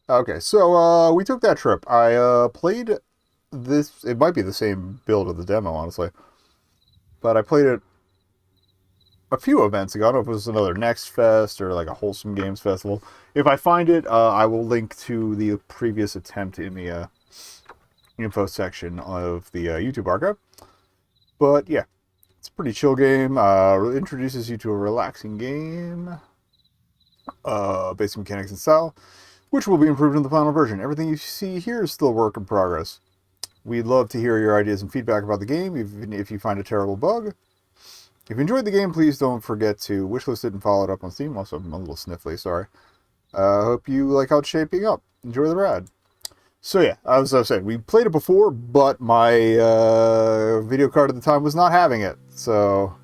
Okay, so we took that trip. I played this. It might be the same build of the demo, honestly, but I played it a few events ago. I don't know if it was another Next Fest or like a Wholesome Games Festival. If I find it, I will link to the previous attempt in the info section of the YouTube archive. But yeah, it's a pretty chill game. Introduces you to a relaxing game, basic mechanics and style, which will be improved in the final version. Everything you see here is still a work in progress. We'd love to hear your ideas and feedback about the game, even if you find a terrible bug. If you enjoyed the game, please don't forget to wishlist it and follow it up on Steam. Also, I'm a little sniffly, sorry. Hope you like how it's shaping up. Enjoy the ride. So yeah, as I was saying, we played it before, but my video card at the time was not having it. So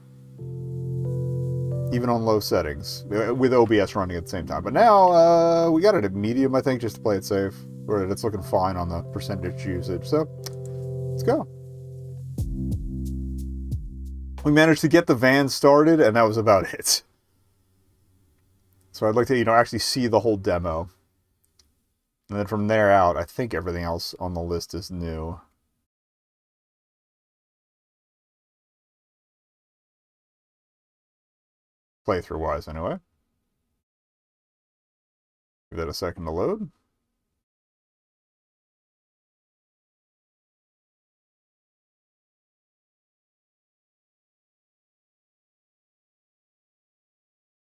even on low settings, with OBS running at the same time. But now we got it at medium, I think, just to play it safe. Or it's looking fine on the percentage usage. So let's go. We managed to get the van started, and that was about it. So I'd like to, actually see the whole demo. And then from there out, I think everything else on the list is new. Playthrough-wise, anyway. Give that a second to load.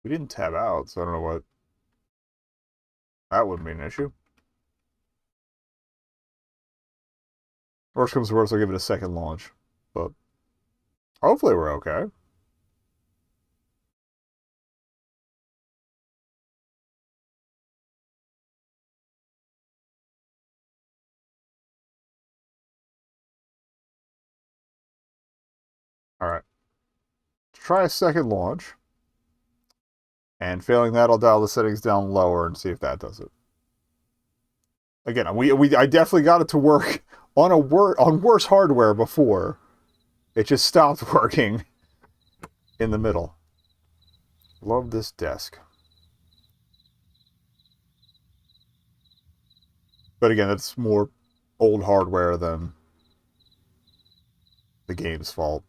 We didn't tab out, so I don't know what... That wouldn't be an issue. Worst comes to worst, I'll give it a second launch. But hopefully we're okay. Alright. Try a second launch. And failing that, I'll dial the settings down lower and see if that does it. Again, I definitely got it to work on worse hardware before. It just stopped working in the middle. Love this desk. But again, it's more old hardware than the game's fault.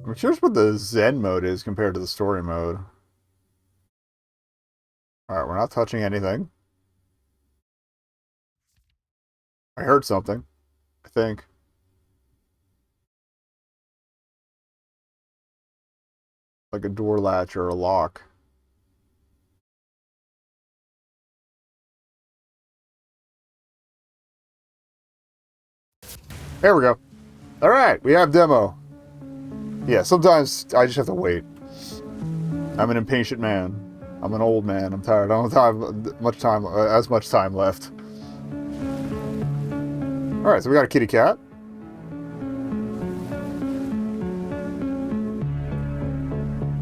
I'm curious what the Zen mode is compared to the story mode. Alright, we're not touching anything. I heard something, I think. Like a door latch or a lock. There we go. Alright, we have demo. Yeah, sometimes I just have to wait. I'm an impatient man. I'm an old man. I'm tired. I don't have as much time left. Alright, so we got a kitty cat.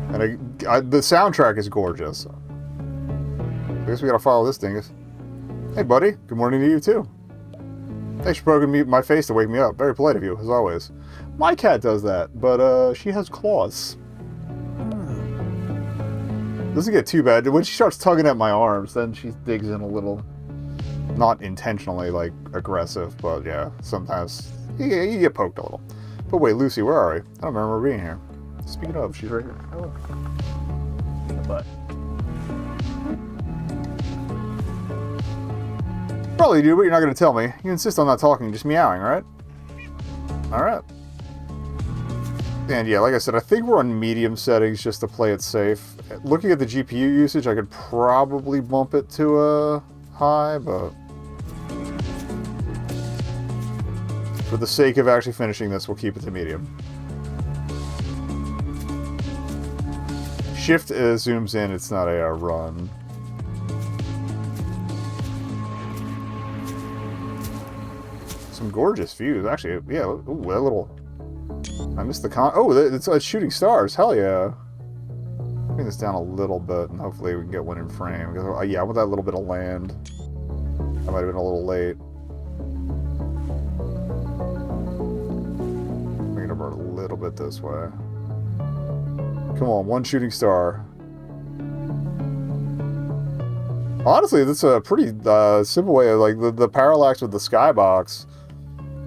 And the soundtrack is gorgeous. I guess we gotta follow this thing. Hey, buddy. Good morning to you, too. Thanks for poking my face to wake me up. Very polite of you, as always. My cat does that, but she has claws. Doesn't get too bad. When she starts tugging at my arms, then she digs in a little. Not intentionally, like, aggressive, but yeah, sometimes you get poked a little. But wait, Lucy, where are we? I don't remember her being here. Speaking of, she's right here. Oh. But probably do, but you're not going to tell me. You insist on not talking, just meowing, right? Alright. And yeah, like I said, I think we're on medium settings just to play it safe. Looking at the GPU usage, I could probably bump it to a high, but for the sake of actually finishing this, we'll keep it to medium. Shift zooms in, it's not a run. Some gorgeous views, actually. Yeah, ooh, that little... I missed the oh, it's shooting stars. Hell yeah. I mean, this down a little bit, and hopefully we can get one in frame. Because, yeah, with that little bit of land, I might have been a little late. I'm going to burn a little bit this way. Come on, one shooting star. Honestly, that's a pretty simple way of, like, the parallax with the skybox.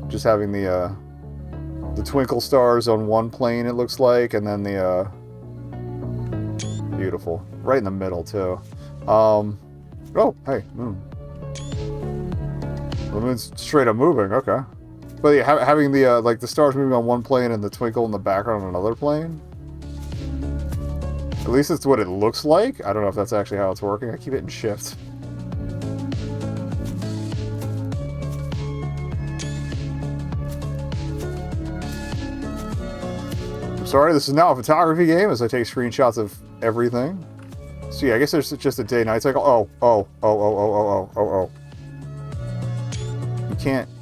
Just having the twinkle stars on one plane, it looks like, and then the, beautiful. Right in the middle, too. Oh, hey, moon. The moon's straight up moving, okay. But yeah, having the, like, the stars moving on one plane and the twinkle in the background on another plane. At least it's what it looks like. I don't know if that's actually how it's working. I keep hitting shift. I'm sorry, this is now a photography game as I take screenshots of everything. So yeah, I guess there's just a day-night cycle. Oh.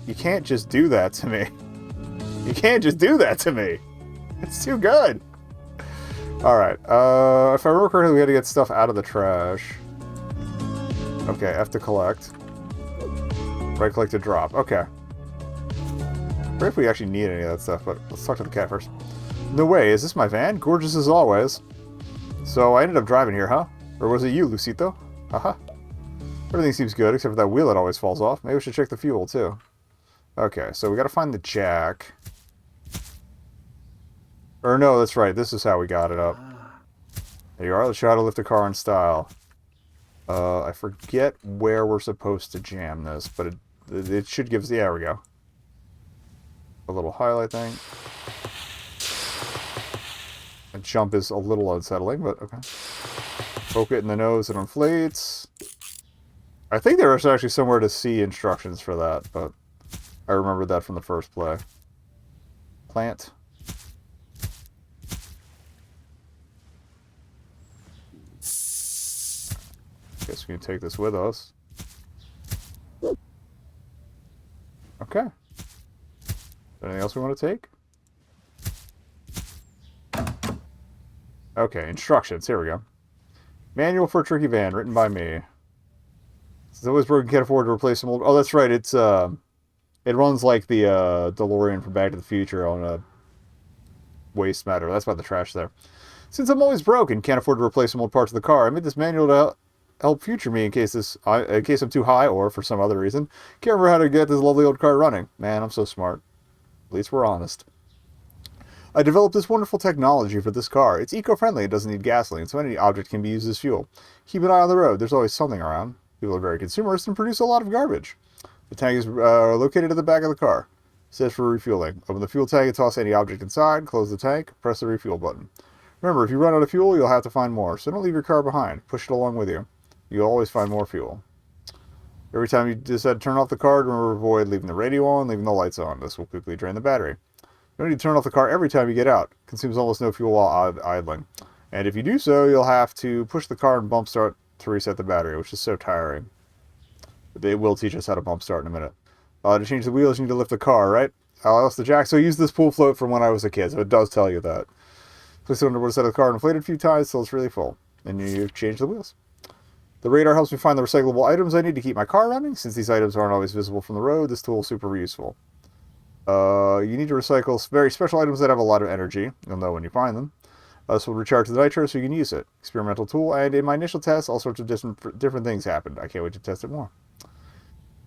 You can't just do that to me. You can't just do that to me. It's too good. Alright, if I remember correctly, we had to get stuff out of the trash. Okay, F to collect. Right click to drop. Okay. Forget if we actually need any of that stuff, but let's talk to the cat first. No way, is this my van? Gorgeous as always. So I ended up driving here, huh? Or was it you, Lucito? Haha. Everything seems good, except for that wheel that always falls off. Maybe we should check the fuel, too. Okay, so we gotta find the jack. Or no, that's right. This is how we got it up. There you are. Let's try to lift the car in style. I forget where we're supposed to jam this, but it should give us... Yeah, there we go. A little highlight thing. A jump is a little unsettling, but okay. Poke it in the nose, it inflates. I think there was actually somewhere to see instructions for that, but I remember that from the first play. Plant. Guess we can take this with us. Okay. Anything else we want to take? Okay, instructions. Here we go. Manual for a tricky van, written by me. It's always broken, can't afford to replace some old... Oh, that's right. It's it runs like the DeLorean from Back to the Future on a waste matter. That's about the trash there. Since I'm always broken, can't afford to replace some old parts of the car, I made this manual to help future me in case I'm too high or for some other reason can't remember how to get this lovely old car running. Man, I'm so smart. At least we're honest. I developed this wonderful technology for this car. It's eco-friendly. It doesn't need gasoline, so any object can be used as fuel. Keep an eye on the road. There's always something around. People are very consumerist and produce a lot of garbage. The tank is located at the back of the car. Set for refueling. Open the fuel tank and toss any object inside. Close the tank. Press the refuel button. Remember, if you run out of fuel, you'll have to find more, so don't leave your car behind. Push it along with you. You'll always find more fuel. Every time you decide to turn off the car, remember to avoid leaving the radio on, leaving the lights on. This will quickly drain the battery. You don't need to turn off the car every time you get out. It consumes almost no fuel while idling. And if you do so, you'll have to push the car and bump start to reset the battery, which is so tiring. But they will teach us how to bump start in a minute. To change the wheels, you need to lift the car, right? Else the jack. So I used this pool float from when I was a kid, so it does tell you that. Place it under one side of the car and inflate it a few times until it's really full. Then you change the wheels. The radar helps me find the recyclable items I need to keep my car running. Since these items aren't always visible from the road, this tool is super useful. You need to recycle very special items that have a lot of energy. You'll know when you find them. This will recharge the nitro so you can use it. Experimental tool, and in my initial test, all sorts of different things happened. I can't wait to test it more.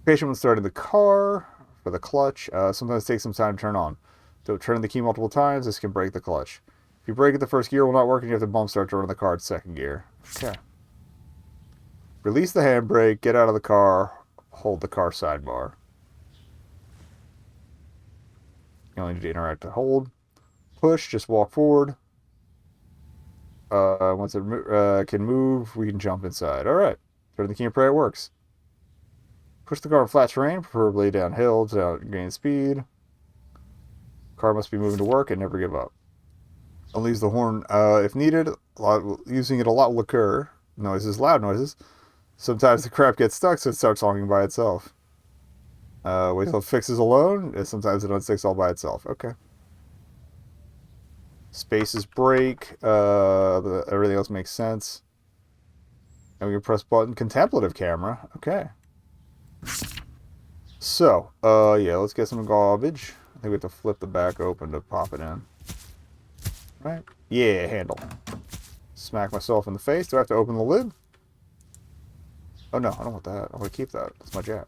Patient when starting the car for the clutch. Sometimes it takes some time to turn on. Don't turn the key multiple times. This can break the clutch. If you break it, the first gear will not work, and you have to bump start to run the car at second gear. Okay. Release the handbrake, get out of the car, hold the car sidebar. You only need to interact to hold. Push, just walk forward. Once it can move, we can jump inside. Alright. Turn the key and pray it works. Push the car in flat terrain, preferably downhill to gain speed. Car must be moving to work and never give up. I'll use the horn if needed. Using it a lot will occur. Noises, loud noises. Sometimes the crap gets stuck, so it starts honking by itself. Wait till it fixes alone. Sometimes it unsticks all by itself. Okay. Spaces break. Everything else makes sense. And we can press button. Contemplative camera. Okay. So, yeah, let's get some garbage. I think we have to flip the back open to pop it in. Right? Yeah, handle. Smack myself in the face. Do I have to open the lid? Oh no, I don't want that. I want to keep that. That's my jab.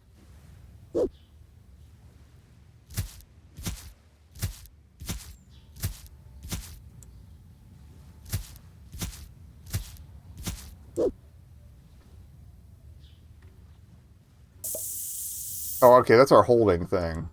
Oh, okay, that's our holding thing.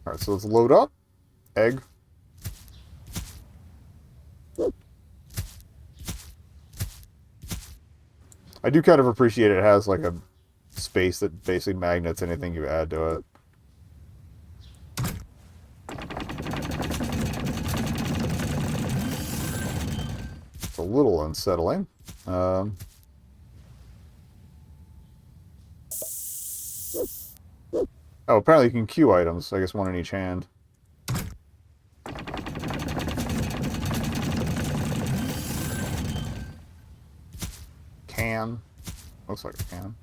Alright, so let's load up. Egg. I do kind of appreciate it has like a space that basically magnets anything you add to it. It's a little unsettling. Oh, apparently you can queue items. I guess one in each hand. Can. Looks like a can.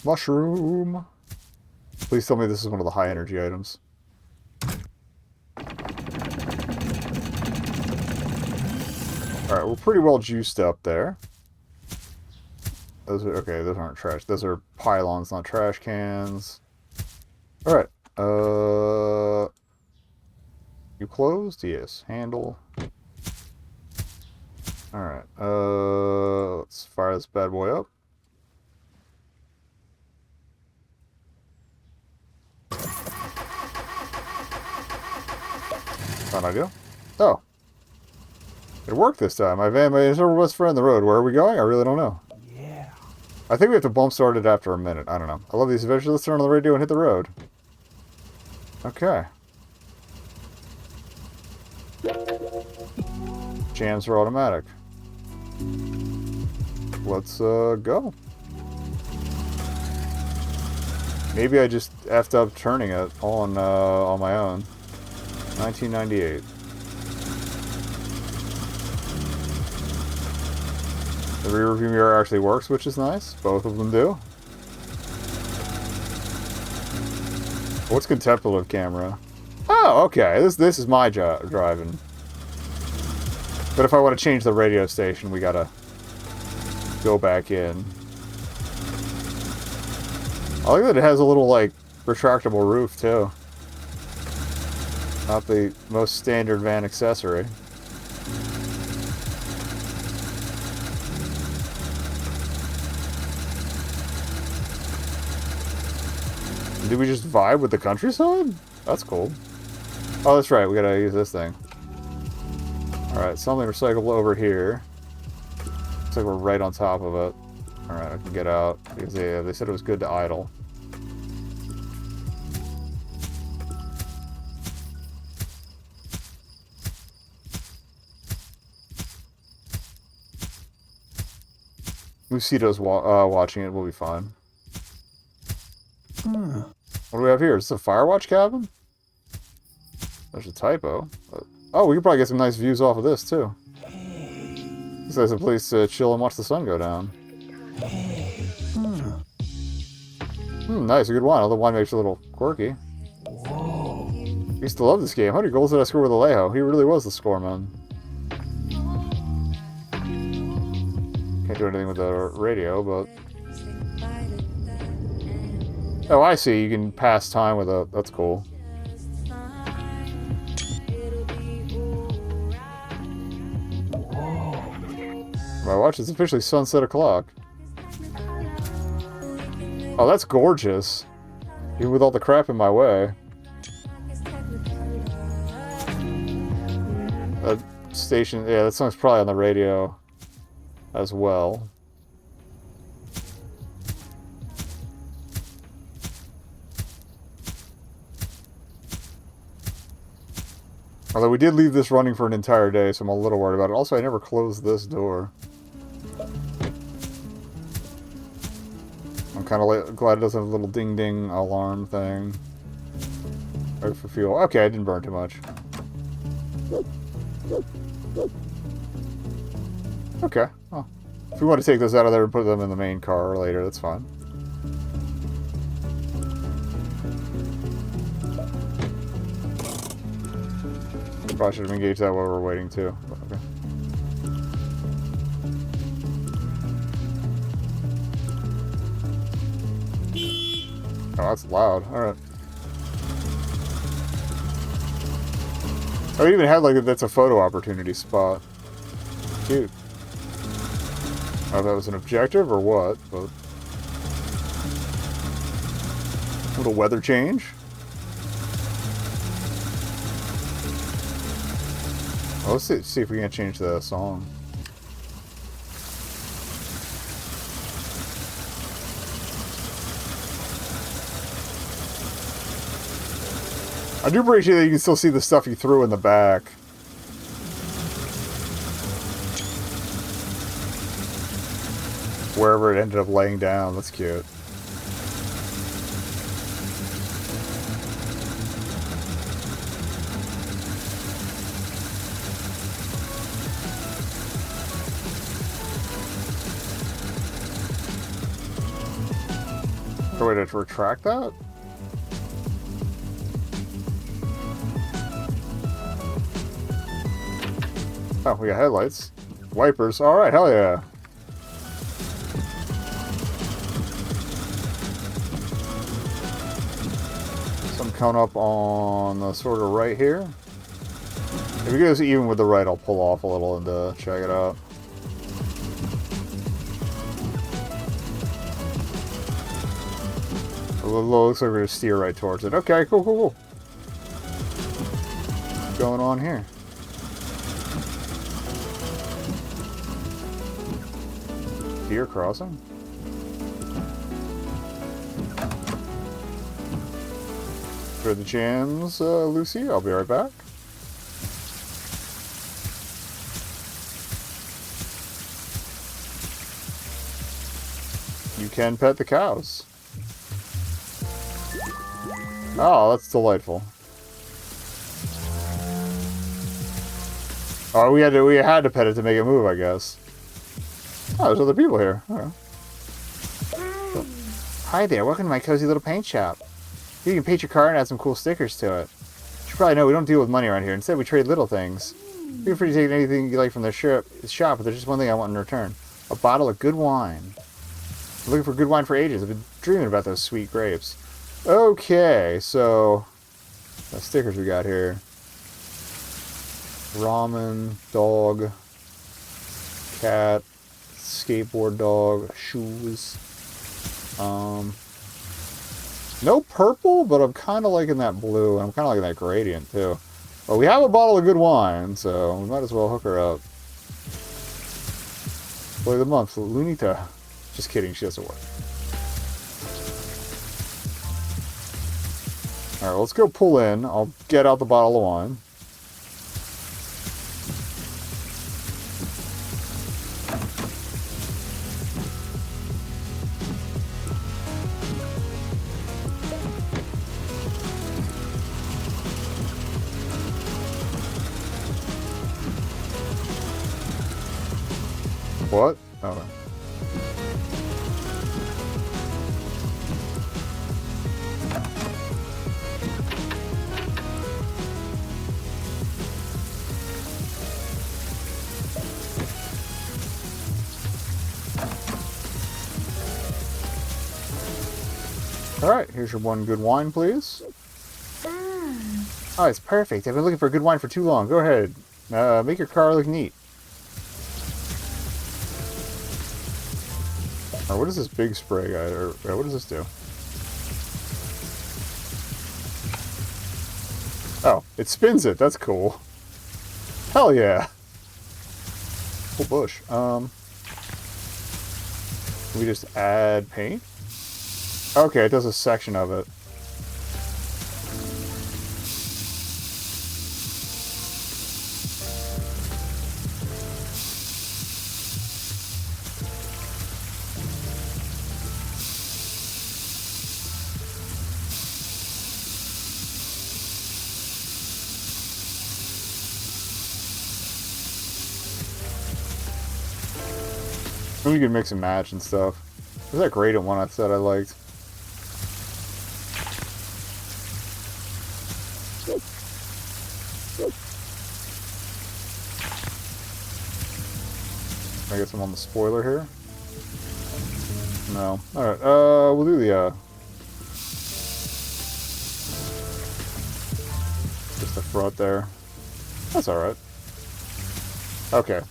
Mushroom. Please tell me this is one of the high energy items. Alright, we're pretty well juiced up there. Those are, okay, those aren't trash. Those are pylons, not trash cans. Alright. You closed? Yes. Handle. Alright. Let's fire this bad boy up. Not ideal. Oh. It worked this time. My van is our best friend on the road. Where are we going? I really don't know. Yeah. I think we have to bump start it after a minute. I don't know. I love these adventures. Let's turn on the radio and hit the road. Okay. Jams are automatic. Let's go. Maybe I just effed up turning it on my own. 1998. The rear view mirror actually works, which is nice. Both of them do. What's contemplative camera? Oh, okay. This is my driving. But if I want to change the radio station, we gotta go back in. I like that it has a little, like, retractable roof, too. Not the most standard van accessory. Did we just vibe with the countryside? That's cool. Oh, that's right. We gotta use this thing. Alright, something recyclable over here. Looks like we're right on top of it. Alright, I can get out. Because they said it was good to idle. Lucido's watching it. We'll be fine. What do we have here? Is this a Firewatch cabin? There's a typo. Oh, we could probably get some nice views off of this, too. This is a place to chill and watch the sun go down. Nice, a good wine. Although wine makes it a little quirky. I used to love this game. How many goals did I score with Alejo? He really was the scoreman. Can't do anything with the radio, but... Oh, I see. You can pass time with a... That's cool. My watch is officially sunset o'clock. Oh, that's gorgeous. Even with all the crap in my way. That station... Yeah, that song's probably on the radio as well. Although we did leave this running for an entire day, so I'm a little worried about it. Also, I never closed this door. I'm kind of glad it doesn't have a little ding-ding alarm thing. Right for fuel. Okay, I didn't burn too much. Okay. Oh. If we want to take those out of there and put them in the main car later, that's fine. Probably should have engaged that while we were waiting too. But okay. Oh, that's loud. Alright. Oh, we even had like that's a photo opportunity spot. Cute. Oh, that was an objective or what? But little weather change. Well, let's see if we can change the song. I do appreciate that you can still see the stuff you threw in the back. Wherever it ended up laying down. That's cute. Way to retract that? Oh, we got headlights. Wipers. Alright, hell yeah. Some coming up on the sort of right here. If it goes even with the right, I'll pull off a little and check it out. Looks like we're going to steer right towards it. Okay, cool, cool, cool. What's going on here? Deer crossing? For the jams, Lucy. I'll be right back. You can pet the cows. Oh, that's delightful. Oh, we had to pet it to make it move, I guess. Oh, there's other people here. Oh. Hi there, welcome to my cozy little paint shop. You can paint your car and add some cool stickers to it. You should probably know we don't deal with money around here. Instead, we trade little things. Feel free to take anything you like from the shop, but there's just one thing I want in return. A bottle of good wine. I'm looking for good wine for ages. I've been dreaming about those sweet grapes. Okay, so the stickers we got here. Ramen, dog, cat, skateboard dog, shoes. No purple, but I'm kind of liking that blue, and I'm kind of liking that gradient too. Well, we have a bottle of good wine, so we might as well hook her up. Boy of the month, Lunita. Just kidding, she doesn't work. Alright, let's go pull in. I'll get out the bottle of wine. What? Oh no. Alright, here's your one good wine, please. Oh, it's perfect. I've been looking for good wine for too long. Go ahead. Make your car look neat. Alright, what is this big spray guy? Or what does this do? Oh, it spins it. That's cool. Hell yeah. Cool bush. Can we just add paint? Okay, it does a section of it. Then you can mix and match and stuff. Was that gradient one I said I liked? I guess I'm on the spoiler here. No. Alright, we'll do the, just the front there. That's alright. Okay.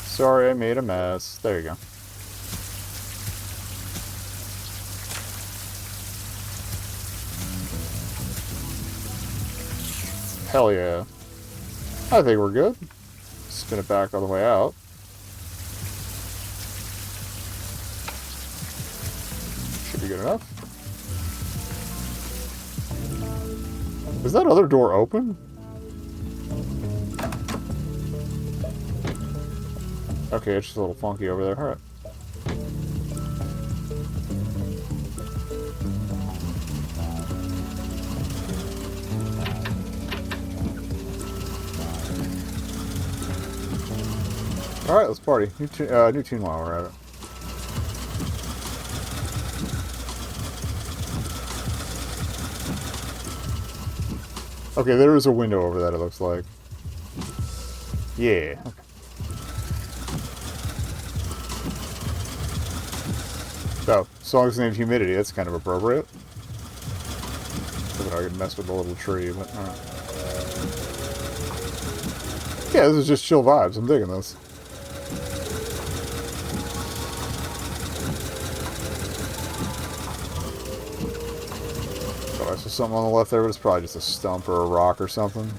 Sorry, I made a mess. There you go. Hell yeah. I think we're good. Spin it back all the way out. Should be good enough. Is that other door open? Okay, it's just a little funky over there. Alright. Alright, let's party. New tune while we're at it. Okay, there is a window over that, it looks like. Yeah. Okay. So, song's named Humidity, that's kind of appropriate. I thought I could mess with the little tree, but alright. Yeah, this is just chill vibes, I'm digging this. Thought I saw something on the left there, but it's probably just a stump or a rock or something.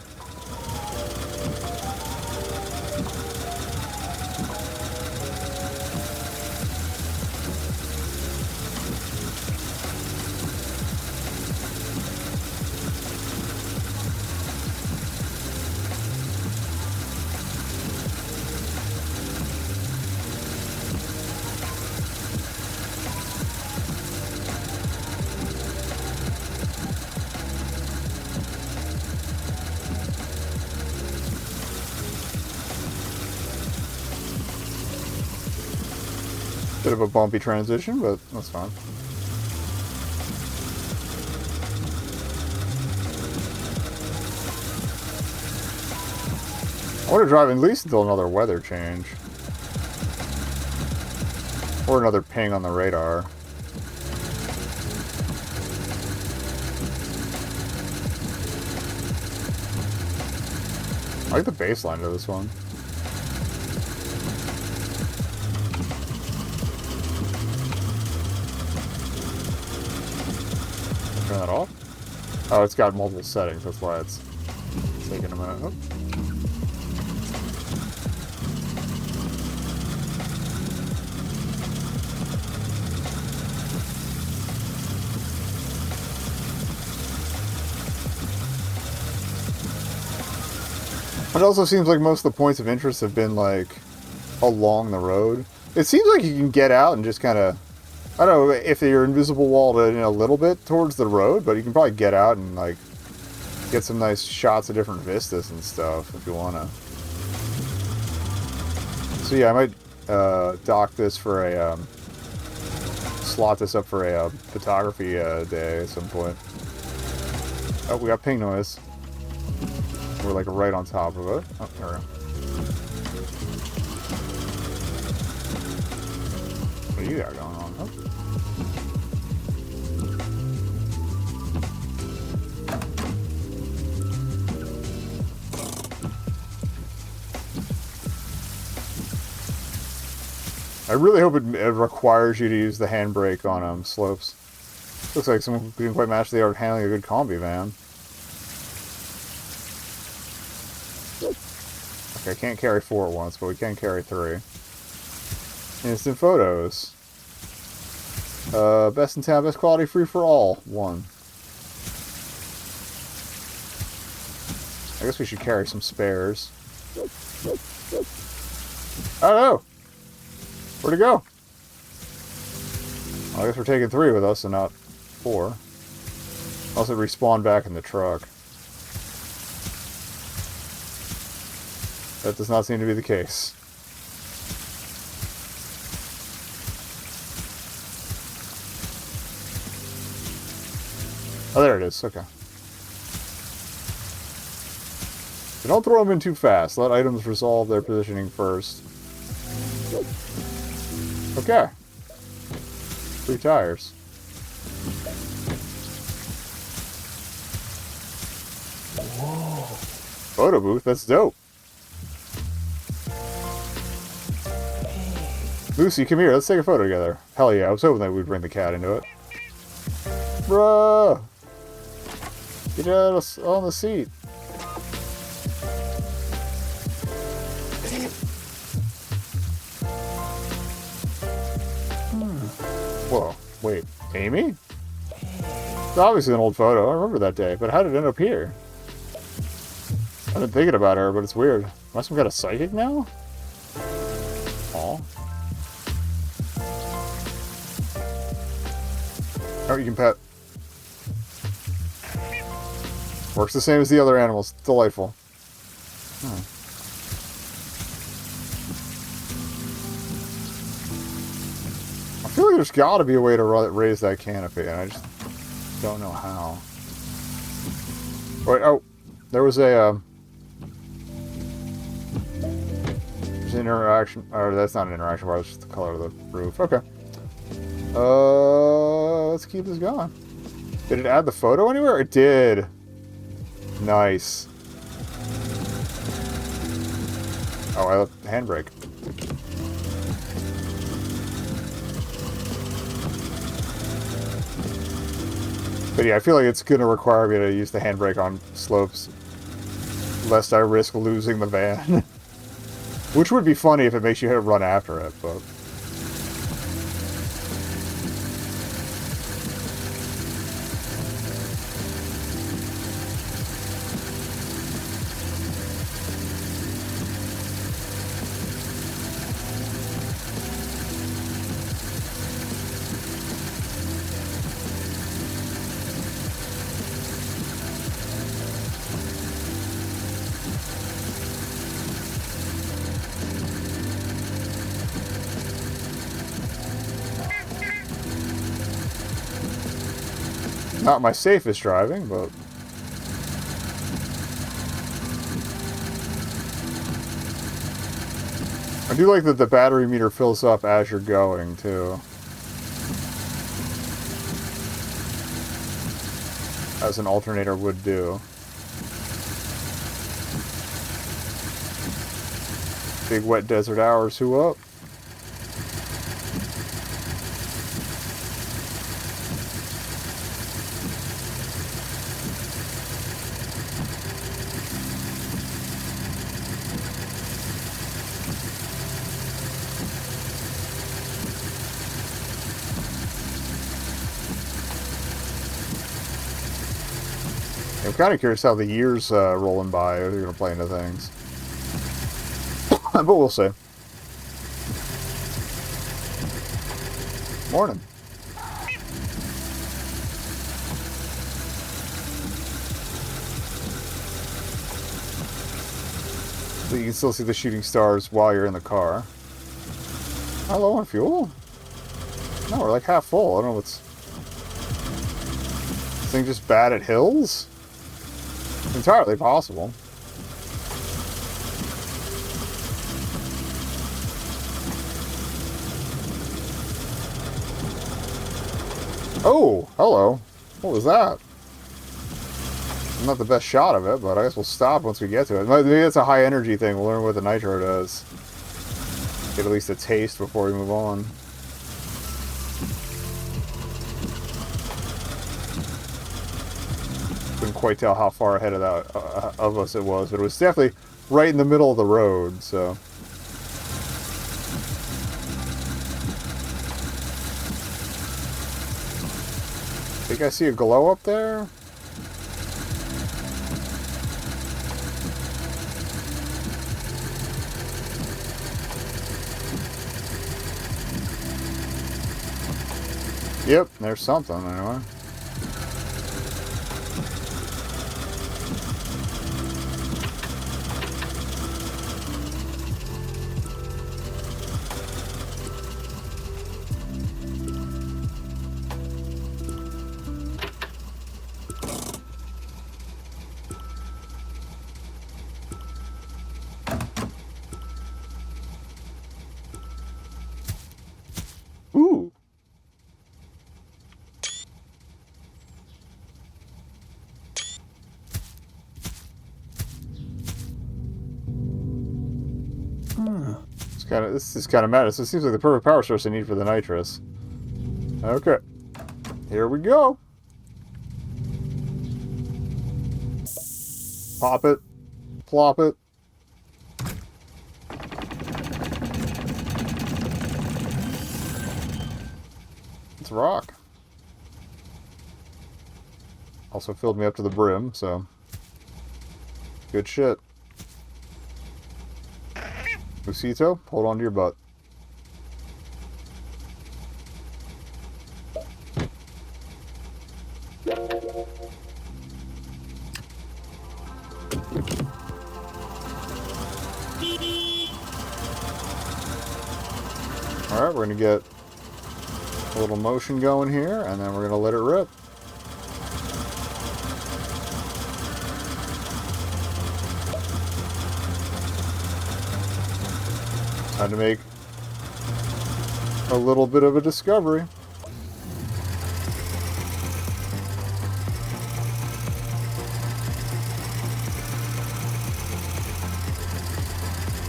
Bit of a bumpy transition, but that's fine. I want to drive at least until another weather change. Or another ping on the radar. I like the baseline of this one. Turn that off? Oh, it's got multiple settings, that's why it's taking a minute. Oh. It also seems like most of the points of interest have been, like, along the road. It seems like you can get out and just kind of... I don't know if you're invisible walled in a little bit towards the road, but you can probably get out and, like, get some nice shots of different vistas and stuff if you want to. So yeah, I might dock this for a... slot this up for a photography day at some point. Oh, we got ping noise. We're like right on top of it. Oh, there we go. What do you got going on? Oh. I really hope it requires you to use the handbrake on slopes. Looks like someone who didn't quite match the art of handling a good combi van. Okay, I can't carry 4 at once, but we can carry 3. Instant photos. Best in town, best quality, free for all. 1. I guess we should carry some spares. Oh no! Where'd it go? Well, I guess we're taking 3 with us and not 4. Also respawn back in the truck. That does not seem to be the case. Oh, there it is. Okay. So don't throw them in too fast. Let items resolve their positioning first. Okay. 3 tires. Whoa. Photo booth? That's dope. Lucy, come here. Let's take a photo together. Hell yeah. I was hoping that we'd bring the cat into it. Bruh! Get out on the seat. Whoa. Wait. Amy? It's obviously an old photo. I remember that day. But how did it end up here? I've been thinking about her, but it's weird. Am I some kind of psychic now? Aw. Oh, you can pet. Works the same as the other animals. Delightful. I feel like there's got to be a way to raise that canopy, and I just don't know how. Wait, oh, there was a there's an interaction. Or that's not an interaction bar. It's just the color of the roof. Okay. Let's keep this going. Did it add the photo anywhere? It did. Nice. Oh, I left the handbrake. But yeah, I feel like it's going to require me to use the handbrake on slopes, lest I risk losing the van. Which would be funny if it makes you run after it, but... Not my safest driving, but... I do like that the battery meter fills up as you're going, too. As an alternator would do. Big wet desert hours, who up? I'm kind of curious how the years rolling by are going to play into things. But we'll see. Morning. So you can still see the shooting stars while you're in the car. How low on fuel? No, we're like half full. I don't know what's... This thing just bad at hills? Entirely possible. Oh, hello. What was that? Not the best shot of it, but I guess we'll stop once we get to it. Maybe it's a high energy thing. We'll learn what the nitro does. Get at least a taste before we move on. Couldn't quite tell how far ahead of that of us it was, but it was definitely right in the middle of the road, so... Think I see a glow up there? Yep, there's something anyway. This is kind of madness. It seems like the perfect power source I need for the nitrous. Okay. Here we go. Pop it. Plop it. It's rock. Also filled me up to the brim, so... Good shit. Lucito, hold on to your butt. Alright, we're going to get a little motion going here, and then we're going to let it rip. Time to make a little bit of a discovery.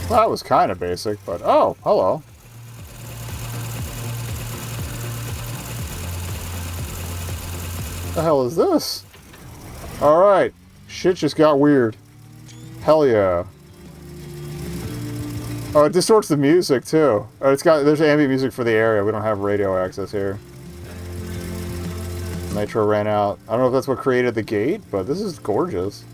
Well, that was kind of basic, but oh, hello. The hell is this? Alright, shit just got weird. Hell yeah. Oh, it distorts the music too. Oh, there's ambient music for the area. We don't have radio access here. Nitro ran out. I don't know if that's what created the gate, but this is gorgeous.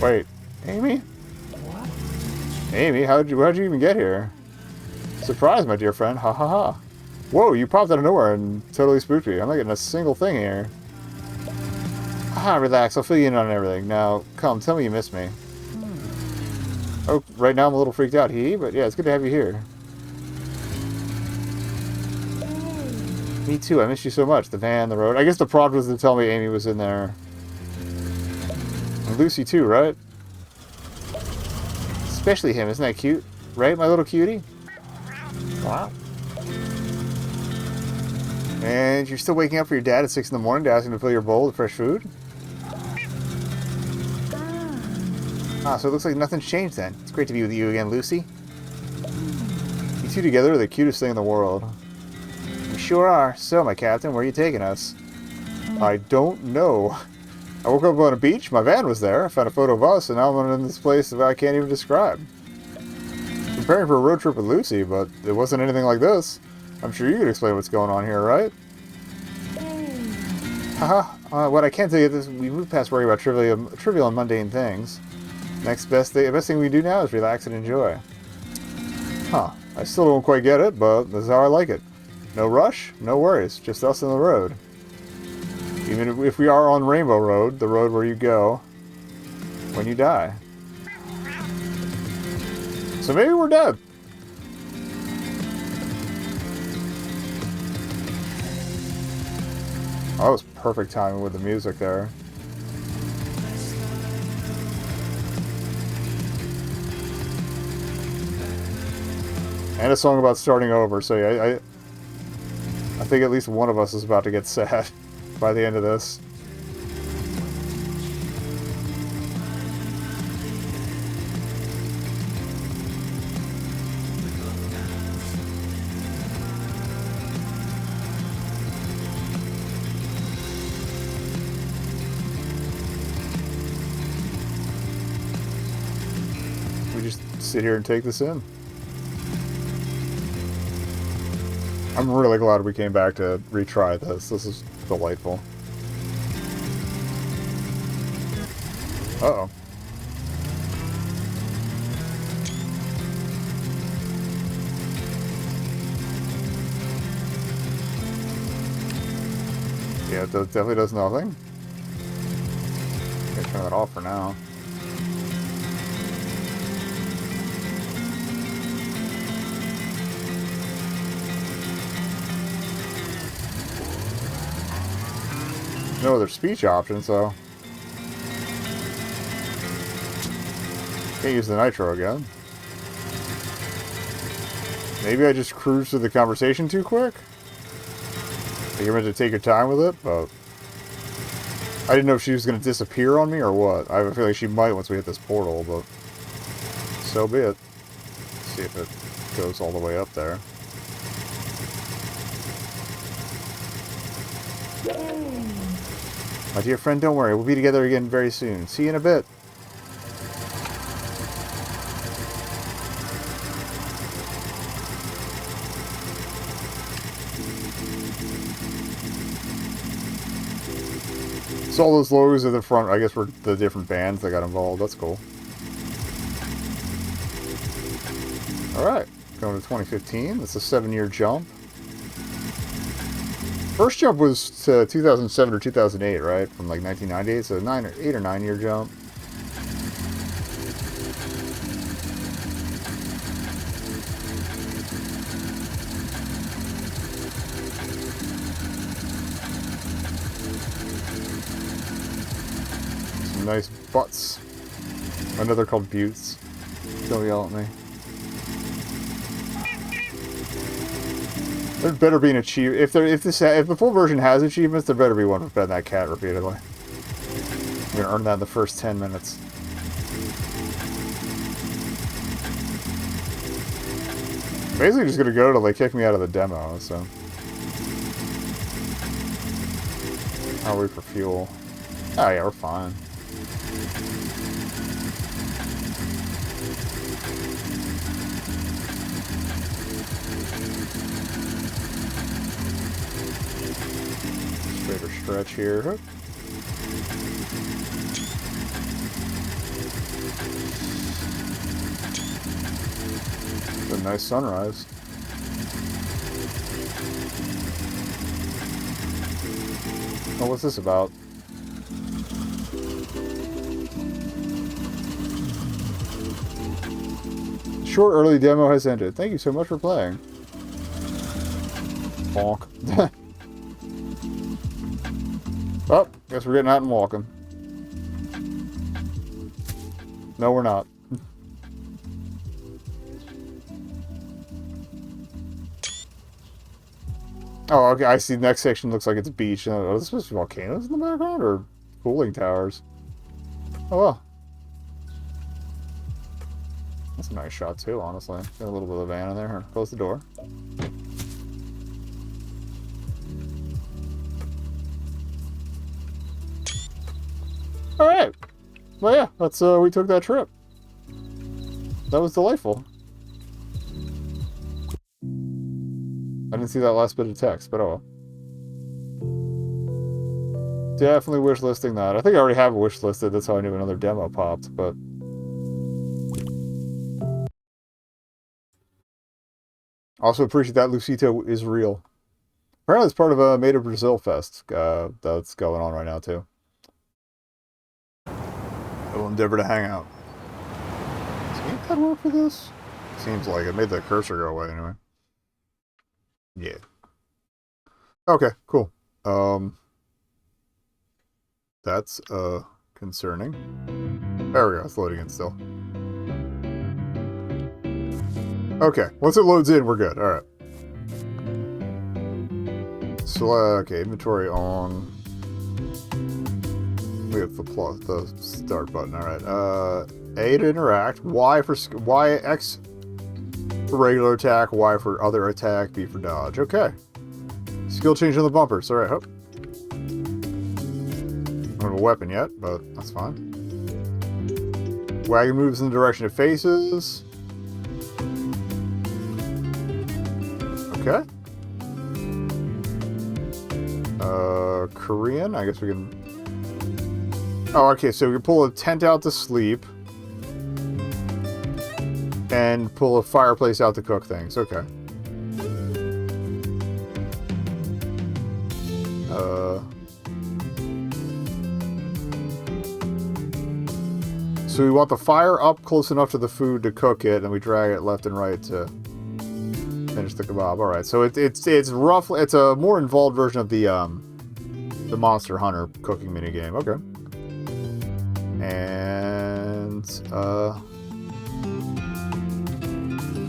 Wait, Amy? What? Amy, how'd you even get here? Surprise, my dear friend. Ha ha ha. Whoa, you popped out of nowhere and totally spooked me. I'm not getting a single thing here. Ah, relax. I'll fill you in on everything. Now, come, tell me you miss me. Oh, right now I'm a little freaked out, but yeah, it's good to have you here. Me too, I miss you so much. The van, the road. I guess the prompt was to tell me Amy was in there. And Lucy too, right? Especially him, isn't that cute? Right, my little cutie? Wow. And you're still waking up for your dad at 6 in the morning to ask him to fill your bowl with fresh food? Ah, so it looks like nothing's changed then. It's great to be with you again, Lucy. You two together are the cutest thing in the world. We sure are. So, my captain, where are you taking us? I don't know. I woke up on a beach, my van was there, I found a photo of us, and now I'm in this place that I can't even describe. Preparing for a road trip with Lucy, but it wasn't anything like this. I'm sure you could explain what's going on here, right? Haha, what I can tell you is we moved past worrying about trivial and mundane things. The best thing we do now is relax and enjoy. Huh, I still don't quite get it, but this is how I like it. No rush, no worries, just us on the road. Even if we are on Rainbow Road, the road where you go when you die. So maybe we're dead. Oh, that was perfect timing with the music there. And a song about starting over, so yeah, I think at least one of us is about to get sad by the end of this. We just sit here and take this in. I'm really glad we came back to retry this. This is delightful. Uh-oh. Yeah, it definitely does nothing. Okay, turn that off for now. No other speech option, so can't use the nitro again. Maybe I just cruised through the conversation too quick? Like you're meant to take your time with it, but I didn't know if she was going to disappear on me or what. I feel like she might once we hit this portal, but so be it. Let's see if it goes all the way up there. My dear friend, don't worry. We'll be together again very soon. See you in a bit. So all those logos at the front, I guess, were the different bands that got involved. That's cool. Alright. Going to 2015. That's a 7-year jump. First jump was to 2007 or 2008, right? From like 1998, so 8 or 9 year jump. Some nice butts. Another called buttes. Don't yell at me. There better be an achievement. If the full version has achievements, there better be one for petting that cat repeatedly. I'm gonna earn that in the first 10 minutes. Basically just gonna go till they kick me out of the demo, so. I'll wait for fuel. Oh yeah, we're fine. Straighter stretch here. It's a nice sunrise. Oh, what's this about? Short early demo has ended. Thank you so much for playing. Bonk. Oh, guess we're getting out and walking. No, we're not. Oh, okay, I see the next section looks like it's beach. Oh, is this supposed to be volcanoes in the background or cooling towers? Oh, well. That's a nice shot, too, honestly. Got a little bit of a van in there. Here, close the door. Alright. Well, yeah, that's, we took that trip. That was delightful. I didn't see that last bit of text, but oh well. Definitely wish listing that. I think I already have a wish listed. That's how I knew another demo popped, but... Also appreciate that Lucito is real. Apparently it's part of a Made of Brazil Fest that's going on right now, too. I will endeavor to hang out. Does gamepad work for this? Seems like it. Made the cursor go away anyway. Yeah. Okay, cool. That's concerning. There we go, it's loading in still. Okay, once it loads in, we're good. Alright. Select, okay, inventory on. We have the start button, alright. A to interact, Y for X for regular attack, Y for other attack, B for dodge. Okay. Skill change on the bumpers. Alright, hope. I don't have a weapon yet, but that's fine. Wagon moves in the direction it faces. Okay. Korean? I guess we can... Oh, okay, so we can pull a tent out to sleep. And pull a fireplace out to cook things. Okay. So we want the fire up close enough to the food to cook it, and we drag it left and right to finish the kebab. All right. So it's roughly it's a more involved version of the Monster Hunter cooking minigame. Okay. And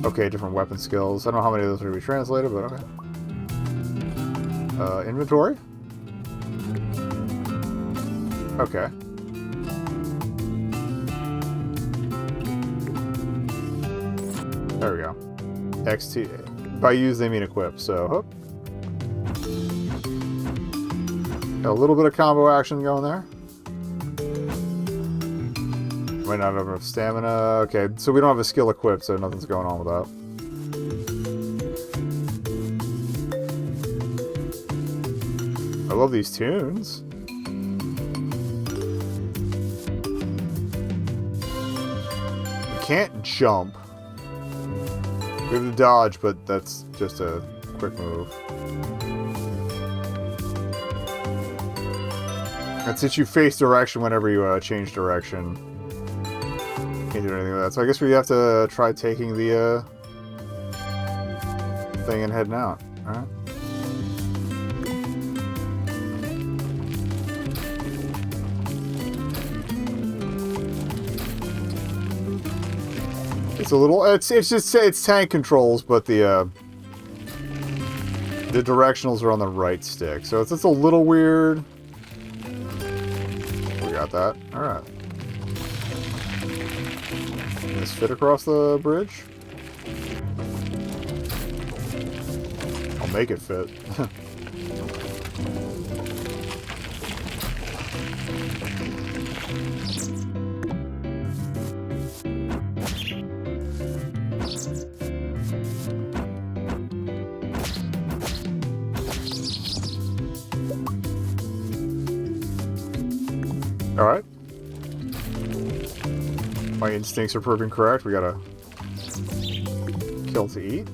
okay, different weapon skills. I don't know how many of those are going to be translated, but okay. Inventory. Okay. There we go. XT. By use, they mean equip, so hook. Got a little bit of combo action going there. Might not have enough stamina. Okay, so we don't have a skill equipped, so nothing's going on with that. I love these tunes. We can't jump. We have to dodge, but that's just a quick move. That's it, you face direction whenever you change direction. Can't do anything with that. So I guess we have to try taking the thing and heading out. Alright. It's a little, it's just, it's tank controls, but the directionals are on the right stick. So it's just a little weird. We got that. Alright. Can this fit across the bridge? I'll make it fit. Alright. My instincts are proving correct. We gotta kill to eat.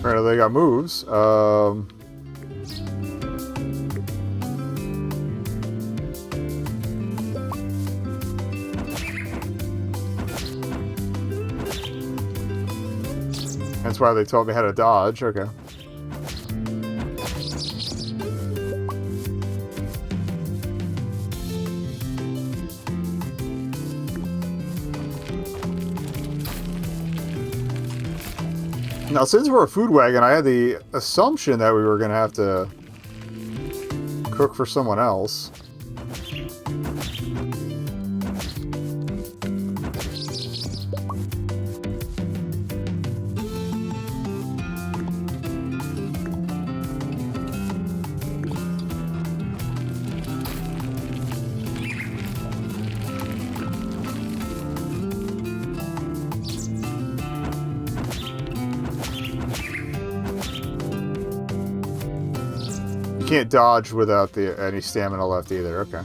Alright, they got moves. That's why they taught me how to dodge. Okay. Now, since we're a food wagon, I had the assumption that we were going to have to cook for someone else. Can't dodge without any stamina left either. Okay.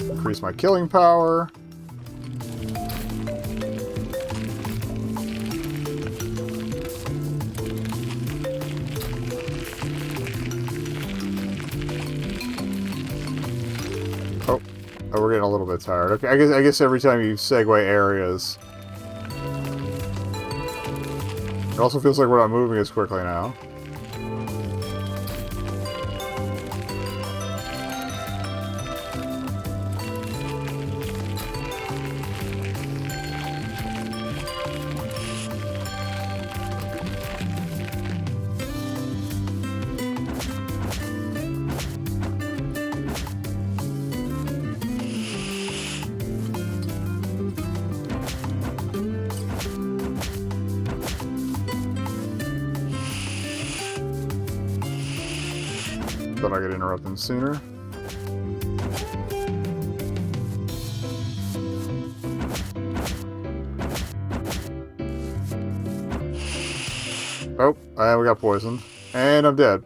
Increase my killing power. Oh, we're getting a little bit tired. Okay, I guess every time you segue areas. It also feels like we're not moving as quickly now. Thought I could interrupt them sooner. Oh, we got poisoned. And I'm dead.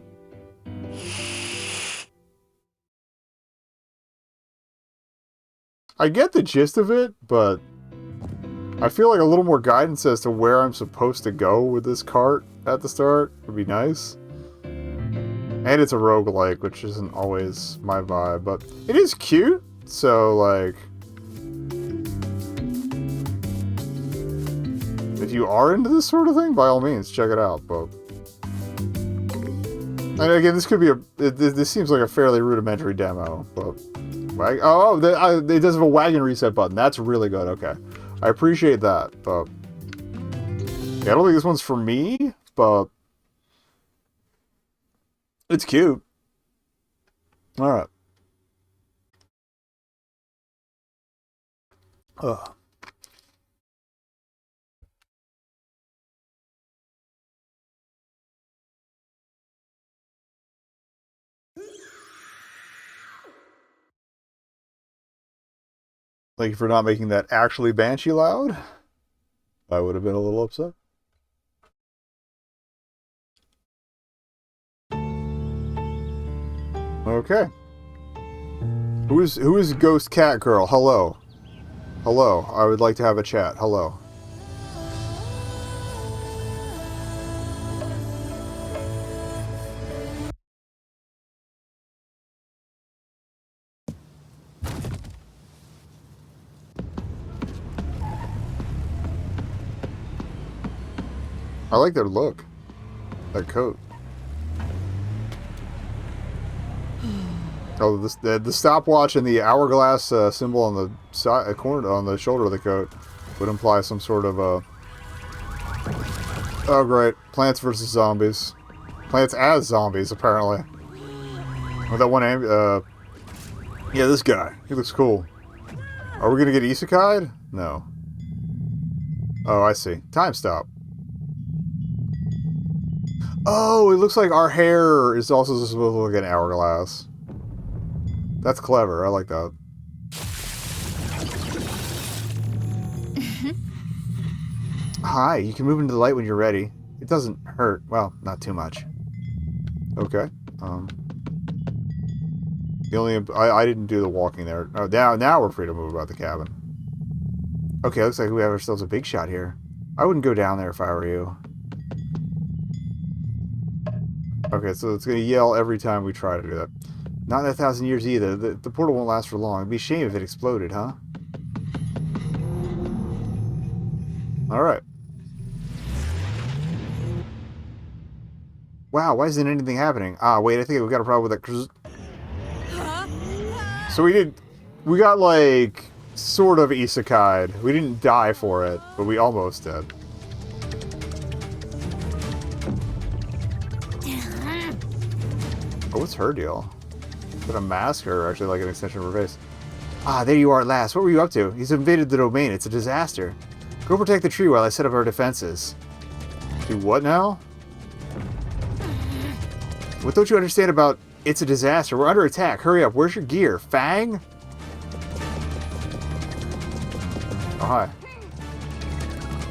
I get the gist of it, but I feel like a little more guidance as to where I'm supposed to go with this cart at the start would be nice. And it's a roguelike, which isn't always my vibe, but it is cute, so, like, if you are into this sort of thing, by all means, check it out, but... And again, this could be this seems like a fairly rudimentary demo, but It does have a wagon reset button. That's really good. Okay. I appreciate that. But yeah, I don't think this one's for me, but it's cute. Alright. Ugh. Thank you for not making that actually Banshee loud. I would have been a little upset. Okay. Who is Ghost Cat Girl? Hello. Hello. I would like to have a chat. Hello. I like their look. That coat. Oh, the stopwatch and the hourglass symbol on the side, corner, on the shoulder of the coat would imply some sort of oh, great. Plants versus zombies. Plants as zombies, apparently. With that one yeah, this guy. He looks cool. Are we gonna get isekai'd? No. Oh, I see. Time stop. Oh, it looks like our hair is also supposed to look like an hourglass. That's clever. I like that. Hi, you can move into the light when you're ready. It doesn't hurt. Well, not too much. Okay. The only I didn't do the walking there. Oh, now we're free to move about the cabin. Okay, looks like we have ourselves a big shot here. I wouldn't go down there if I were you. Okay, so it's gonna yell every time we try to do that. Not in 1,000 years either. The portal won't last for long. It'd be a shame if it exploded, huh? Alright. Wow, why isn't anything happening? Ah, wait, I think we got a problem with that. So we got like, sort of isekai'd. We didn't die for it, but we almost did. Oh, what's her deal? Is it a mask or actually like an extension of her face? Ah, there you are at last. What were you up to? He's invaded the domain. It's a disaster. Go protect the tree while I set up our defenses. Do what now? What don't you understand about it's a disaster? We're under attack. Hurry up. Where's your gear? Fang? Oh, hi.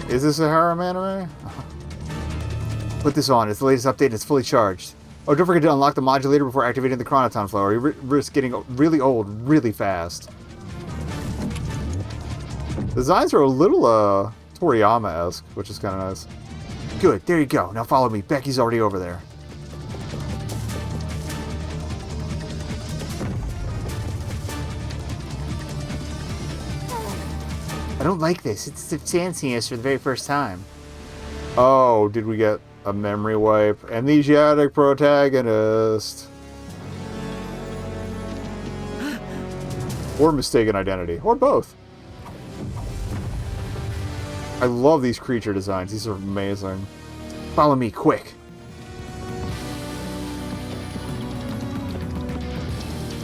Is this a harem anime? Put this on. It's the latest update and it's fully charged. Oh, don't forget to unlock the modulator before activating the chronoton flow, or you risk getting really old really fast. The designs are a little, Toriyama-esque, which is kind of nice. Good, there you go. Now follow me. Becky's already over there. I don't like this. It's substantiating us for the very first time. Oh, did we get a memory wipe? Amnesiac protagonist. Or mistaken identity. Or both. I love these creature designs. These are amazing. Follow me, quick.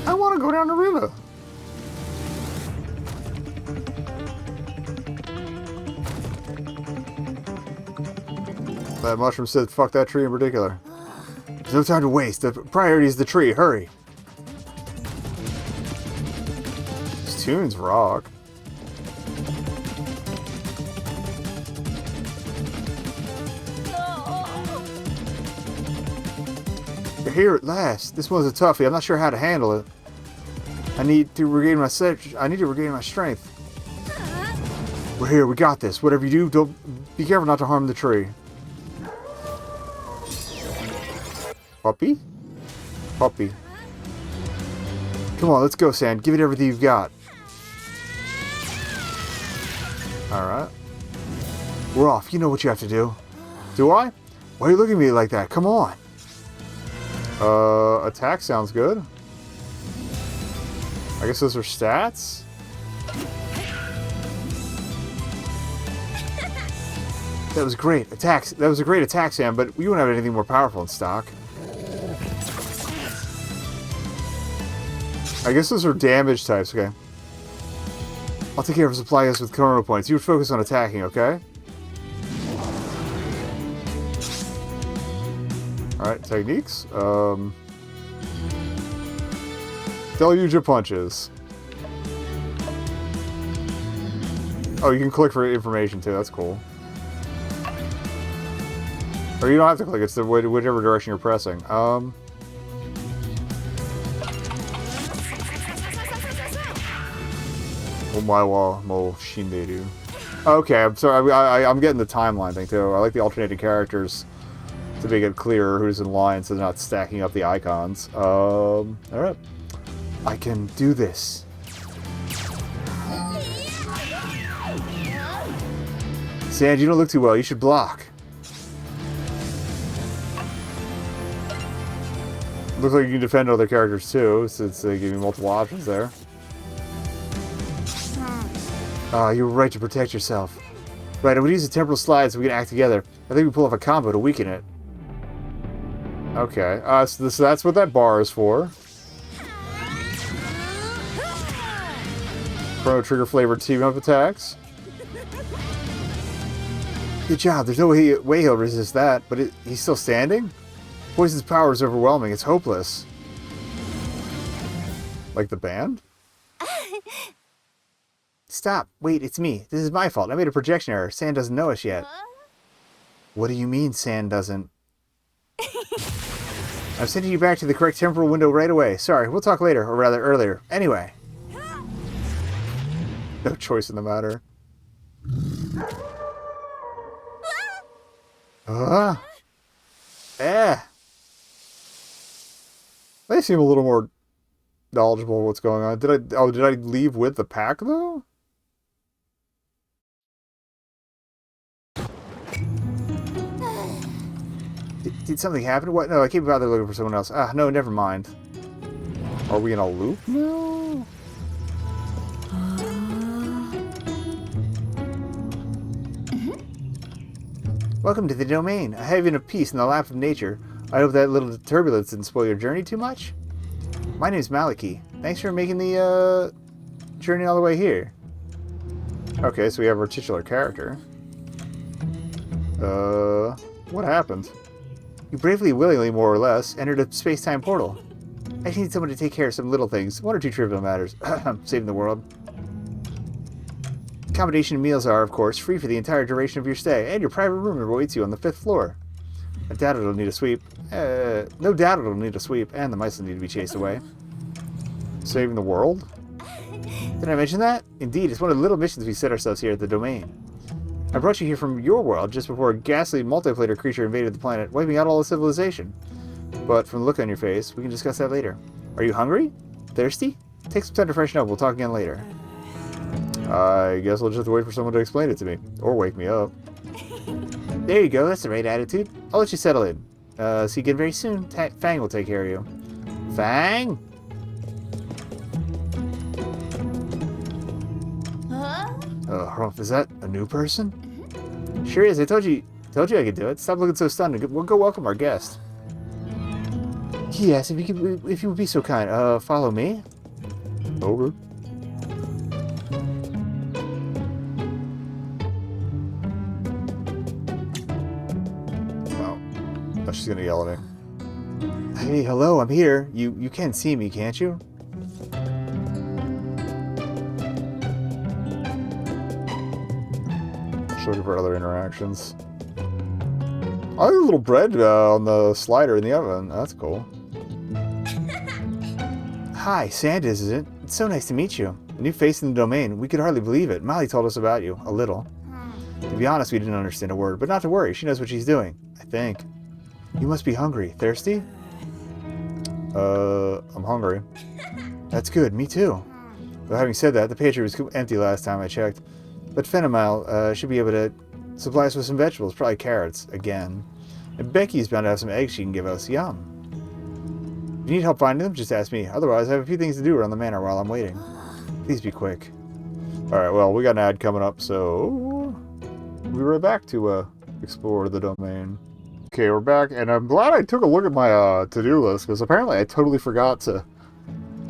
I want to go down the river. That mushroom said, fuck that tree in particular. There's no time to waste. The priority is the tree. Hurry. These tunes rock. You're here at last. This one's a toughie. I'm not sure how to handle it. I need to regain my strength. We're here. We got this. Whatever you do, don't be careful not to harm the tree. Puppy? Puppy. Come on, let's go, Sand. Give it everything you've got. Alright. We're off. You know what you have to do. Do I? Why are you looking at me like that? Come on. Attack sounds good. I I guess those are stats? That was great. Attacks. That was a great attack, Sam, but we won't have anything more powerful in stock. I guess those are damage types, okay. I'll take care of supply us with chrono points. You focus on attacking, okay? Alright, techniques. Deluge of punches. Oh, you can click for information too, that's cool. Or you don't have to click, it's the whichever direction you're pressing. Okay, I'm sorry, I'm getting the timeline thing too. I like the alternating characters to make it clearer who's in line so they're not stacking up the icons. Alright. I can do this. Sand, you don't look too well. You should block. Looks like you can defend other characters too, since they give you multiple options there. Ah, you were right to protect yourself. Right, I would use the temporal slide so we can act together. I think we pull off a combo to weaken it. Okay, so that's what that bar is for. Chrono Trigger flavored team-up attacks. Good job, there's no way he'll resist that, but he's still standing? Poison's power is overwhelming, it's hopeless. Like the band? Stop, wait, it's me. This is my fault. I made a projection error. Sand doesn't know us yet. What do you mean, Sand doesn't? I'm sending you back to the correct temporal window right away. Sorry, we'll talk later, or rather earlier. Anyway. No choice in the matter. They seem a little more knowledgeable of what's going on. Did I leave with the pack though? Did something happen? What? No, I came out there looking for someone else. Ah, no, never mind. Are we in a loop now? Welcome to the domain. A haven of peace in the lap of nature. I hope that little turbulence didn't spoil your journey too much. My name's Maliki. Thanks for making the journey all the way here. Okay, so we have our titular character. What happened? You bravely, willingly, more or less, entered a space-time portal. I just need someone to take care of some little things. One or two trivial matters. Saving the world. Accommodation and meals are, of course, free for the entire duration of your stay, and your private room awaits you on the 5th floor. I doubt it'll need a sweep. No doubt it'll need a sweep, and the mice will need to be chased away. Saving the world? Did I mention that? Indeed, it's one of the little missions we set ourselves here at the domain. I brought you here from your world just before a ghastly multiplanar creature invaded the planet, wiping out all the civilization. But from the look on your face, we can discuss that later. Are you hungry? Thirsty? Take some time to freshen up. We'll talk again later. I guess we'll just have to wait for someone to explain it to me. Or wake me up. There you go. That's the right attitude. I'll let you settle in. See you again very soon. Fang will take care of you. Fang? Humph, is that a new person? Sure is. I told you I could do it. Stop looking so stunned. We'll go welcome our guest. Yes, if you would be so kind. Follow me. Over. Oh, she's gonna yell at me. Hey, hello, I'm here. You can see me, can't you? Looking for other interactions. I like a little bread on the slider in the oven. That's cool. Hi, Sand is it? It's so nice to meet you. A new face in the domain. We could hardly believe it. Molly told us about you. A little. To be honest, we didn't understand a word, but not to worry. She knows what she's doing. I think. You must be hungry. Thirsty? I'm hungry. That's good. Me too. Though having said that, the pantry was empty last time I checked. But Fenimile should be able to supply us with some vegetables, probably carrots, again. And Becky's bound to have some eggs she can give us. Yum. If you need help finding them, just ask me. Otherwise, I have a few things to do around the manor while I'm waiting. Please be quick. Alright, well, we got an ad coming up, so... we'll be right back to explore the domain. Okay, we're back, and I'm glad I took a look at my to-do list, because apparently I totally forgot to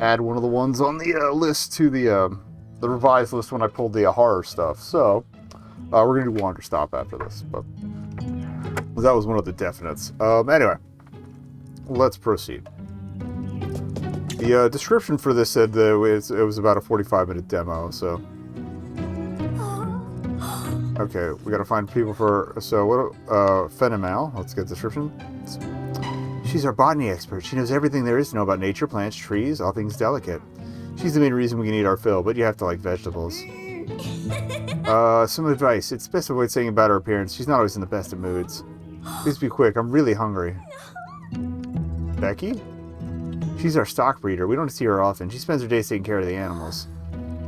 add one of the ones on the list to the revised list when I pulled the horror stuff. So, we're going to do Wanderstop after this, but that was one of the definites. Anyway, let's proceed. The description for this said that it was about a 45-minute demo, so... Okay, we gotta find people for... So, what... Phenomal. Let's get the description. She's our botany expert. She knows everything there is to know about nature, plants, trees, all things delicate. She's the main reason we can eat our fill, but you have to like vegetables. Some advice. It's best to avoid saying about her appearance. She's not always in the best of moods. Please be quick. I'm really hungry. Becky? She's our stock breeder. We don't see her often. She spends her days taking care of the animals.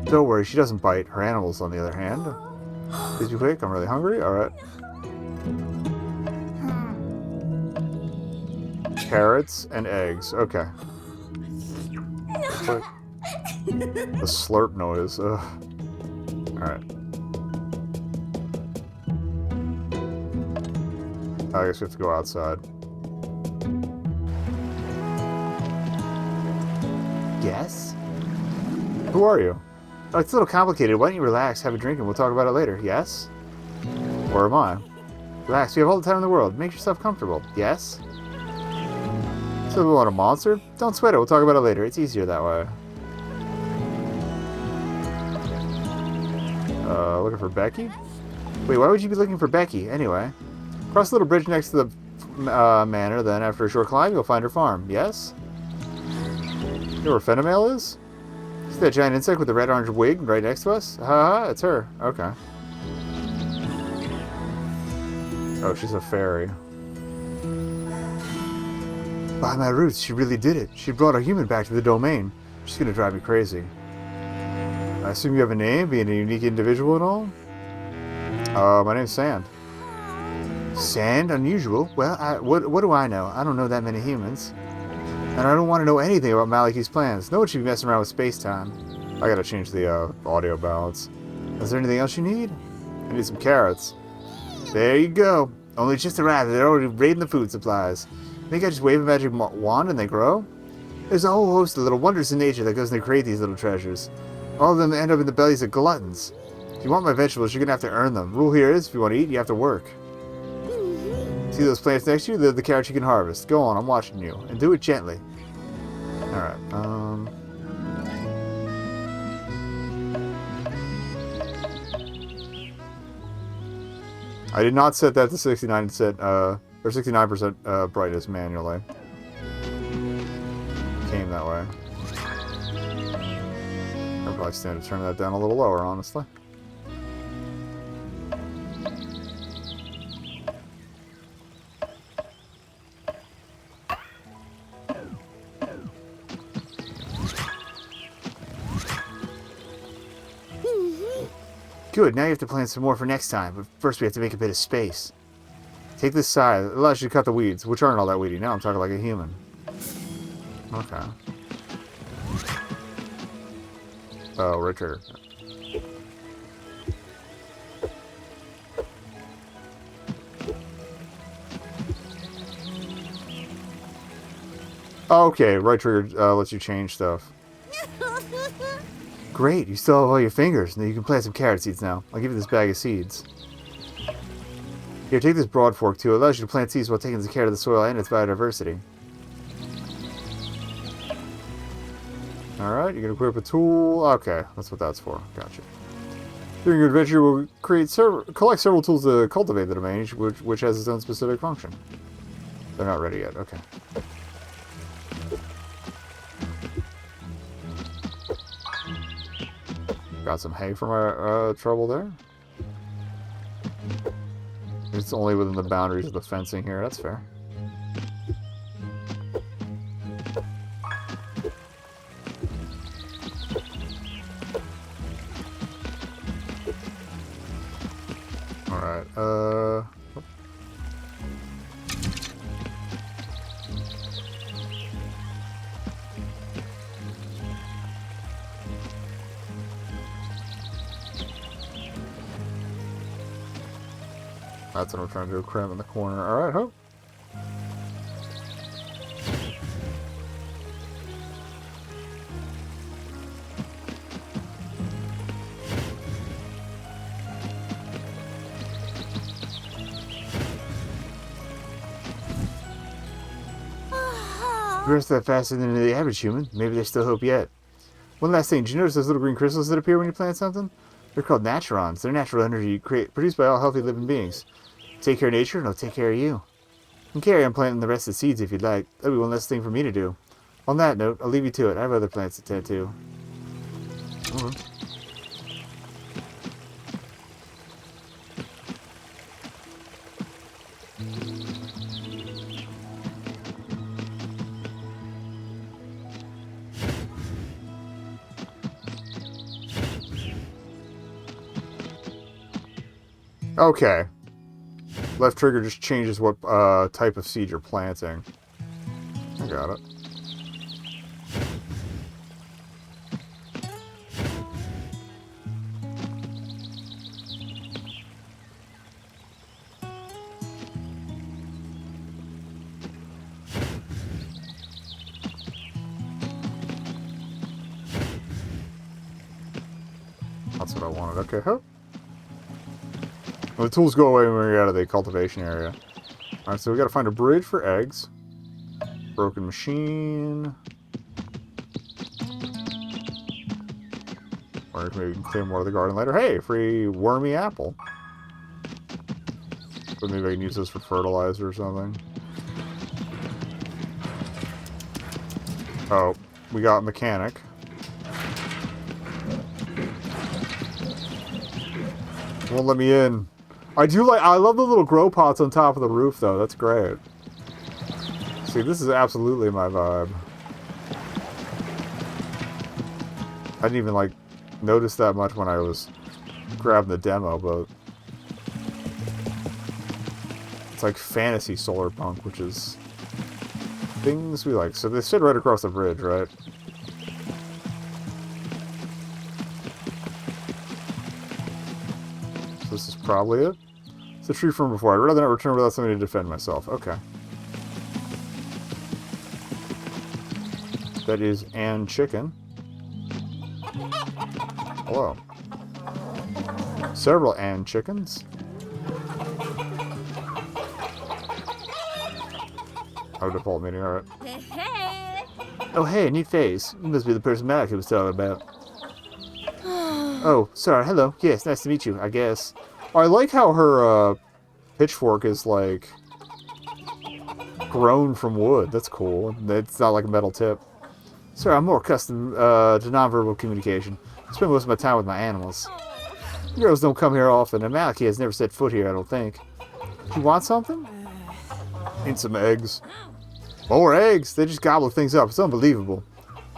Don't worry, she doesn't bite. Her animals, on the other hand. Please be quick. I'm really hungry. Alright. Carrots and eggs. Okay. Like the slurp noise. Ugh. Alright. I guess we have to go outside. Yes? Who are you? Oh, it's a little complicated. Why don't you relax, have a drink, and we'll talk about it later. Yes? Or am I? Relax, we have all the time in the world. Make yourself comfortable. Yes? So we want a monster? Don't sweat it, we'll talk about it later. It's easier that way. Looking for Becky? Wait, why would you be looking for Becky, anyway? Cross the little bridge next to the manor, then after a short climb, you'll find her farm. Yes? You know where Phenomal is? See that giant insect with the red-orange wig right next to us? Haha, it's her. Okay. Oh, she's a fairy. By my roots, she really did it. She brought a human back to the domain. She's gonna drive me crazy. I assume you have a name, being a unique individual and all? My name's Sand. Sand? Unusual? Well, what do I know? I don't know that many humans. And I don't want to know anything about Maliki's plans. No one should be messing around with space-time. I gotta change the audio balance. Is there anything else you need? I need some carrots. There you go. Only just arrived. They're already raiding the food supplies. Think I just wave a magic wand and they grow? There's a whole host of little wonders in nature that goes to create these little treasures. All of them end up in the bellies of gluttons. If you want my vegetables, you're gonna have to earn them. Rule here is, if you want to eat, you have to work. See those plants next to you? They're the carrots you can harvest. Go on, I'm watching you. And do it gently. Alright, I did not set that to 69 set, or 69% brightness manually. Came that way. I'll probably stand to turn that down a little lower, honestly. Good, now you have to plant some more for next time, but first we have to make a bit of space. Take this side, it allows you to cut the weeds, which aren't all that weedy. Now I'm talking like a human. Okay. Oh, right trigger. Okay, right trigger lets you change stuff. Great, you still have all your fingers. Now you can plant some carrot seeds now. I'll give you this bag of seeds. Here, take this broad fork too. It allows you to plant seeds while taking care of the soil and its biodiversity. Alright, you can equip a tool. Okay, that's what that's for. Gotcha. During your adventure, we'll collect several tools to cultivate the domain, which has its own specific function. They're not ready yet. Okay. Got some hay for my trouble there. It's only within the boundaries of the fencing here. That's fair. Alright, That's what I'm trying to do, cram in the corner. Alright, Hope. Progress that faster than the average human. Maybe there's still hope yet. One last thing, did you notice those little green crystals that appear when you plant something? They're called naturons. They're natural energy produced by all healthy living beings. Take care of nature, and it'll take care of you. You can carry on planting the rest of the seeds if you'd like. That'll be one less thing for me to do. On that note, I'll leave you to it. I have other plants to tend to. Okay. Left trigger just changes what type of seed you're planting. I got it. That's what I wanted. Okay, huh? Well, the tools go away when we're out of the cultivation area. Alright, so we gotta find a bridge for eggs. Broken machine. Or maybe we can clear more of the garden later. Hey, free wormy apple. But maybe I can use this for fertilizer or something. Oh, we got mechanic. Won't let me in. I love the little grow pots on top of the roof, though. That's great. See, this is absolutely my vibe. I didn't even, like, notice that much when I was grabbing the demo, but... It's like fantasy solar punk, which is... things we like. So they sit right across the bridge, right? So this is probably it. It's a tree from before. I'd rather not return without something to defend myself. Okay. That is Ann Chicken. Hello. Several Ann Chickens. Oh, default meeting, alright. Oh, hey, neat face. You must be the person Maliki was talking about. Oh, sorry, hello. Yes, nice to meet you, I guess. Oh, I like how her pitchfork is, like, grown from wood. That's cool. It's not like a metal tip. Sorry, I'm more accustomed to nonverbal communication. I spend most of my time with my animals. Girls don't come here often, and Maliki has never set foot here, I don't think. Do you want something? Need some eggs. More eggs? They just gobble things up. It's unbelievable.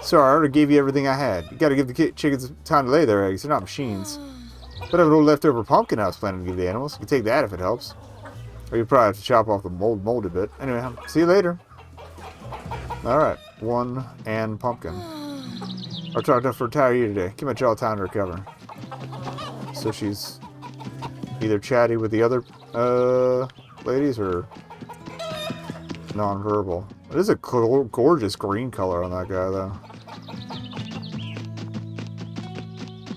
Sorry, I already gave you everything I had. You gotta give the chickens time to lay their eggs. They're not machines. But I have an old leftover pumpkin I was planning to give the animals. You can take that if it helps. Or you probably have to chop off the moldy bit. Anyway, see you later. Alright, one and pumpkin. I'll try enough for retire you today. Give my jaw time to recover. So she's either chatty with the other ladies or non-verbal. It is a gorgeous green color on that guy, though.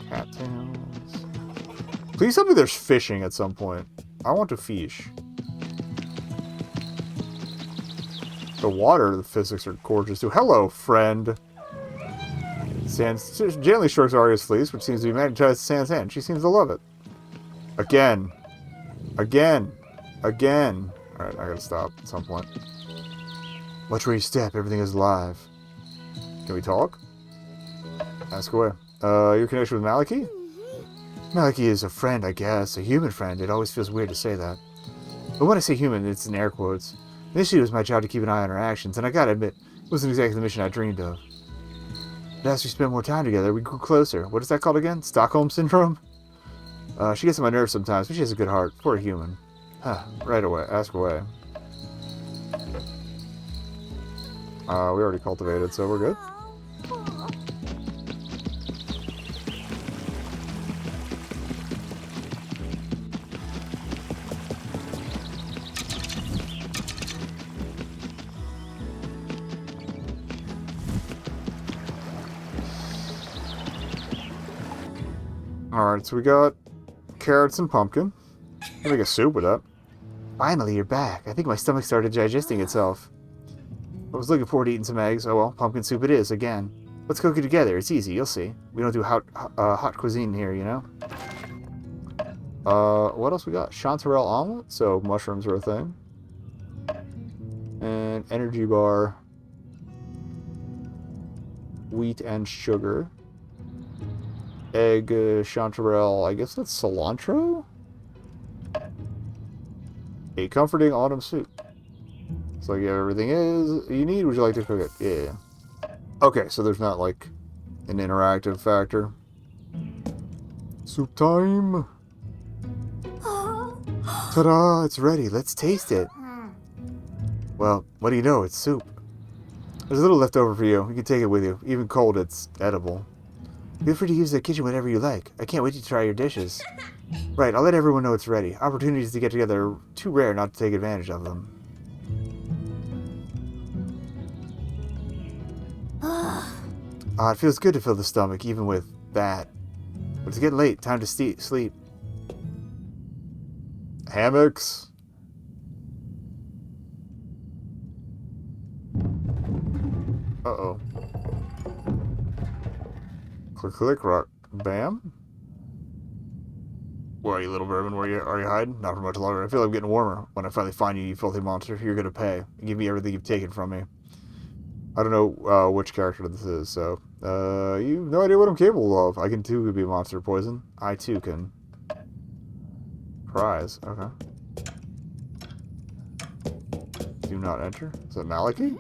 Cattails. Please tell me there's fishing at some point. I want to fish. The water, the physics are gorgeous, too. Hello, friend. Sans gently strokes Arya's fleece, which seems to be magnetized to Sans hand. She seems to love it. Again. Again. Again. Alright, I gotta stop at some point. Watch where you step, everything is alive. Can we talk? Ask away. Your connection with Maliki? Maliki is a friend, I guess. A human friend. It always feels weird to say that. But when I say human, it's in air quotes. Initially, it was my job to keep an eye on her actions, and I gotta admit, it wasn't exactly the mission I dreamed of. But as we spent more time together, we grew closer. What is that called again? Stockholm Syndrome? She gets on my nerves sometimes, but she has a good heart. For a human. Right away. Ask away. We already cultivated, so we're good. Alright, so we got carrots and pumpkin. We'll make a soup with that. Finally, you're back. I think my stomach started digesting itself. I was looking forward to eating some eggs. Oh well, pumpkin soup it is, again. Let's cook it together. It's easy, you'll see. We don't do hot cuisine here, you know? What else we got? Chanterelle omelet, so mushrooms are a thing. And energy bar. Wheat and sugar. Egg, chanterelle, I guess that's cilantro? A comforting autumn soup. So yeah, everything is you need. Would you like to cook it? Yeah. Okay, so there's not like an interactive factor. Soup time. Ta-da! It's ready. Let's taste it. Well, what do you know? It's soup. There's a little left over for you. You can take it with you. Even cold, it's edible. Feel free to use the kitchen whenever you like. I can't wait to try your dishes. Right, I'll let everyone know it's ready. Opportunities to get together are too rare not to take advantage of them. It feels good to fill the stomach, even with that. But it's getting late. Time to sleep. Hammocks. Uh-oh. Click, click, rock. Bam. Where are you, little bourbon? Are you hiding? Not for much longer. I feel I'm getting warmer. When I finally find you, you filthy monster, you're gonna pay. Give me everything you've taken from me. I don't know which character this is, so... you have no idea what I'm capable of. I can too be monster poison. I too can... Prize. Okay. Do not enter. Is that Maliki?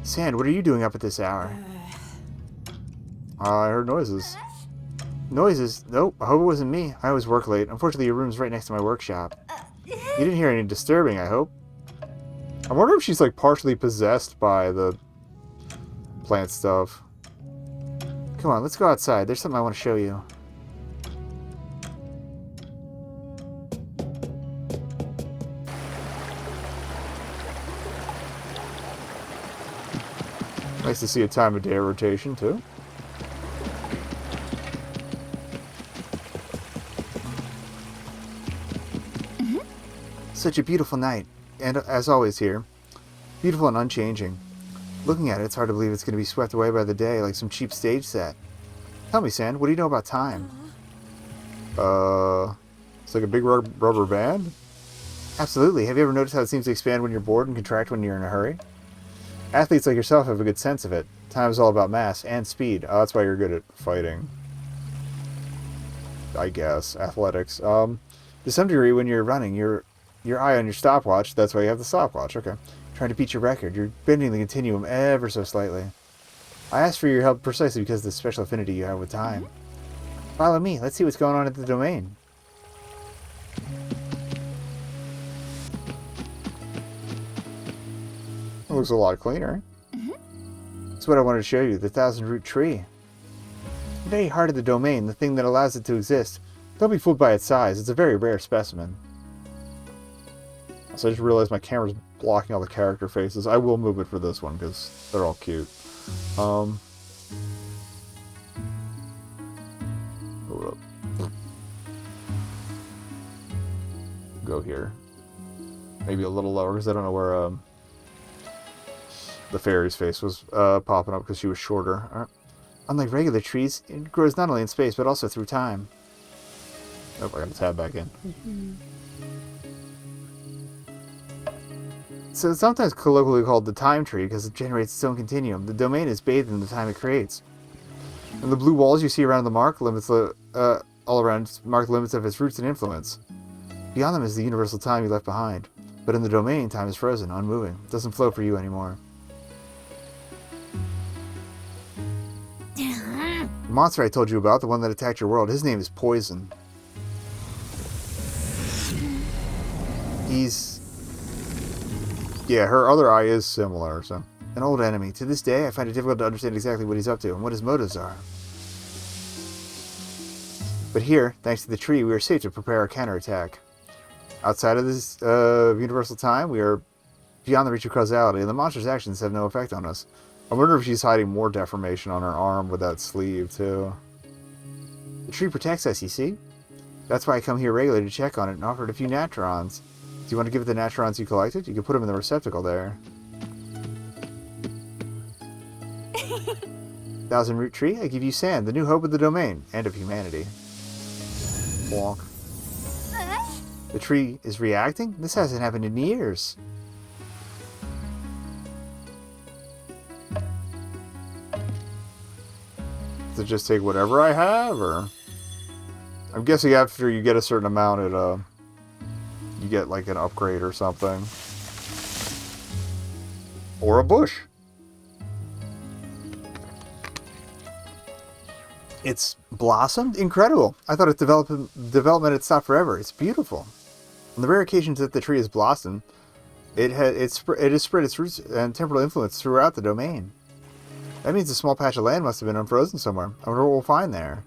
Sand, what are you doing up at this hour? I heard noises. Noises? Nope, I hope it wasn't me. I always work late. Unfortunately, your room's right next to my workshop. You didn't hear any disturbing, I hope. I wonder if she's like partially possessed by the plant stuff. Come on, let's go outside. There's something I want to show you. Nice to see a time of day rotation, too. Such a beautiful night. And as always here, beautiful and unchanging. Looking at it, it's hard to believe it's going to be swept away by the day like some cheap stage set. Tell me, Sand, what do you know about time? It's like a big rubber band? Absolutely. Have you ever noticed how it seems to expand when you're bored and contract when you're in a hurry? Athletes like yourself have a good sense of it. Time is all about mass and speed. Oh, that's why you're good at fighting. I guess. Athletics. To some degree, when you're running, your eye on your stopwatch, that's why you have the stopwatch. Okay. Trying to beat your record. You're bending the continuum ever so slightly. I asked for your help precisely because of the special affinity you have with time. Follow me. Let's see what's going on at the domain. It looks a lot cleaner. That's what I wanted to show you, the 1,000-root tree. The very heart of the domain, the thing that allows it to exist. Don't be fooled by its size. It's a very rare specimen. So I just realized my camera's blocking all the character faces. I will move it for this one because they're all cute. Hold up. Go here. Maybe a little lower because I don't know where the fairy's face was popping up because she was shorter. Right. Unlike regular trees, it grows not only in space but also through time. Oh, I got to tab back in. So it's sometimes colloquially called the time tree because it generates its own continuum. The domain is bathed in the time it creates. And the blue walls you see around the mark limits all around mark limits of its roots and influence. Beyond them is the universal time you left behind. But in the domain, time is frozen, unmoving. It doesn't flow for you anymore. The monster I told you about, the one that attacked your world, his name is Poison. Yeah, her other eye is similar, so... An old enemy. To this day, I find it difficult to understand exactly what he's up to and what his motives are. But here, thanks to the tree, we are safe to prepare our counterattack. Outside of this universal time, we are beyond the reach of causality, and the monster's actions have no effect on us. I wonder if she's hiding more deformation on her arm with that sleeve, too. tree protects us, you see? That's why I come here regularly to check on it and offer it a few natrons. Do you want to give it the natrons you collected? You can put them in the receptacle there. Thousand Root Tree, I give you sand, the new hope of the domain, and of humanity. Bonk. The tree is reacting? This hasn't happened in years. Does it just take whatever I have, or? I'm guessing after you get a certain amount, you get like an upgrade or something. Or a bush. It's blossomed? Incredible. I thought its development had stopped forever. It's beautiful. On the rare occasions that the tree has blossomed, it has spread its roots and temporal influence throughout the domain. That means a small patch of land must have been unfrozen somewhere. I wonder what we'll find there.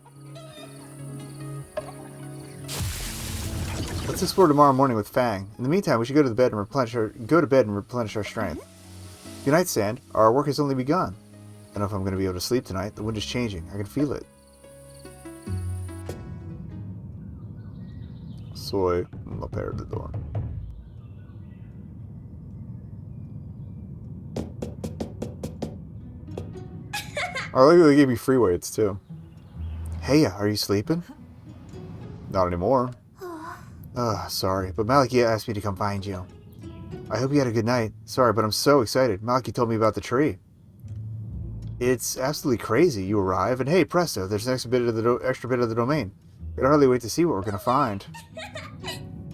Let's explore tomorrow morning with Fang. In the meantime, we should go to bed and replenish our strength. Good night, Sand. Our work has only begun. I don't know if I'm going to be able to sleep tonight. The wind is changing. I can feel it. Soy, la perdedor. I like that they gave me free weights too. Hey, are you sleeping? Not anymore. Sorry, but Maliki asked me to come find you. I hope you had a good night. Sorry, but I'm so excited. Maliki told me about the tree. It's absolutely crazy. You arrive, and hey, presto, there's an extra bit of the domain. I can hardly wait to see what we're going to find.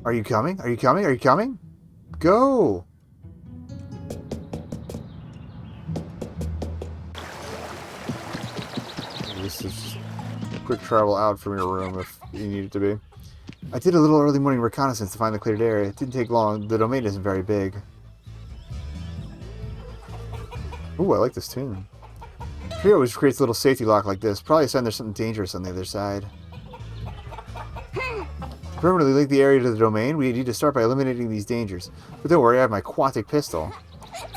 Are you coming? Are you coming? Are you coming? Go! This is just quick travel out from your room if you need it to be. I did a little early morning reconnaissance to find the cleared area. It didn't take long. The domain isn't very big. Ooh, I like this tune. Tree always creates a little safety lock like this. Probably a sign there's something dangerous on the other side. To permanently link the area to the domain, we need to start by eliminating these dangers. But don't worry, I have my quantic pistol.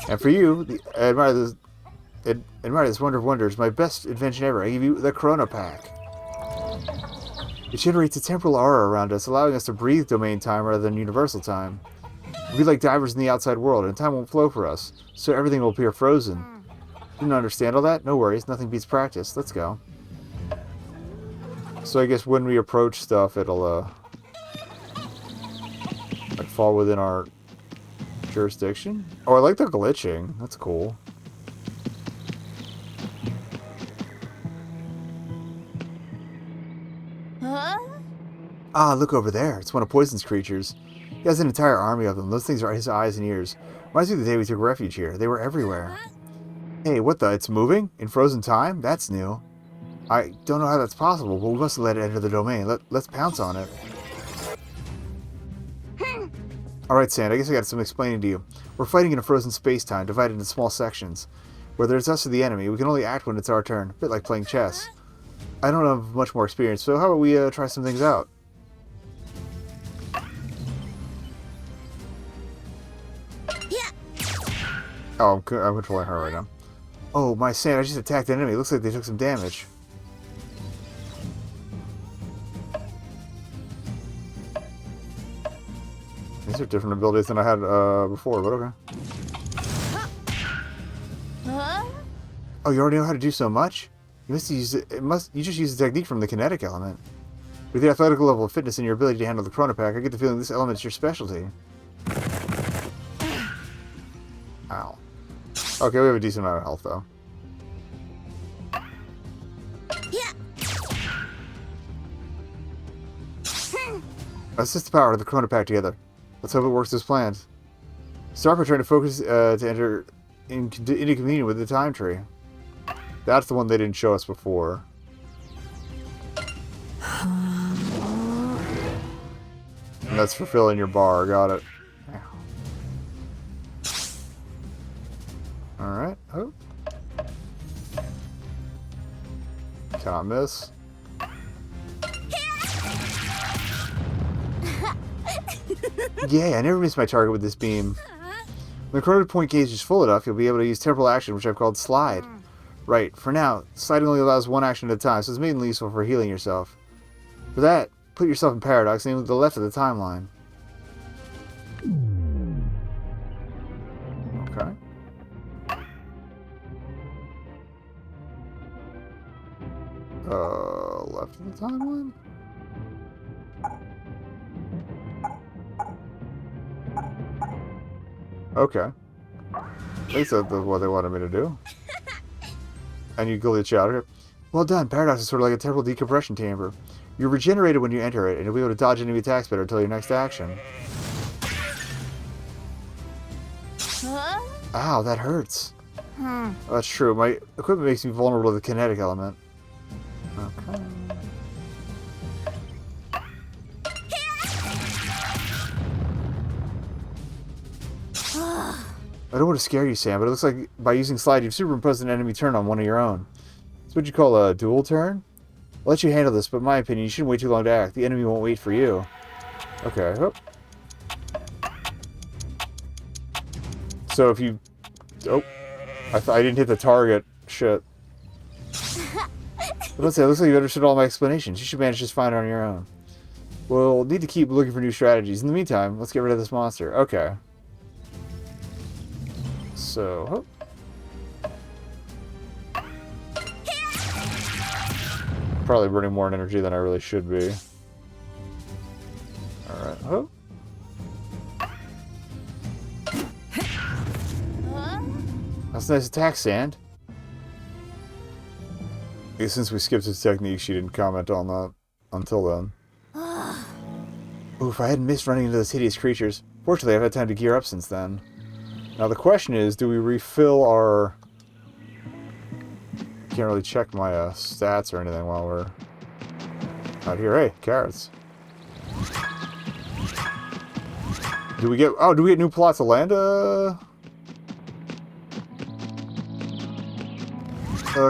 And for you, admire this wonder of wonders, my best invention ever. I give you the Chrono Pack. It generates a temporal aura around us, allowing us to breathe domain time rather than universal time. We'll be like divers in the outside world, and time won't flow for us, so everything will appear frozen. Didn't understand all that? No worries, nothing beats practice. Let's go. So I guess when we approach stuff, it'll like fall within our jurisdiction. Oh, I like the glitching. That's cool. Ah, look over there. It's one of Poison's creatures. He has an entire army of them. Those things are his eyes and ears. Reminds me of the day we took refuge here. They were everywhere. Hey, what the? It's moving? In frozen time? That's new. I don't know how that's possible, but we must let it enter the domain. Let's pounce on it. Alright, Sand, I guess I got some explaining to you. We're fighting in a frozen space-time, divided into small sections. Whether it's us or the enemy, we can only act when it's our turn. A bit like playing chess. I don't have much more experience, so how about we try some things out? Oh, I'm controlling her right now. Oh, my Sand, I just attacked an enemy. Looks like they took some damage. These are different abilities than I had before, but okay. Oh, you already know how to do so much? You just use the technique from the kinetic element. With the athletic level of fitness and your ability to handle the Chrono Pack, I get the feeling this element's your specialty. Ow. Okay, we have a decent amount of health, though. Let's assist the power of the Chrono Pack together. Let's hope it works as planned. Start by trying to focus to enter into communion with the time tree. That's the one they didn't show us before. And that's fulfilling your bar. Got it. Alright. Oh. Cannot miss. Yay, I never miss my target with this beam. When the chrono point gauge is full enough, you'll be able to use temporal action, which I've called Slide. Right, for now, sliding only allows one action at a time, so it's mainly useful for healing yourself. For that, put yourself in paradox, namely to the left of the timeline. Okay. Left of the timeline? Okay. They said that's what they wanted me to do. And you glitch out here. Well done. Paradox is sort of like a terrible decompression chamber. You're regenerated when you enter it, and you'll be able to dodge enemy attacks better until your next action. Huh? Ow, that hurts. That's true. My equipment makes me vulnerable to the kinetic element. Okay. I don't want to scare you, Sam, but it looks like by using slide, you've superimposed an enemy turn on one of your own. That's what you call a dual turn? I'll let you handle this, but in my opinion, you shouldn't wait too long to act. The enemy won't wait for you. Okay. Oh. So if you... Oh. I didn't hit the target. Shit. But let's say, it looks like you understood all my explanations. You should manage just fine on your own. We'll need to keep looking for new strategies. In the meantime, let's get rid of this monster. Okay. So... Oh. Probably burning more energy than I really should be. Alright. Oh. That's a nice attack, Sand. Yeah, since we skipped his technique, she didn't comment on that until then. Oof, I hadn't missed running into those hideous creatures. Fortunately, I've had time to gear up since then. Now the question is, do we refill our... Can't really check my stats or anything while we're out here. Hey, carrots. Do we get... Oh, do we get new plots of land?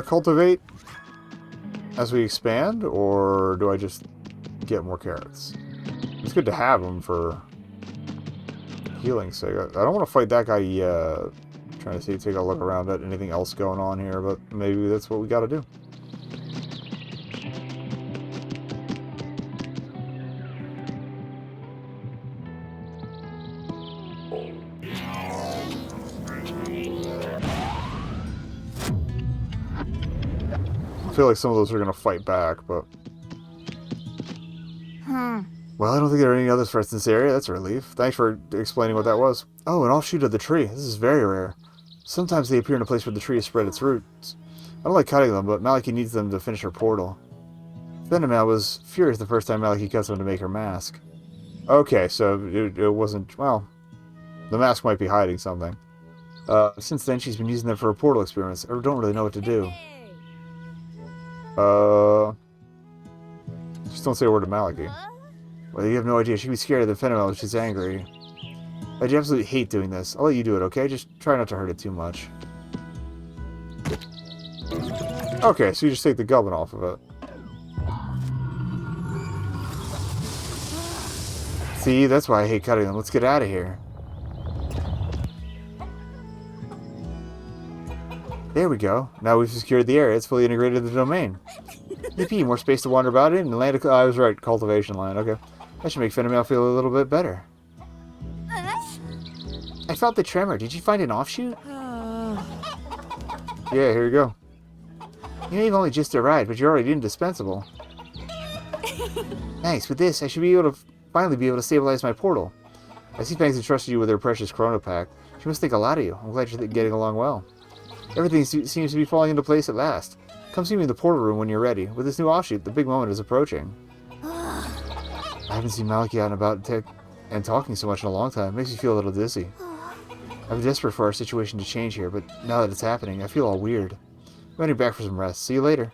Cultivate as we expand, or do I just get more carrots? It's good to have them for healing's sake. I don't want to fight that guy yet. Trying to see, take a look around at anything else going on here, but maybe that's what we got to do. I feel like some of those are going to fight back, but... Well, I don't think there are any others for us in this area. That's a relief. Thanks for explaining what that was. Oh, an offshoot of the tree. This is very rare. Sometimes they appear in a place where the tree has spread its roots. I don't like cutting them, but Maliki needs them to finish her portal. Venomel was furious the first time Maliki cut them to make her mask. Okay, so it wasn't... Well, the mask might be hiding something. Since then, she's been using them for her portal experiments. I don't really know what to do. Just don't say a word to Maliki. Well, you have no idea. She'd be scared of the Venomel if she's angry. I absolutely hate doing this. I'll let you do it, okay? Just try not to hurt it too much. Okay, so you just take the gubbin off of it. See, that's why I hate cutting them. Let's get out of here. There we go. Now we've secured the area. It's fully integrated into the domain. Yippee, more space to wander about in. And land I was right, cultivation land. Okay. That should make Venomel feel a little bit better. I felt the tremor. Did you find an offshoot? Yeah, here you go. You may have only just arrived, but you're already indispensable. Thanks. With this, I should be able to finally be able to stabilize my portal. I see Fangs entrusted you with her precious chrono pack. She must think a lot of you. I'm glad you're getting along well. Everything seems to be falling into place at last. Come see me in the portal room when you're ready. With this new offshoot, the big moment is approaching. I haven't seen Maliki out and about and talking so much in a long time. It makes me feel a little dizzy. I'm desperate for our situation to change here, but now that it's happening, I feel all weird. I'm heading back for some rest. See you later.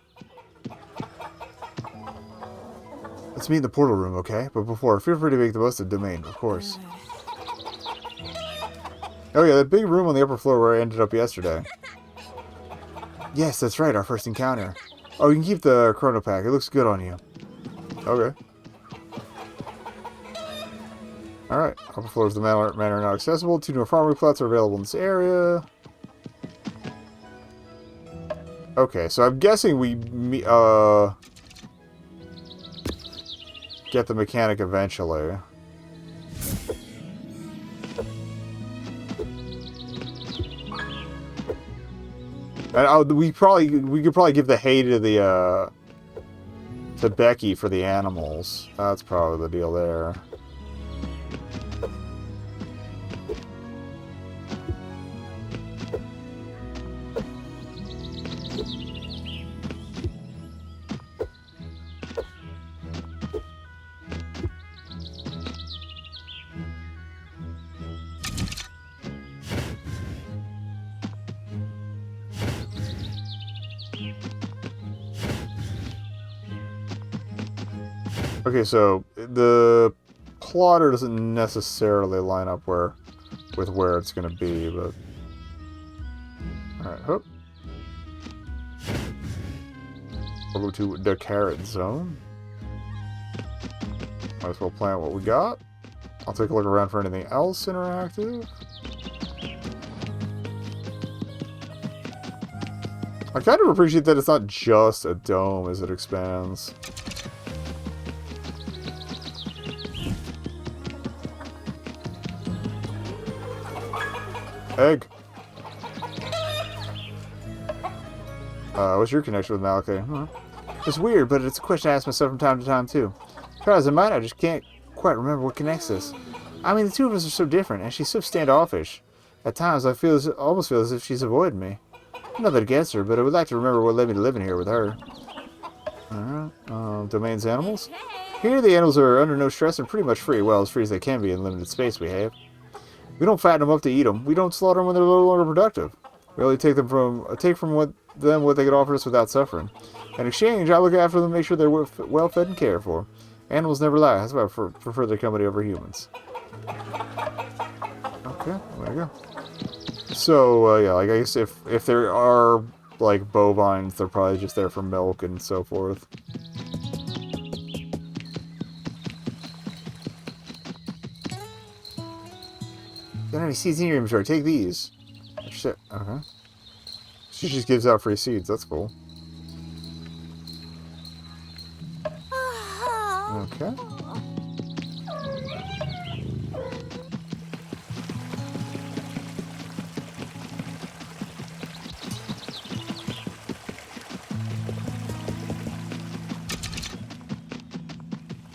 Let's meet in the portal room, okay? But before, feel free to make the most of the domain, of course. Oh yeah, that big room on the upper floor where I ended up yesterday. Yes, that's right, our first encounter. Oh, you can keep the chrono pack. It looks good on you. Okay. Alright, upper floors of the manor are now accessible. 2 new farming plots are available in this area. Okay, so I'm guessing we... get the mechanic eventually. And we could probably give the hay to the to Becky for the animals. That's probably the deal there. Okay, so the plotter doesn't necessarily line up with where it's going to be, but... Alright, hook. We'll go to the carrot zone. Might as well plant what we got. I'll take a look around for anything else interactive. I kind of appreciate that it's not just a dome as it expands. Egg. What's your connection with Maliki? Huh? It's weird, but it's a question I ask myself from time to time, too. Try as I might, I just can't quite remember what connects us. I mean, the two of us are so different, and she's so standoffish. At times, I almost feel as if she's avoiding me. Nothing against her, but I would like to remember what led me to living here with her. Alright, domains animals? Here, the animals are under no stress and pretty much free, well, as free as they can be in the limited space we have. We don't fatten them up to eat them. We don't slaughter them when they're no longer productive. We only take from what they can offer us without suffering. In exchange, I look after them and make sure they're well fed and cared for. Animals never lie. That's why I prefer their company over humans. Okay, there you go. So, yeah, like I guess if there are, like, bovines, they're probably just there for milk and so forth. Don't have any seeds in your inventory. Take these. Shit. Okay. She just gives out free seeds. That's cool. Okay.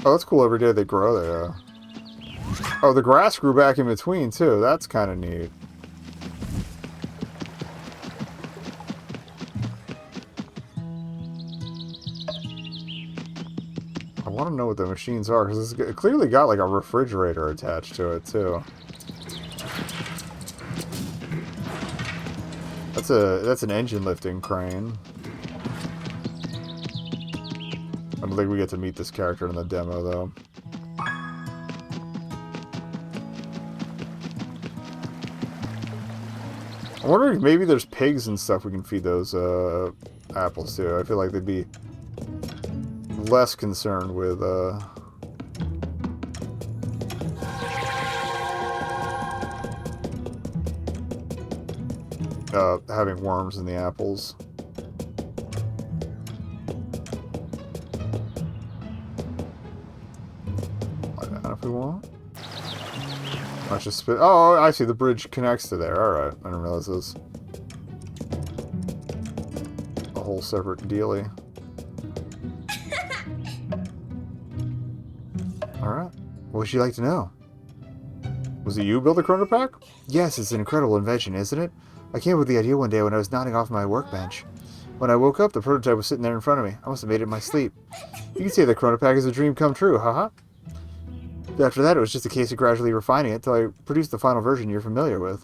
Oh, that's cool. Every day they grow there. Oh, the grass grew back in between, too. That's kind of neat. I want to know what the machines are, because it's clearly got, like, a refrigerator attached to it, too. That's an engine lifting crane. I don't think we get to meet this character in the demo, though. I'm wondering if maybe there's pigs and stuff we can feed those apples to. I feel like they'd be less concerned with having worms in the apples. Like that if we want. Let's just spit. Oh, I see. The bridge connects to there. Alright. I didn't realize this. A whole separate dealie. Alright. What would you like to know? Was it you who built the chrono pack? Yes, it's an incredible invention, isn't it? I came up with the idea one day when I was nodding off my workbench. When I woke up, the prototype was sitting there in front of me. I must have made it in my sleep. You can say the chrono pack is a dream come true, haha. After that, it was just a case of gradually refining it until I produced the final version you're familiar with.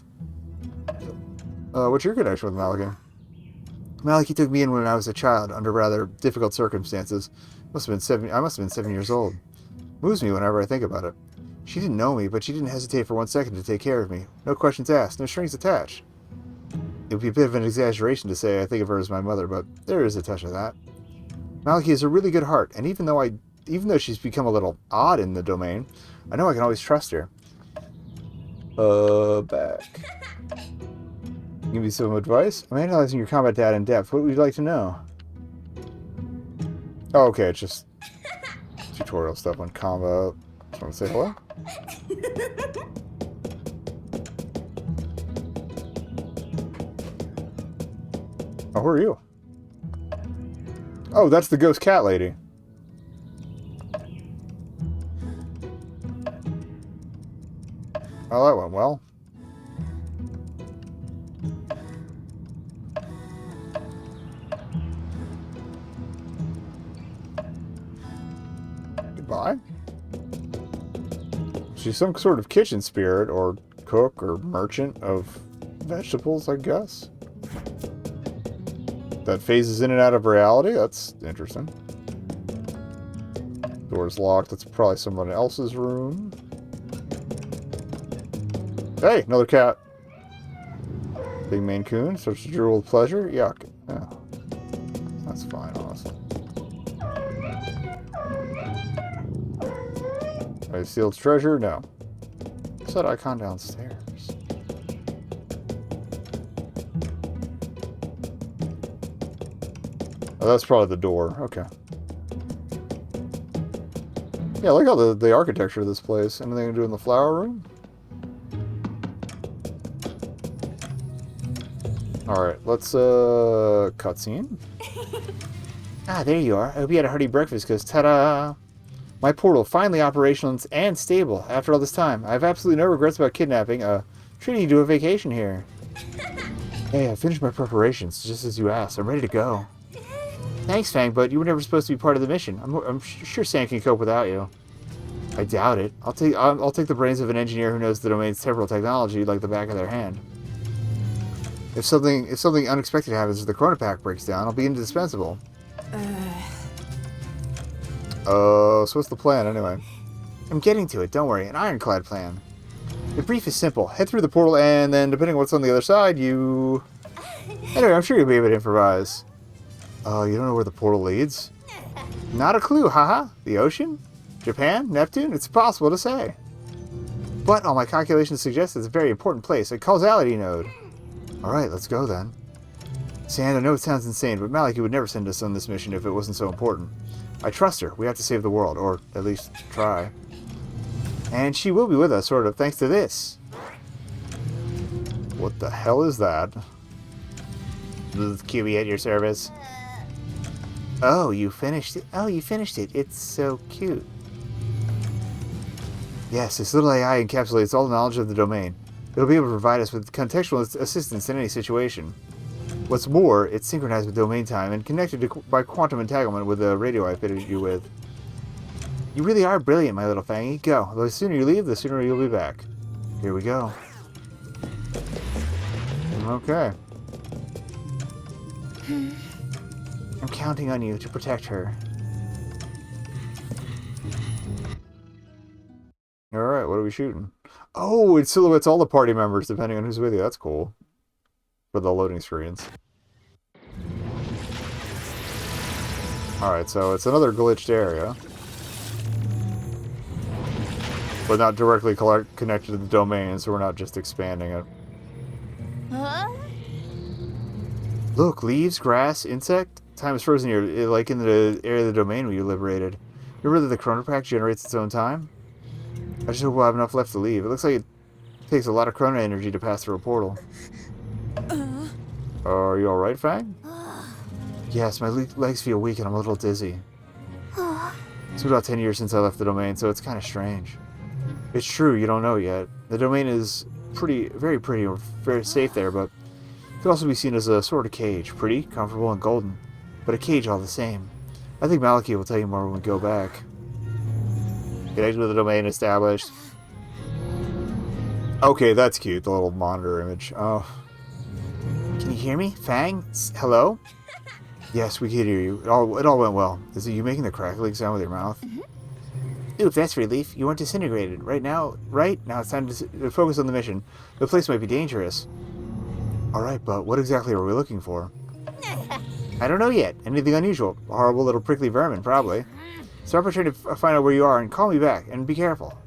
What's your connection with Maliki? Maliki took me in when I was a child, under rather difficult circumstances. I must have been 7 years old. Moves me whenever I think about it. She didn't know me, but she didn't hesitate for 1 second to take care of me. No questions asked, no strings attached. It would be a bit of an exaggeration to say I think of her as my mother, but there is a touch of that. Maliki has a really good heart, and even though she's become a little odd in the domain, I know I can always trust her. Back. Give me some advice? I'm analyzing your combat data in depth. What would you like to know? Oh, okay, it's just... tutorial stuff on combo. Just want to say hello. Oh, who are you? Oh, that's the ghost cat lady. Oh, that went well. Goodbye. She's some sort of kitchen spirit, or cook, or merchant of vegetables, I guess. That phases in and out of reality? That's interesting. Door's locked. That's probably someone else's room. Hey, another cat. Big Maine Coon. Starts to drool with pleasure. Yuck. Yeah. That's fine, honestly. I sealed treasure? No. Set icon downstairs. Oh, that's probably the door. Okay. Yeah, I like how the architecture of this place. Anything to do in the flower room? Alright, let's, cutscene. Ah, there you are. I hope you had a hearty breakfast, because ta-da! My portal, finally operational and stable after all this time. I have absolutely no regrets about kidnapping, treating you to a vacation here. Hey, I finished my preparations, just as you asked. I'm ready to go. Thanks, Fang, but you were never supposed to be part of the mission. I'm sure Sam can cope without you. I doubt it. I'll take the brains of an engineer who knows the domain's temporal technology like the back of their hand. If something unexpected happens or the Chrono Pack breaks down, I'll be indispensable. So what's the plan anyway? I'm getting to it, don't worry. An ironclad plan. The brief is simple. Head through the portal and then, depending on what's on the other side, you... Anyway, I'm sure you'll be able to improvise. Oh, you don't know where the portal leads? Not a clue, haha. The ocean? Japan? Neptune? It's impossible to say. But all my calculations suggest it's a very important place, a causality node. Alright, let's go then. Sand, I know it sounds insane, but Maliki would never send us on this mission if it wasn't so important. I trust her. We have to save the world, or at least try. And she will be with us, sort of, thanks to this. What the hell is that? QB at your service. Oh, you finished it. Oh, you finished it. It's so cute. Yes, this little AI encapsulates all the knowledge of the domain. It'll be able to provide us with contextual assistance in any situation. What's more, it's synchronized with domain time and connected by quantum entanglement with the radio I fitted you with. You really are brilliant, my little Fangy. Go. The sooner you leave, the sooner you'll be back. Here we go. Okay. I'm counting on you to protect her. Alright, what are we shooting? Oh, it silhouettes all the party members depending on who's with you. That's cool. For the loading screens. Alright, so it's another glitched area. But not directly connected to the domain, so we're not just expanding it. Huh? Look, leaves, grass, insect. Time is frozen here, like in the area of the domain we liberated. Remember that the Chrono Pack generates its own time? I just hope we'll have enough left to leave. It looks like it takes a lot of chrono energy to pass through a portal. Are you alright, Fang? Yes, my legs feel weak and I'm a little dizzy. It's been about 10 years since I left the domain, so it's kind of strange. It's true, you don't know yet. The domain is very pretty, or very safe there, but it could also be seen as a sort of cage. Pretty, comfortable, and golden. But a cage all the same. I think Maliki will tell you more when we go back. Connected with the domain established. Okay, that's cute, the little monitor image. Oh. Can you hear me? Fang? Hello? Yes, we can hear you. It all went well. Is it you making the crackling sound with your mouth? Oof, that's relief. You weren't disintegrated. Right now it's time to focus on the mission. The place might be dangerous. Alright, but what exactly are we looking for? I don't know yet. Anything unusual. A horrible little prickly vermin, probably. Start by trying to find out where you are and call me back. And be careful.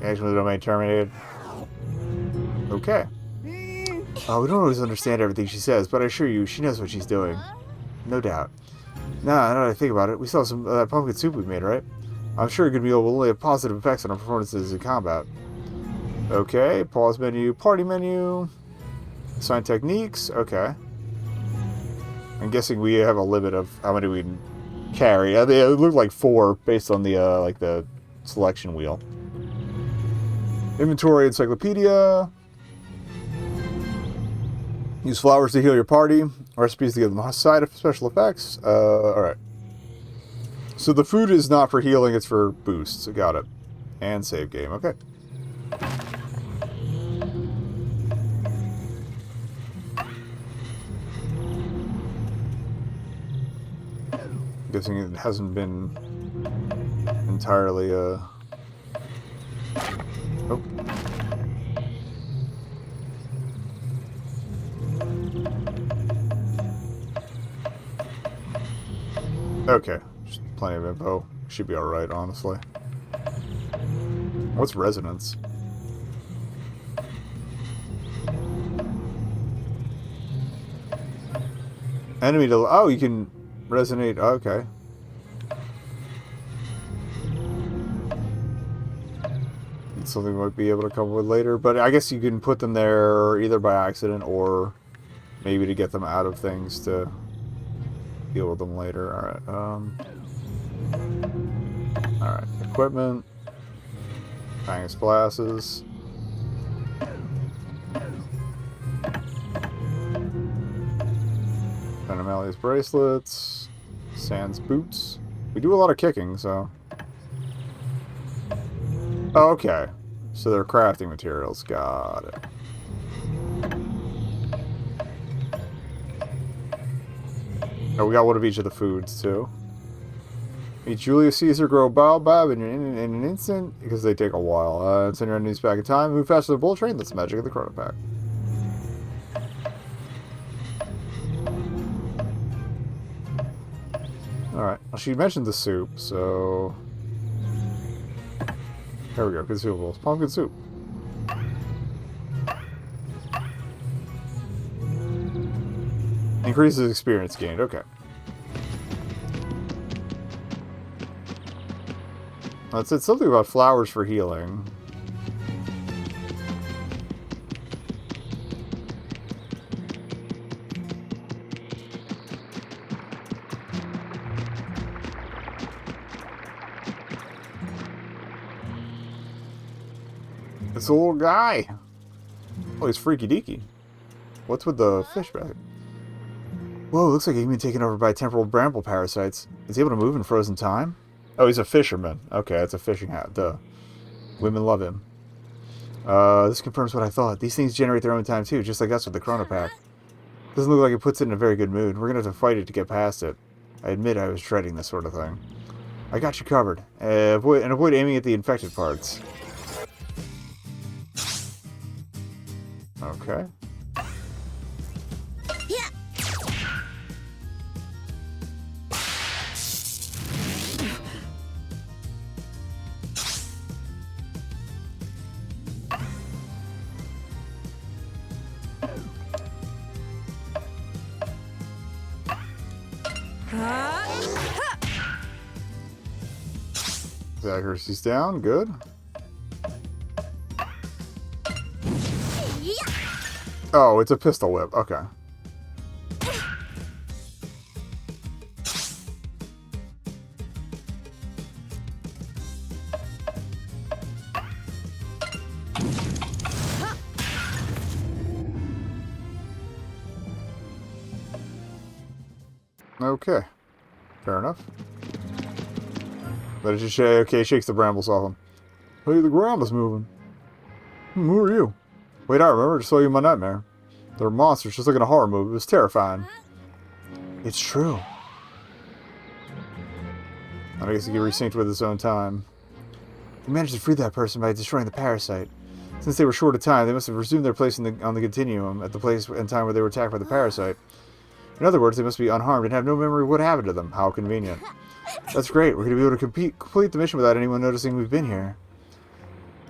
Action with the domain terminated. Okay. We don't always understand everything she says, but I assure you, she knows what she's doing. No doubt. Now that I think about it, we saw some of that pumpkin soup we made, right? I'm sure it could be will have positive effects on our performances in combat. Okay, pause menu, party menu, assign techniques. Okay. I'm guessing we have a limit of how many we can carry. It looked like 4 based on the like the selection wheel. Inventory, encyclopedia. Use flowers to heal your party. Recipes to give them special effects. Alright. So the food is not for healing, it's for boosts. Got it. And save game. Okay. Guessing it hasn't been entirely, Oh. Okay. Just plenty of info. Should be alright, honestly. What's resonance? Enemy to... Oh, you can resonate. Okay. It's something we might be able to come up with later. But I guess you can put them there either by accident or maybe to get them out of things to deal with them later. Alright. Alright. Equipment. Fangus glasses. Animalia's bracelets. Sans boots. We do a lot of kicking, so... Oh, okay. So they're crafting materials. Got it. Oh, we got one of each of the foods, too. Eat Julius Caesar, grow baobab in an instant, because they take a while. Send your enemies back in time, move faster than the bullet train, that's the magic of the Chrono Pack. Alright, well, she mentioned the soup, so... There we go, consumables. Pumpkin soup. Increases experience gained, okay. It said something about flowers for healing. It's a little guy. Oh, he's freaky deaky. What's with the fish bag? Whoa, looks like he's been taken over by temporal bramble parasites. Is he able to move in frozen time? Oh, he's a fisherman. Okay, that's a fishing hat. Duh. Women love him. This confirms what I thought. These things generate their own time too, just like us with the Chrono Pack. Doesn't look like it puts it in a very good mood. We're gonna have to fight it to get past it. I admit I was dreading this sort of thing. I got you covered. Avoid aiming at the infected parts. Okay. The accuracy's down, good. Oh, it's a pistol whip, okay. Okay, fair enough. But it just okay, shakes the brambles off him. Hey, the ground is moving. Who are you? Wait, I remember. I just saw you in my nightmare. There were monsters just like in a horror movie. It was terrifying. It's true. I guess he can resync with his own time. He managed to free that person by destroying the parasite. Since they were short of time, they must have resumed their place on the continuum at the place and time where they were attacked by the parasite. In other words, they must be unharmed and have no memory of what happened to them. How convenient. That's great. We're going to be able to complete the mission without anyone noticing we've been here.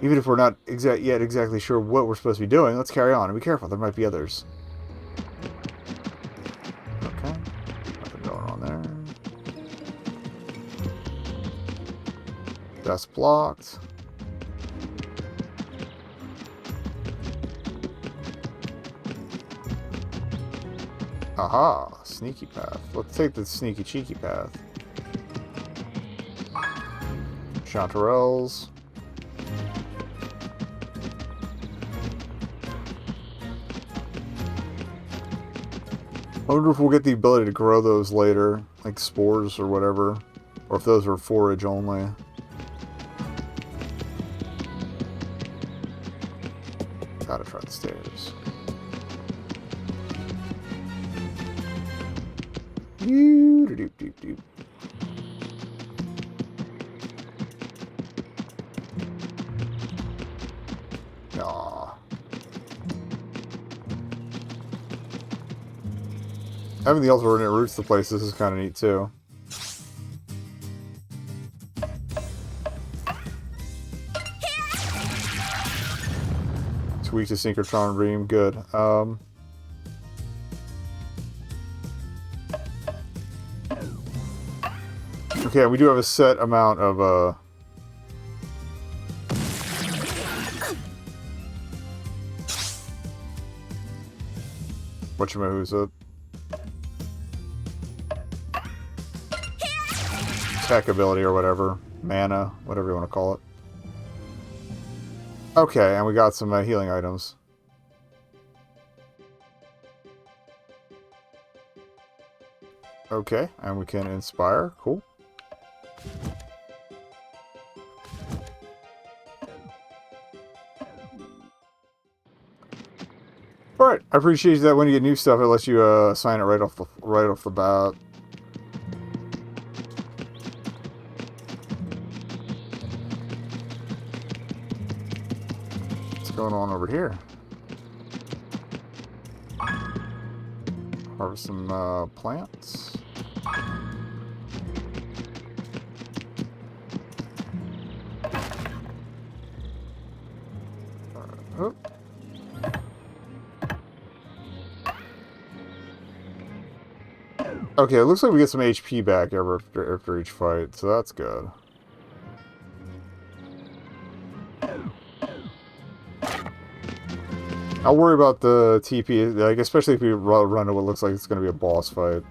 Even if we're not yet exactly sure what we're supposed to be doing, let's carry on and be careful. There might be others. Okay. Nothing going on there. That's blocked. Aha, sneaky path. Let's take the sneaky cheeky path. Chanterelles. I wonder if we'll get the ability to grow those later, like spores or whatever, or if those are forage only. Gotta try the stairs. Doop. Aw. Having the alternate routes to places is kind of neat too. Tweak to synchrotron beam, good. Okay, we do have a set amount of whatchamahooza. Tech ability or whatever. Mana, whatever you want to call it. Okay, and we got some healing items. Okay, and we can inspire. Cool. Alright, I appreciate that when you get new stuff, it lets you assign it right off the bat. What's going on over here? Harvest some plants. Oh. Okay, it looks like we get some HP back after each fight, so that's good. I'll worry about the TP, like especially if we run to what looks like it's going to be a boss fight.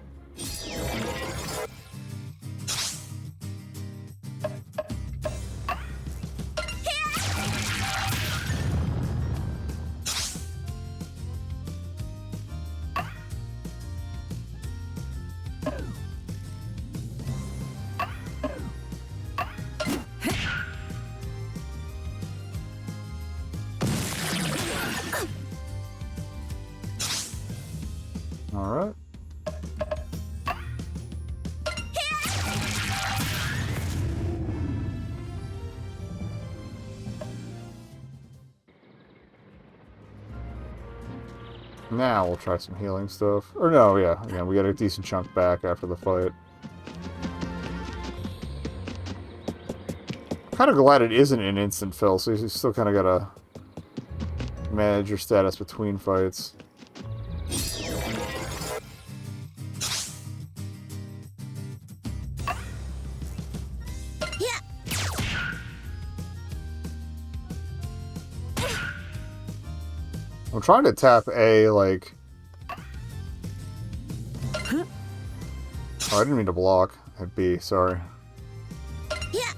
Alright. Now we'll try some healing stuff. Or no, yeah. Again, we got a decent chunk back after the fight. Kind of glad it isn't an instant fill, so you still kind of gotta manage your status between fights. I'm trying to tap A, like... Oh, I didn't mean to block. At B, sorry. Yeah.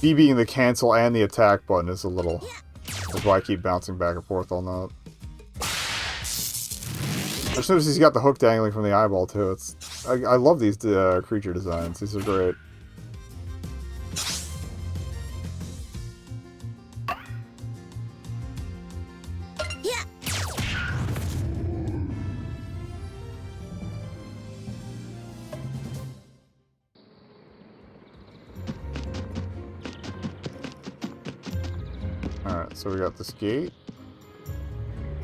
B being the cancel and the attack button is a little... That's why I keep bouncing back and forth on that. I just noticed he's got the hook dangling from the eyeball, too. I love these creature designs. These are great. Yeah. Alright, so we got this gate.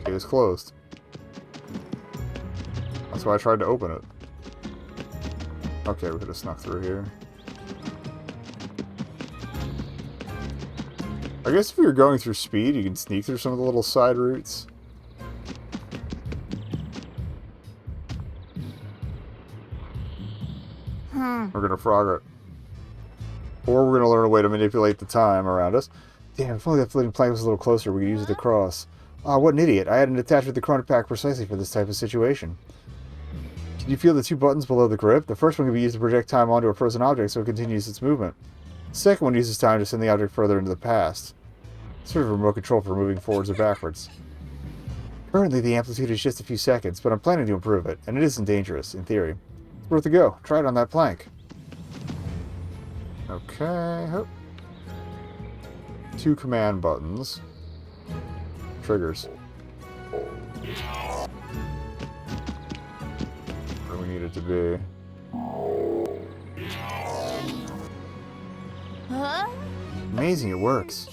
Gate is closed. That's why I tried to open it. Okay, we could have snuck through here. I guess if you're going through speed, you can sneak through some of the little side routes. We're gonna frog it. Or we're gonna learn a way to manipulate the time around us. Damn, if only that floating plank was a little closer, we could use it to cross. Ah, what an idiot. I had an attachment to the chrono pack precisely for this type of situation. Can you feel the two buttons below the grip? The first one can be used to project time onto a frozen object so it continues its movement. The second one uses time to send the object further into the past. Sort of a remote control for moving forwards or backwards. Currently, the amplitude is just a few seconds, but I'm planning to improve it, and it isn't dangerous, in theory. It's worth a go. Try it on that plank. Okay. Hoop. 2 command buttons. Triggers. Where we need it to be. Huh? Amazing, it works.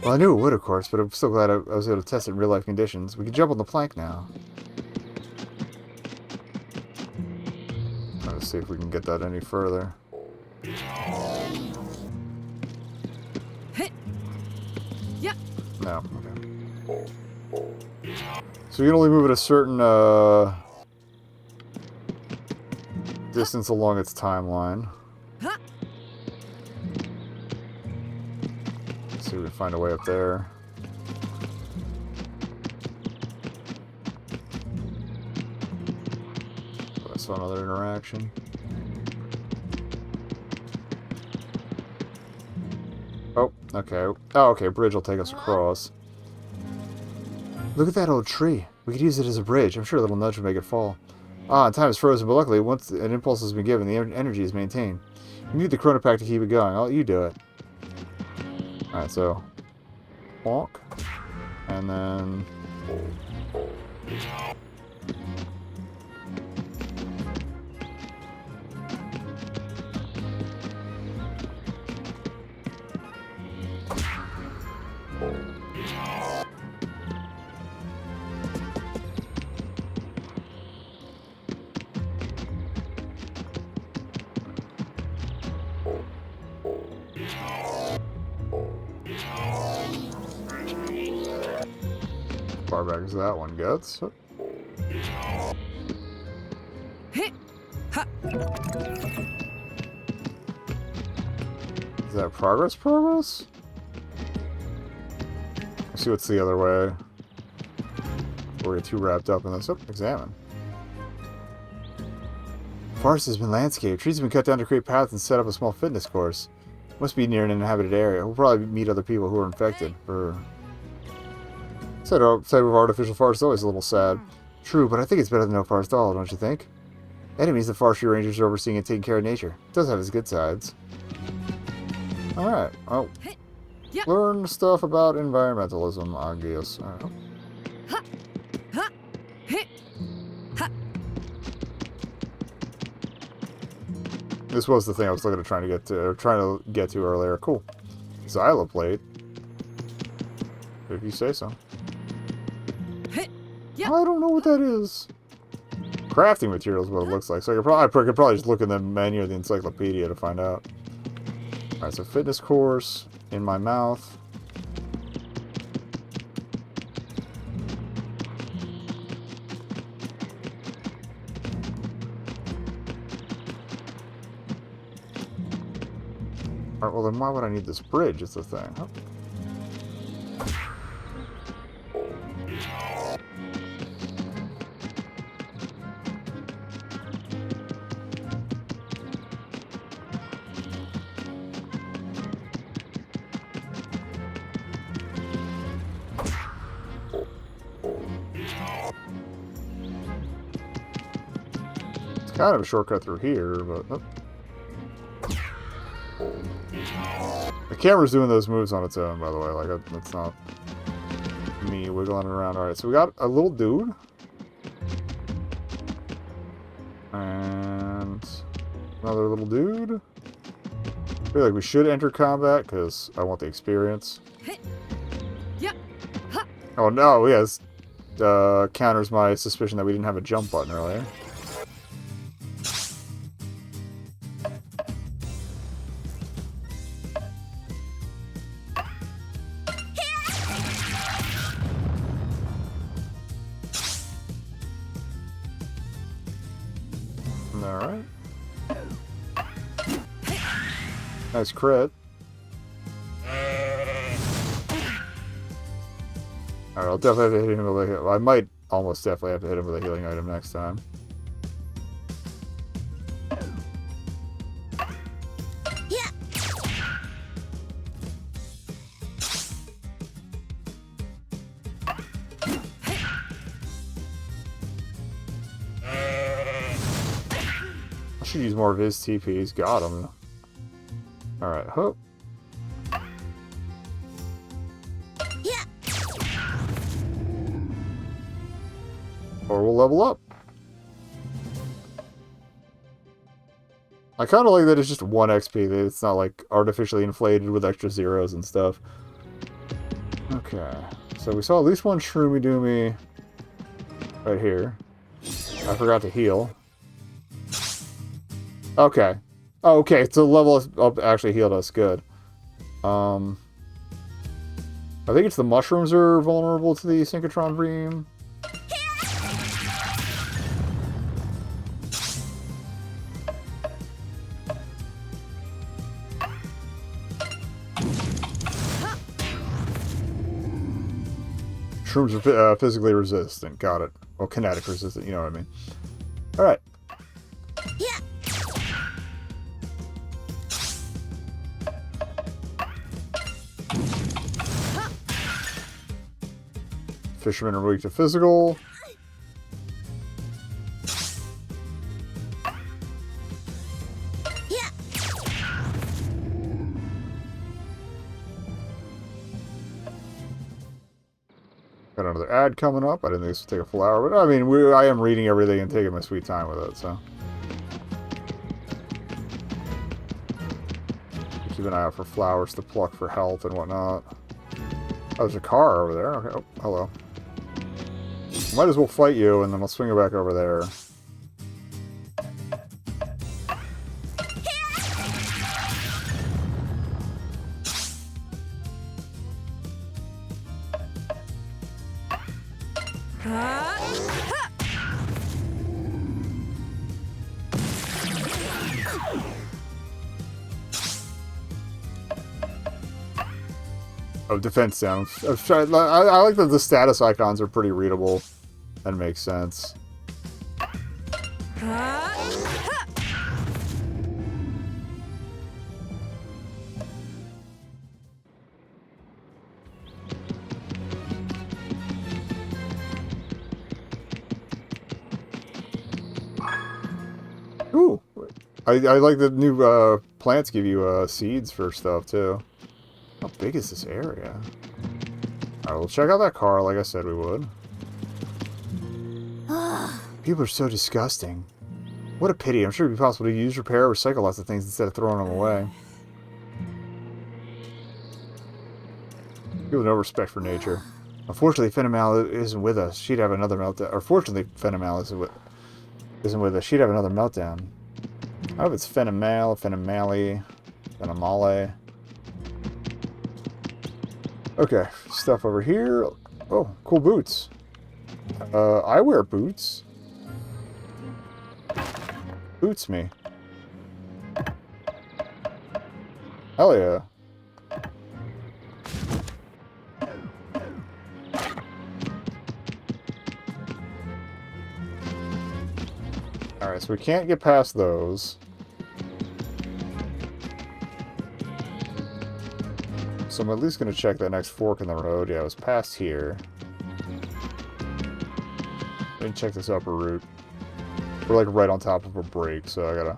Well, I knew it would, of course, but I'm so glad I was able to test it in real-life conditions. We can jump on the plank now. Trying to see if we can get that any further. No, okay. So you can only move at a certain distance along its timeline. Let's see if we can find a way up there. But I saw another interaction. Oh, okay. Oh, okay. Bridge will take us across. Look at that old tree. We could use it as a bridge. I'm sure a little nudge would make it fall. Ah, and time is frozen, but luckily, once an impulse has been given, the energy is maintained. You need the chrono pack to keep it going. I'll let you do it. Alright, so... walk. And then... far back as that one gets. Is that progress? Progress? Let's see what's the other way. Before we get too wrapped up in this. Oh, examine. Forest has been landscaped. Trees have been cut down to create paths and set up a small fitness course. Must be near an inhabited area. We'll probably meet other people who are infected. Side of artificial forest is always a little sad. True, but I think it's better than no forest at all, don't you think? Enemies, the forestry rangers are overseeing and taking care of nature. It does have its good sides. Alright, well, learn stuff about environmentalism, I guess. This was the thing I was looking at trying to get to earlier. Cool. Xyla plate. If you say so. I don't know what that is. Crafting material is what it looks like. So I could probably just look in the menu of the encyclopedia to find out. Alright, so fitness course in my mouth. Alright, well then why would I need this bridge? It's the thing. Huh? Kind of a shortcut through here, but... Oh. The camera's doing those moves on its own, by the way. Like, that's not me wiggling around. Alright, so we got a little dude. And... another little dude. I feel like we should enter combat, because I want the experience. Oh, no, yes. Counters my suspicion that we didn't have a jump button earlier. Alright. Nice crit. Alright, I'll definitely have to hit him with a heal. I might almost definitely have to hit him with a healing item next time. Yeah. I should use more of his TP. He's got him. Alright, hook. Yeah. Or we'll level up. I kind of like that it's just 1 XP. That it's not like artificially inflated with extra zeros and stuff. Okay. So we saw at least one Shroomy Doomy right here. I forgot to heal. Okay. Oh, okay. So level up actually healed us. Good. I think it's the mushrooms are vulnerable to the Synchrotron Beam. Shrooms are physically resistant. Got it. Well, kinetic resistant. You know what I mean. All right. Yeah. Fishermen are weak to physical. Yeah. Got another ad coming up. I didn't think this would take a full hour, but I mean, I am reading everything and taking my sweet time with it, so. Keep an eye out for flowers to pluck for health and whatnot. Oh, there's a car over there. Okay. Oh, hello. Might as well fight you, and then I'll swing it back over there. Oh, defense sounds. I like that the status icons are pretty readable. That makes sense. Ooh. I like the new plants give you seeds for stuff, too. How big is this area? Alright, we'll check out that car like I said we would. People are so disgusting. What a pity. I'm sure it'd be possible to use, repair, or recycle lots of things instead of throwing them away. People with no respect for nature. Unfortunately, Phenomal isn't with us. She'd have another meltdown. Or fortunately, Phenomal isn't with us. She'd have another meltdown. I hope it's Phenomal, Phenomali, Phenomale. Okay, stuff over here. Oh, cool boots. I wear boots. Boots me. Hell yeah. Alright, so we can't get past those. So I'm at least going to check that next fork in the road. Yeah, it was past here. Let me check this upper route. We're like right on top of a break, so I gotta...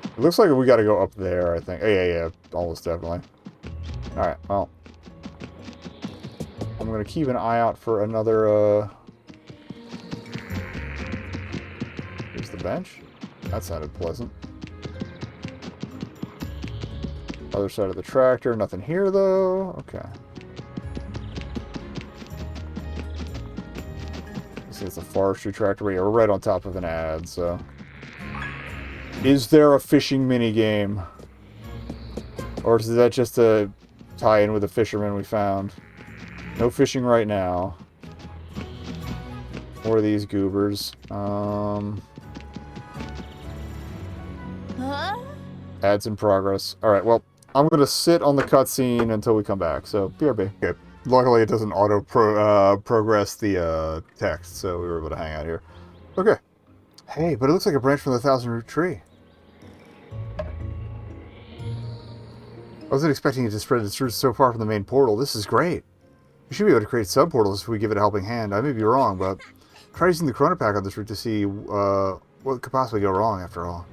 It looks like we gotta go up there, I think. Oh, yeah, almost definitely. Alright, well. I'm gonna keep an eye out for another, Here's the bench. That sounded pleasant. Other side of the tractor, nothing here, though. Okay. It's a forestry tractor. Yeah, we're right on top of an ad, so... Is there a fishing minigame? Or is that just a tie-in with the fisherman we found? No fishing right now. Or these goobers. Huh? Ads in progress. Alright, well, I'm going to sit on the cutscene until we come back, so BRB. Okay. Luckily, it doesn't progress the text, so we were able to hang out here. Okay. Hey, but it looks like a branch from the thousand-root tree. I wasn't expecting it to spread its roots so far from the main portal. This is great. We should be able to create sub-portals if we give it a helping hand. I may be wrong, but try using the Chrono Pack on this route to see what could possibly go wrong after all.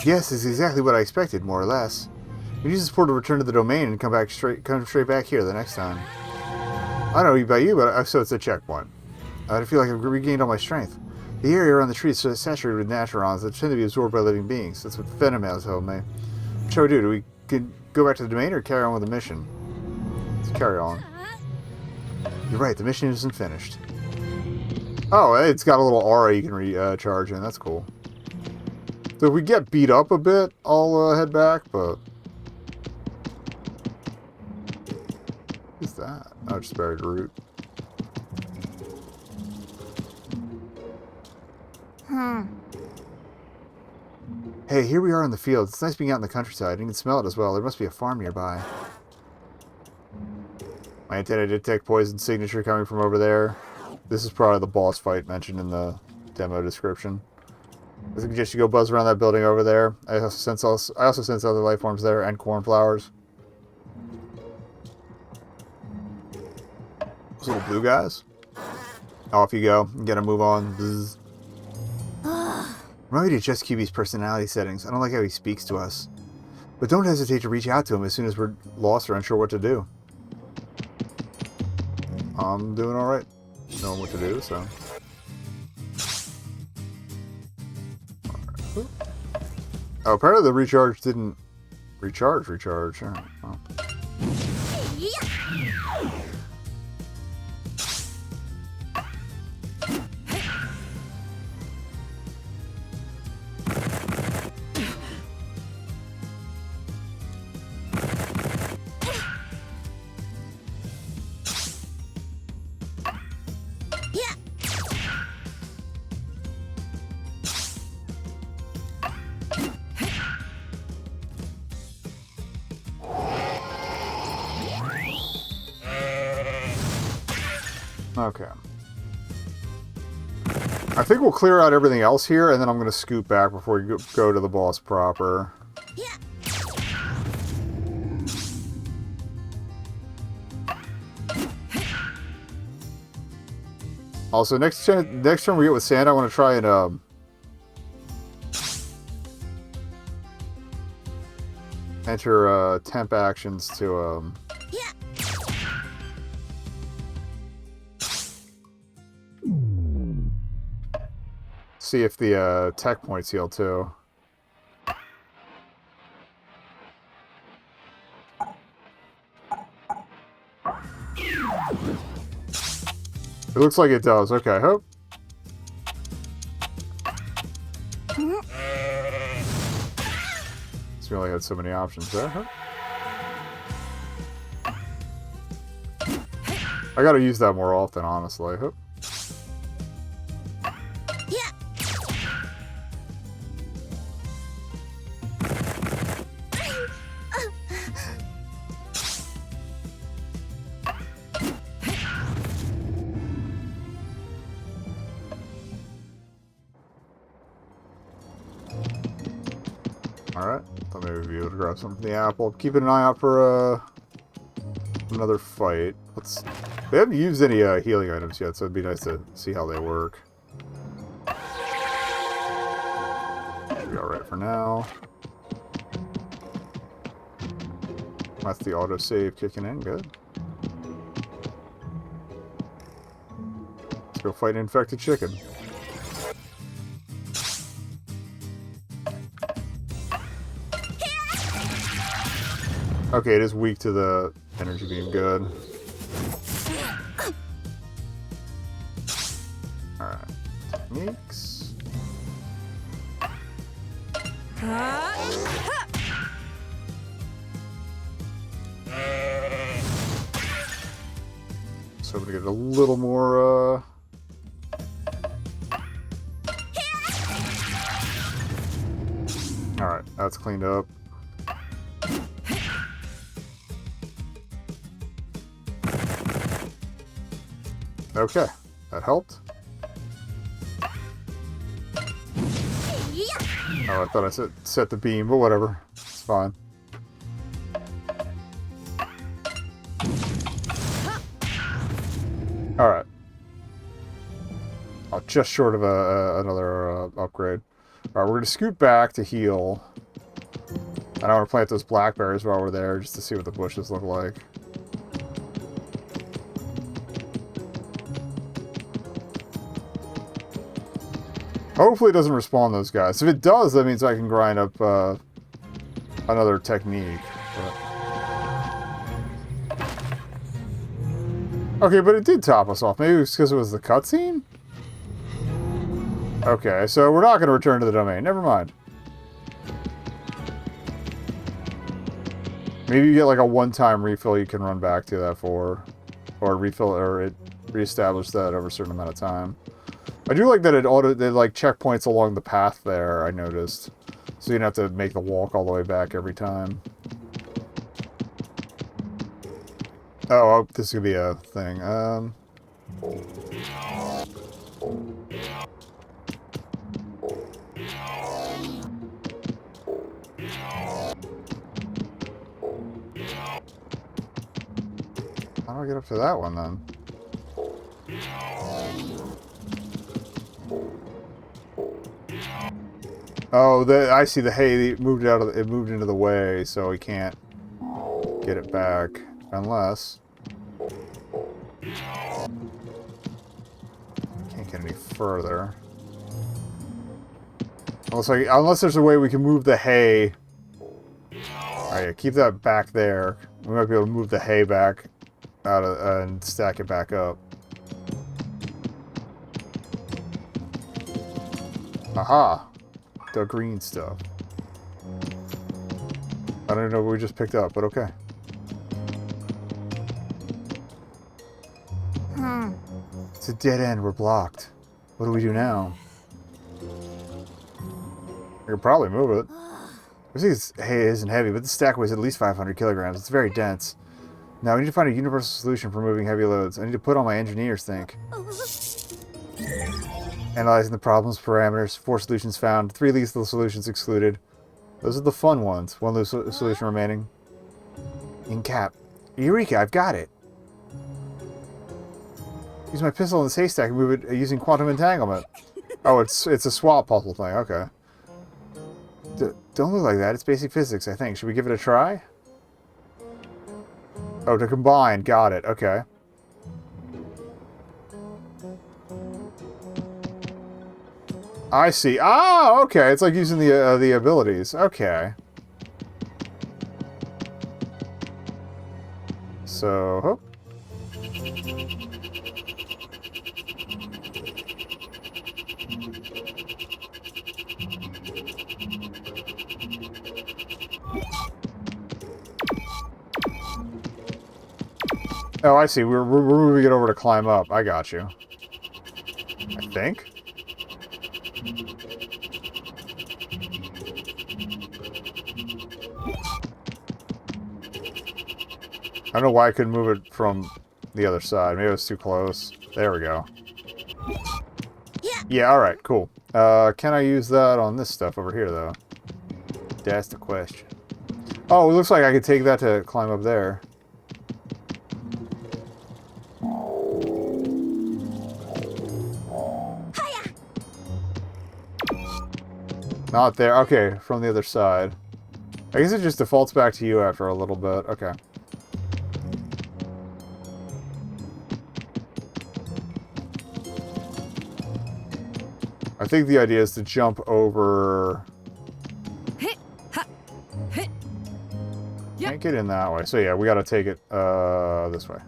Yes, it's exactly what I expected, more or less. We use this portal to return to the domain and come straight back here the next time. I don't know about you, but so it's a checkpoint. I feel like I've regained all my strength. The area around the tree is saturated with naturons that tend to be absorbed by living beings. That's what Venom has told me. What shall we do? Do we go back to the domain or carry on with the mission? Let's carry on. You're right, the mission isn't finished. Oh, it's got a little aura you can recharge in. That's cool. So if we get beat up a bit, I'll head back, but... What's that? Oh, just buried root. Hey, here we are in the fields. It's nice being out in the countryside. You can smell it as well. There must be a farm nearby. My antenna detect poison signature coming from over there. This is probably the boss fight mentioned in the demo description. I suggest you go buzz around that building over there. I also sense other life forms there and cornflowers. Those little blue guys. Off you go. You gotta move on. Bzz. Remember to adjust QB's personality settings. I don't like how he speaks to us. But don't hesitate to reach out to him as soon as we're lost or unsure what to do. I'm doing alright. Knowing what to do, so... Oh, apparently the recharge didn't... Recharge. Oh, well. Okay. I think we'll clear out everything else here, and then I'm going to scoot back before we go to the boss proper. Also, next turn we get with Sand, I want to try and enter temp actions to see if the tech points heal too. It looks like it does. Okay, hope. Just really had so many options there. Huh? I gotta use that more often, honestly. Huh? Alright, thought maybe we'd be able to grab something from the apple. Keeping an eye out for another fight. We haven't used any healing items yet, so it'd be nice to see how they work. Should be alright for now. That's the autosave kicking in, good. Let's go fight an infected chicken. Okay, it is weak to the energy beam, good. Alright. Techniques. hoping to get a little more, Alright, that's cleaned up. Okay, that helped. Oh, I thought I set the beam, but whatever. It's fine. Alright. Oh, just short of another upgrade. Alright, we're going to scoot back to heal. And I want to plant those blackberries while we're there, just to see what the bushes look like. Hopefully it doesn't respawn those guys. If it does, that means I can grind up another technique. Okay, but it did top us off. Maybe it's because it was the cutscene? Okay, so we're not going to return to the domain. Never mind. Maybe you get like a one-time refill you can run back to that for. Or refill, or it reestablish that over a certain amount of time. I do like that it like checkpoints along the path there, I noticed. So you don't have to make the walk all the way back every time. Oh, this could be a thing. I How do I get up to that one then? Oh, I see the hay. It moved into the way, so we can't get it back unless can't get any further. Unless there's a way we can move the hay. All right, yeah, keep that back there. We might be able to move the hay back out of and stack it back up. Aha! The green stuff. I don't know what we just picked up, but okay. It's a dead end. We're blocked. What do we do now? We could probably move it. I see this hay isn't heavy, but the stack weighs at least 500 kilograms. It's very dense. Now we need to find a universal solution for moving heavy loads. I need to put all my engineers think. Analyzing the problem's parameters. 4 solutions found. 3 lethal solutions excluded. Those are the fun ones. 1 solution remaining. In cap. Eureka! I've got it! Use my pistol in this haystack and move it using quantum entanglement. Oh, it's a swap puzzle thing. Okay. Don't look like that. It's basic physics, I think. Should we give it a try? Oh, to combine. Got it. Okay. I see. Ah, okay. It's like using the abilities. Okay. So, oh. Oh, I see. We're moving it over to climb up. I got you. I think. I don't know why I couldn't move it from the other side. Maybe it was too close. There we go. Yeah, alright, cool. Can I use that on this stuff over here, though? That's the question. Oh, it looks like I could take that to climb up there. Not there. Okay, from the other side. I guess it just defaults back to you after a little bit. Okay. I think the idea is to jump over... Can't get in that way. So yeah, we gotta take it this way.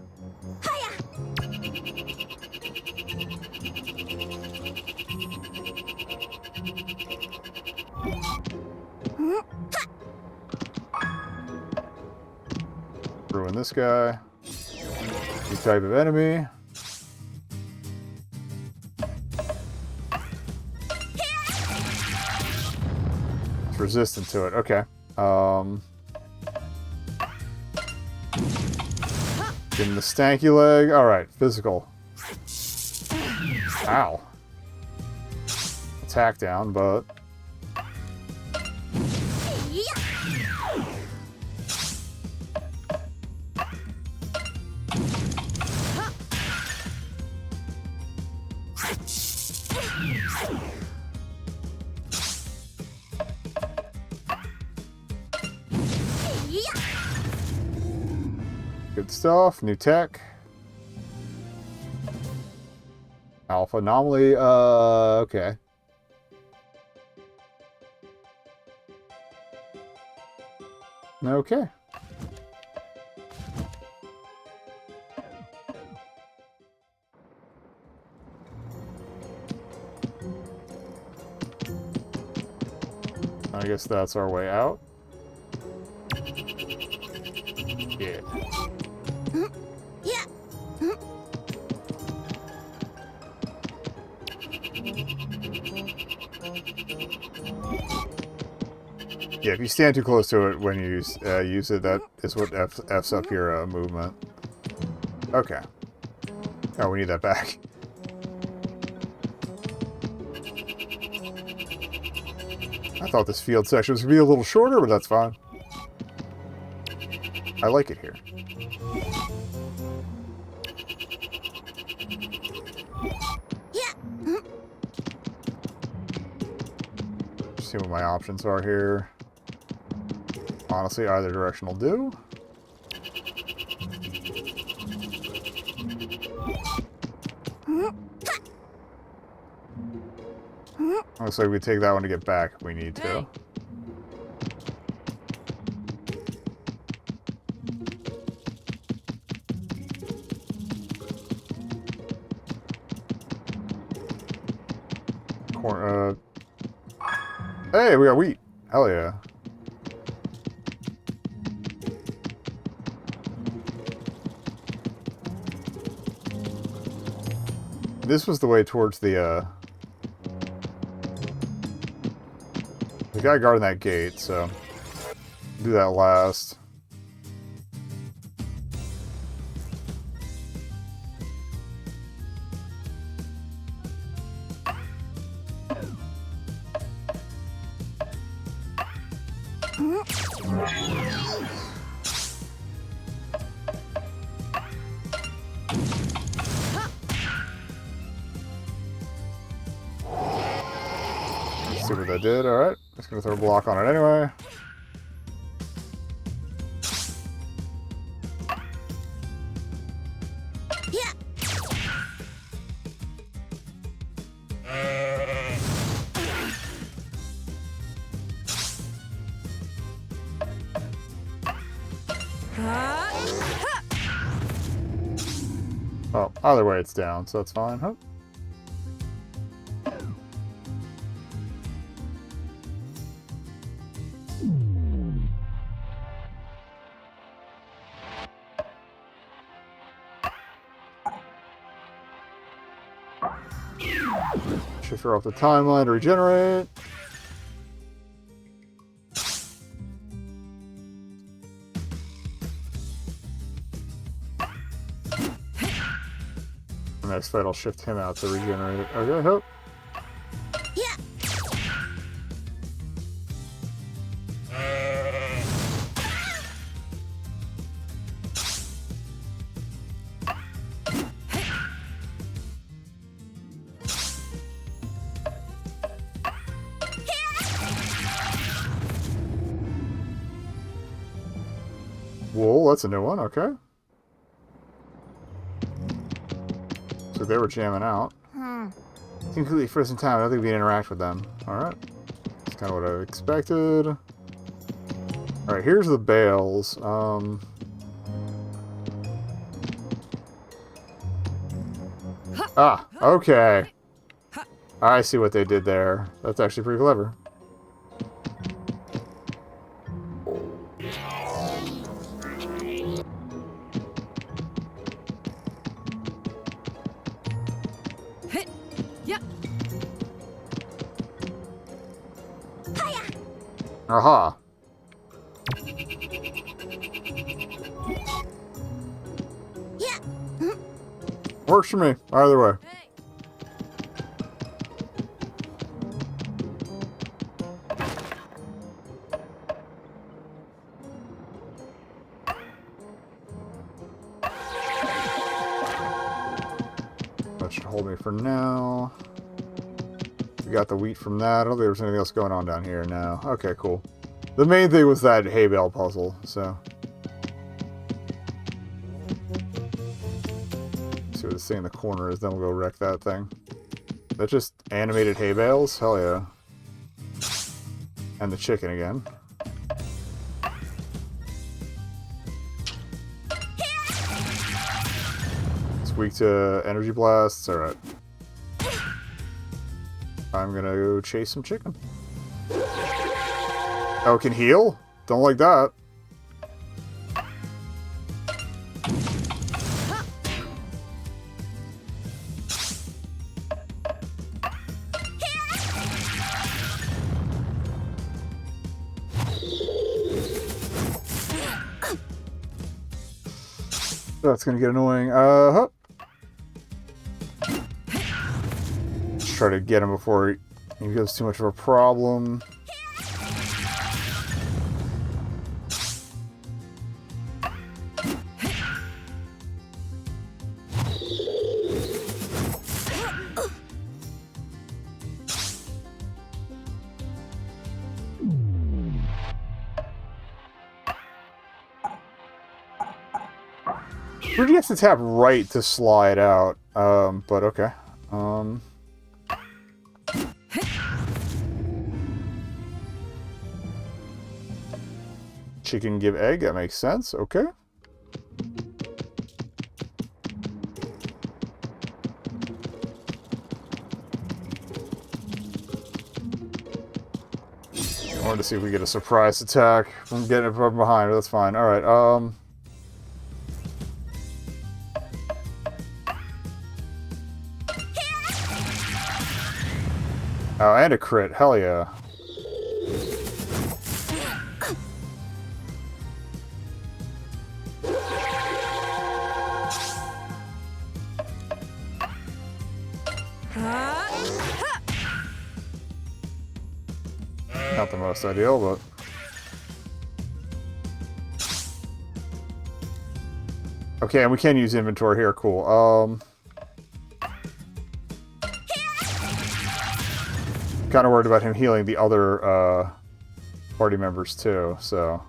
Ruin this guy. New type of enemy. It's resistant to it. Okay. Give him the stanky leg. Alright, physical. Ow. Attack down, but... Good stuff. New tech. Alpha anomaly. Okay. Okay. I guess that's our way out. Yeah. Yeah. Yeah, if you stand too close to it when you use it, that is what F's up your movement. Okay. Oh, we need that back. I thought this field section was going to be a little shorter, but that's fine. I like it here. Yeah. See what my options are here. Honestly, either direction will do. Looks like we take that one to get back if we need to. Hey, we got wheat. Hell yeah. This was the way towards the guy guarding that gate, so do that last. See what that did. Alright. Just gonna throw a block on it anyway. Yeah. Oh, either way it's down, so that's fine. Huh? Shift her off the timeline to regenerate. The next fight I'll shift him out to regenerate it. Okay, hope. Yeah. Whoa, that's a new one, okay. So they were jamming out. Completely frozen time. I don't think we can interact with them. Alright. That's kind of what I expected. Alright, here's the bales. Ah, okay. I see what they did there. That's actually pretty clever. Aha. Yeah. Works for me. Either way. That should hold me for now. We got the wheat from that. I don't think there's anything else going on down here now. Okay, cool. The main thing was that hay bale puzzle, so. See what this thing in the corner is, then we'll go wreck that thing. That's just animated hay bales? Hell yeah. And the chicken again. It's weak to energy blasts. Alright. I'm gonna go chase some chicken. Oh, can heal? Don't like that. That's gonna get annoying. Let's try to get him before he becomes too much of a problem. Rudy has to tap right to slide out, but okay. Chicken give egg, that makes sense, okay. I wanted to see if we get a surprise attack from getting it from behind, but that's fine. Alright, oh, and a crit. Hell yeah. Not the most ideal, but... Okay, and we can use inventory here. Cool. Kind of worried about him healing the other party members too, so.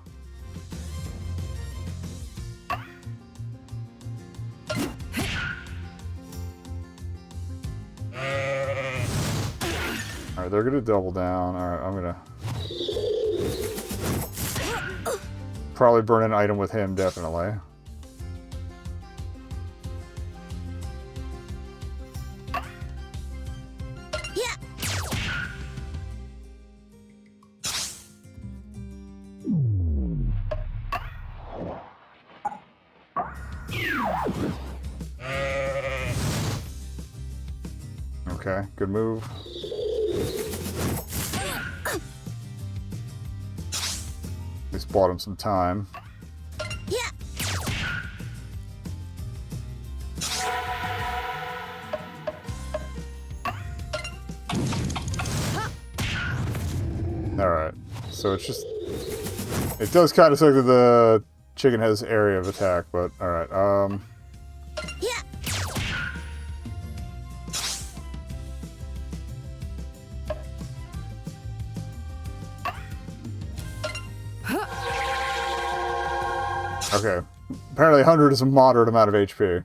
Alright, they're gonna double down. Alright, I'm gonna probably burn an item with him, definitely. Okay, good move. At least bought him some time. Yeah. Alright, so it's just... It does kind of suck that the chicken has area of attack, but alright, Yeah. Okay. Apparently 100 is a moderate amount of HP.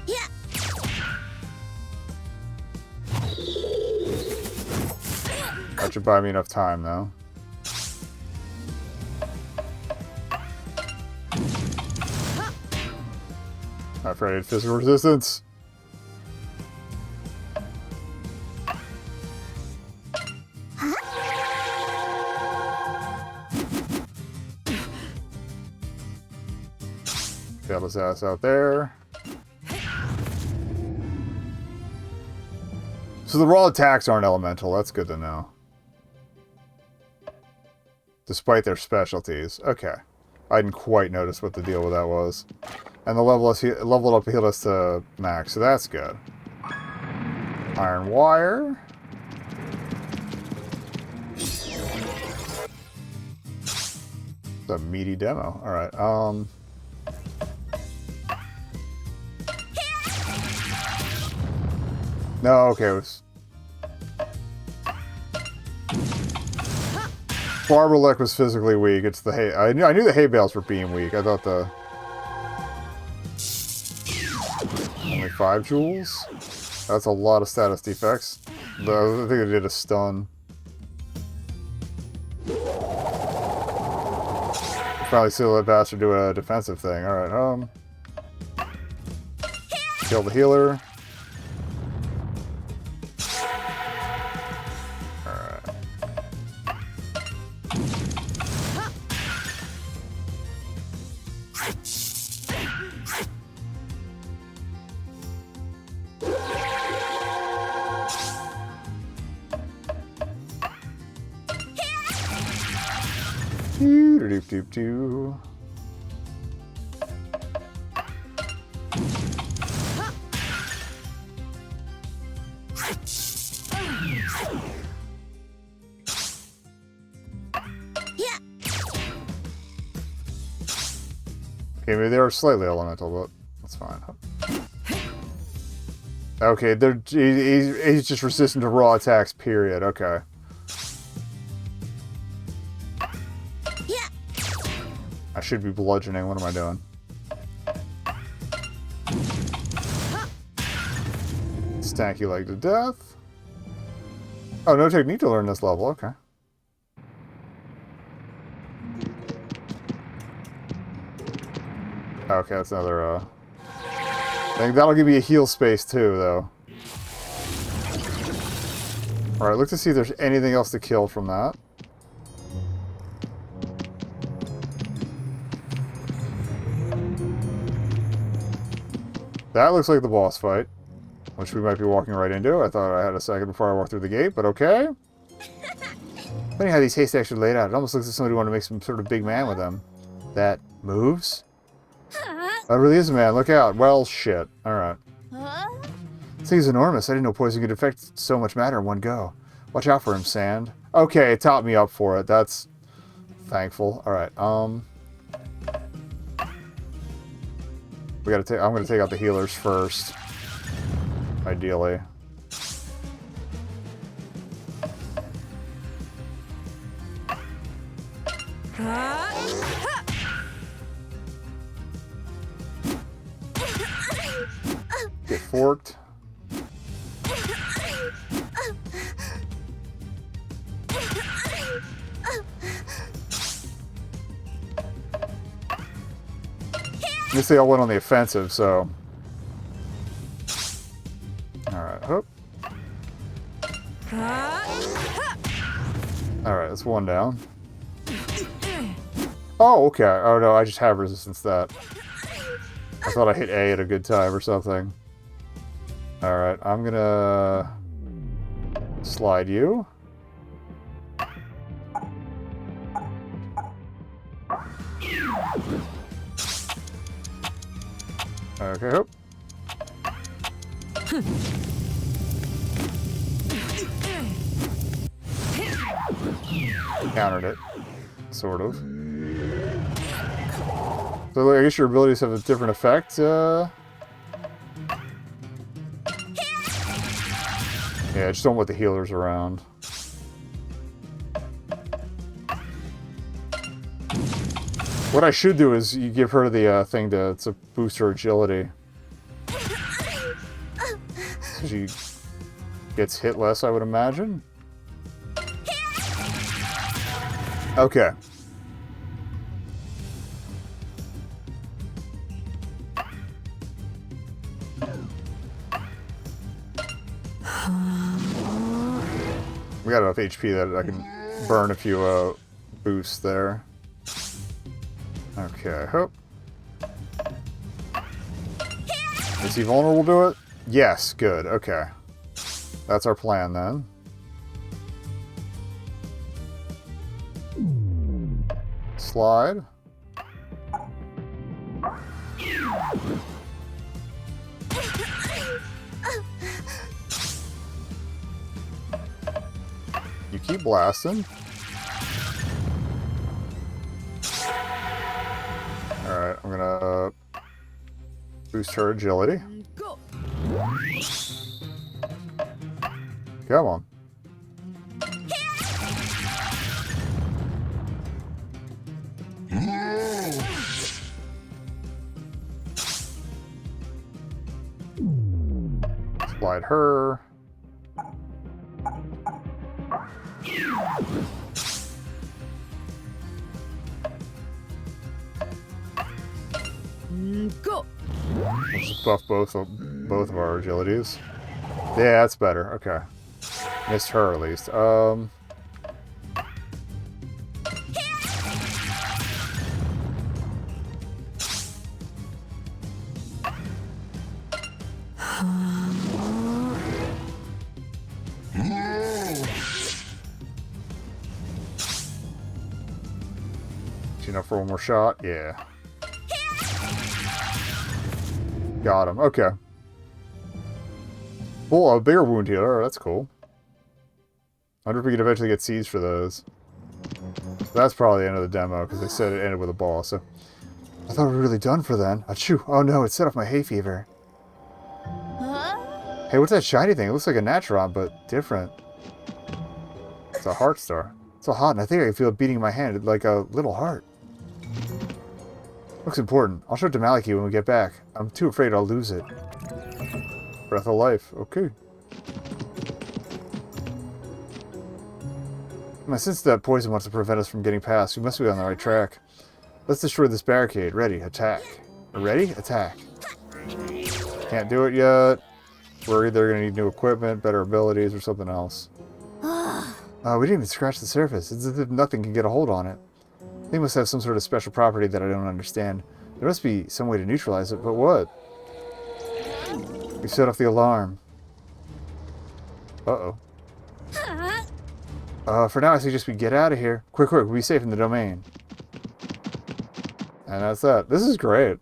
Yeah. That should buy me enough time, though. Not afraid of physical resistance. Failed his ass out there. So the raw attacks aren't elemental. That's good to know. Despite their specialties. Okay. I didn't quite notice what the deal with that was. And the leveled up healed us to max, so that's good. Iron wire. It's a meaty demo. Alright, no, okay, it was... Barberlick was physically weak. It's the hay... I knew the hay bales were being weak. I thought the... Only 5 joules? That's a lot of status defects. I think they did a stun. Finally see that bastard do a defensive thing. Alright, kill the healer. Alright. Doo-doo-doo-doo-doo. Yeah. Okay, maybe they are slightly elemental, but that's fine. Okay, he's just resistant to raw attacks, period. Okay. Yeah. I should be bludgeoning. What am I doing? Stank you like to death. Oh, no technique to learn this level. Okay. Okay, that's another, I think that'll give me a heal space too, though. Alright, look to see if there's anything else to kill from that. That looks like the boss fight, which we might be walking right into. I thought I had a second before I walked through the gate, but okay. Funny how these haystacks are laid out. It almost looks like somebody wanted to make some sort of big man with them. That moves? That really is a man. Look out. Well, shit. Alright. This thing's enormous. I didn't know poison could affect so much matter in one go. Watch out for him, Sand. Okay, it taught me up for it. That's thankful. Alright, we gotta take... I'm gonna take out the healers first. Ideally. Get forked. I guess they all went on the offensive, so... Alright, hope. Alright, that's one down. Oh, okay. Oh no, I just have resistance to that. I thought I hit A at a good time or something. Alright, I'm gonna... slide you. Okay, hope. Countered it. Sort of. So I guess your abilities have a different effect. Yeah, just don't want the healers around. What I should do is you give her the thing to boost her agility. So she gets hit less, I would imagine. Okay. We got enough HP that I can burn a few boosts there. Okay, hope. Is he vulnerable to it? Yes, good, okay. That's our plan then. slide. You keep blasting. Alright, I'm gonna boost her agility. Go. Come on. Slide her. Go. Let's just buff both of our agilities. Yeah, that's better. Okay. Missed her at least. Enough for one more shot? Yeah. Got him. Okay. Oh, a bigger wound healer. That's cool. I wonder if we could eventually get seeds for those. That's probably the end of the demo, because they said it ended with a ball, so... I thought we were really done for then. Achoo! Oh no, it set off my hay fever. Huh? Hey, what's that shiny thing? It looks like a Naturon, but different. It's a heart star. It's so hot, and I think I can feel it beating in my hand like a little heart. Looks important. I'll show it to Maliki when we get back. I'm too afraid I'll lose it. Breath of life. Okay. I sense that poison wants to prevent us from getting past. We must be on the right track. Let's destroy this barricade. Ready. Attack. Ready? Attack. Can't do it yet. We're either going to need new equipment, better abilities, or something else. We didn't even scratch the surface. It's as if nothing can get a hold on it. They must have some sort of special property that I don't understand. There must be some way to neutralize it, but what? We set off the alarm. Uh-oh. For now, I suggest we get out of here. Quick, we'll be safe in the domain. And that's that. This is great.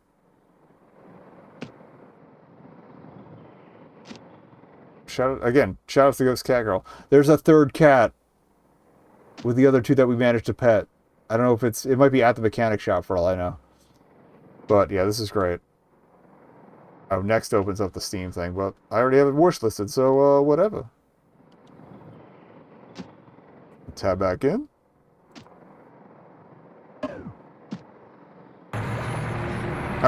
Shout out to Ghost Cat Girl. There's a third cat with the other two that we managed to pet. I don't know if it might be at the mechanic shop for all I know. But yeah, this is great. Oh, next opens up the Steam thing, but I already have it wish listed, so whatever. Tab back in. I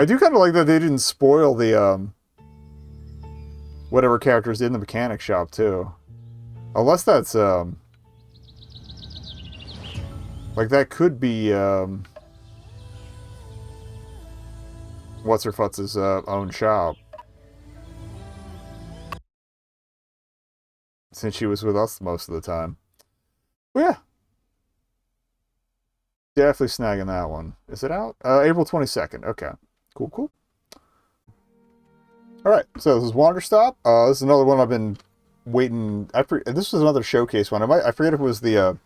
do kind of like that they didn't spoil the whatever characters in the mechanic shop too. Unless that's like that could be what's her futz's own shop. Since she was with us most of the time. But yeah. Definitely snagging that one. Is it out? April 22nd. Okay. Cool, cool. Alright, so this is Wanderstop. This is another one I've been waiting... This was another showcase one. I forget if it was the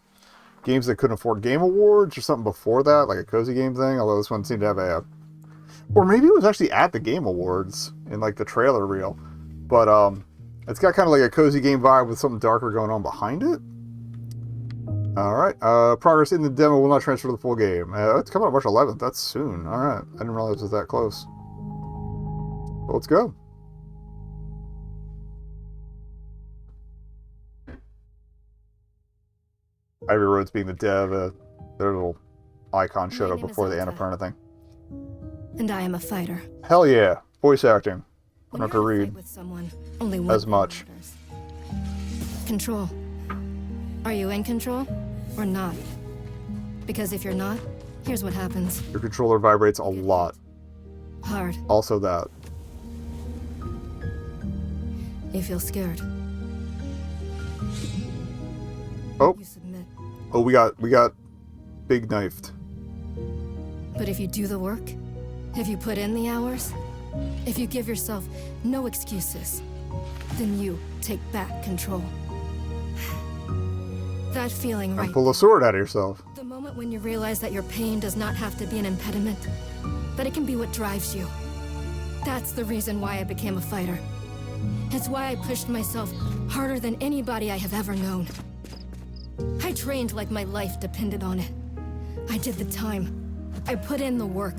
games that couldn't afford Game Awards or something before that, like a cozy game thing, although this one seemed to have a... Or maybe it was actually at the Game Awards in like the trailer reel. But it's got kind of like a cozy game vibe with something darker going on behind it. Alright, progress in the demo will not transfer to the full game. It's coming out March 11th, that's soon. Alright, I didn't realize it was that close. Well, let's go. Ivy Roads being the dev, their little icon showed up before the Annapurna thing. And I am a fighter. Hell yeah, voice acting. I don't When have to you're in a read fight with someone, only one as thing much. matters. Control. Are you in control or not? Because if you're not, here's what happens. Your controller vibrates a lot. Hard. Also that. You feel scared. Oh, You submit. oh, we got big knifed. But if you do the work, if you put in the hours, if you give yourself no excuses, then you take back control. That feeling, And right? pull a sword out of yourself. The moment when you realize that your pain does not have to be an impediment, that it can be what drives you. That's the reason why I became a fighter. It's why I pushed myself harder than anybody I have ever known. I trained like my life depended on it. I did the time. I put in the work.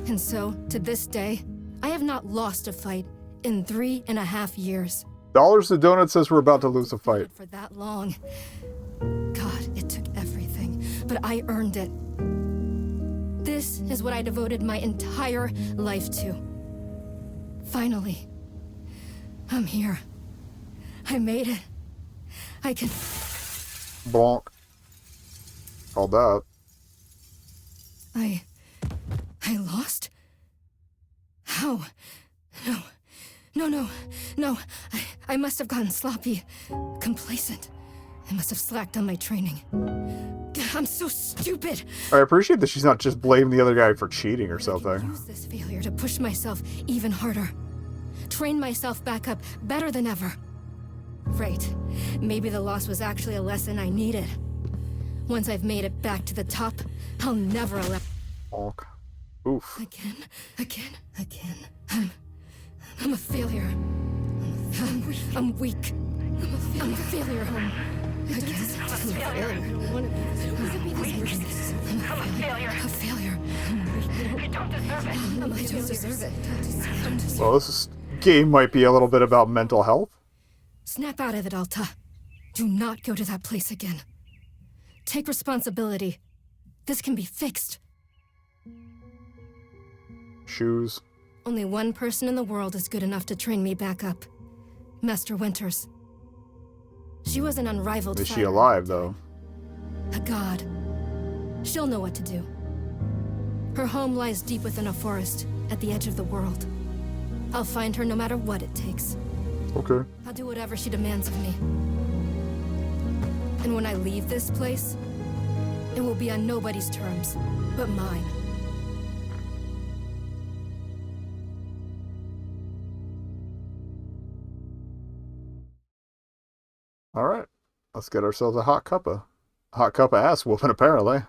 And so, to this day, I have not lost a fight in 3.5 years. Dollars to Donut says we're about to lose a fight. For that long. God, it took everything, but I earned it. This is what I devoted my entire life to. Finally, I'm here. I made it. I can... Bonk. Called that. I lost? How? No. I must have gotten sloppy. Complacent. I must have slacked on my training. I'm so stupid. I appreciate that she's not just blaming the other guy for cheating or I something. can use this failure to push myself even harder. Train myself back up better than ever. Right. Maybe the loss was actually a lesson I needed. Once I've made it back to the top, I'll never allow... Bonk. Oof. Again. I'm a failure. I'm weak. I'm a failure. I'm a failure. A failure. You don't deserve it. Well, this game might be a little bit about mental health. Snap out of it, Alta. Do not go to that place again. Take responsibility. This can be fixed. Shoes. Only one person in the world is good enough to train me back up. Master Winters. She was an unrivaled Is she fighter. alive, though? A god. She'll know what to do. Her home lies deep within a forest, at the edge of the world. I'll find her no matter what it takes. Okay. I'll do whatever she demands of me. And when I leave this place, it will be on nobody's terms, but mine. All right. Let's get ourselves a hot cup of ass whooping, apparently.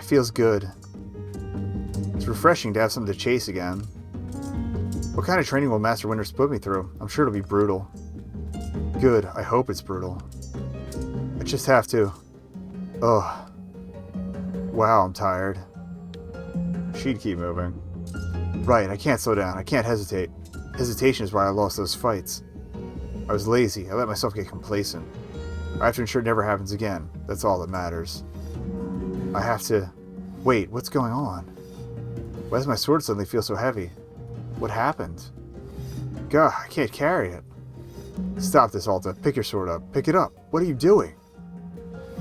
Feels good. It's refreshing to have something to chase again. What kind of training will Master Winters put me through? I'm sure it'll be brutal. Good. I hope it's brutal. I just have to... Ugh. Wow, I'm tired. She'd keep moving. Right, I can't slow down. I can't hesitate. Hesitation is why I lost those fights. I was lazy. I let myself get complacent. I have to ensure it never happens again. That's all that matters. I have to... Wait, what's going on? Why does my sword suddenly feel so heavy? What happened? God, I can't carry it. Stop this, Alta. Pick your sword up. Pick it up. What are you doing?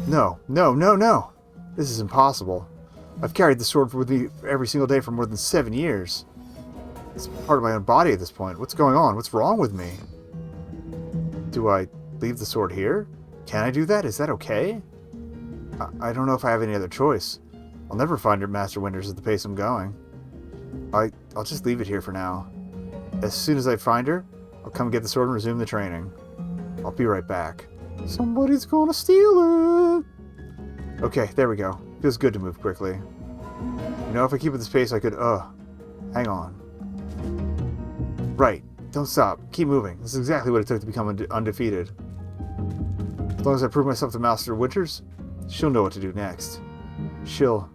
No. This is impossible. I've carried the sword with me every single day for more than 7 years. It's part of my own body at this point. What's going on? What's wrong with me? Do I leave the sword here? Can I do that? Is that okay? I don't know if I have any other choice. I'll never find her, Master Winters, at the pace I'm going. I'll just leave it here for now. As soon as I find her, I'll come get the sword and resume the training. I'll be right back. Somebody's gonna steal it! Okay, there we go. Feels good to move quickly. You know, if I keep at this pace, I could, hang on. Right. Don't stop. Keep moving. This is exactly what it took to become undefeated. As long as I prove myself to Master Winters, she'll know what to do next. She'll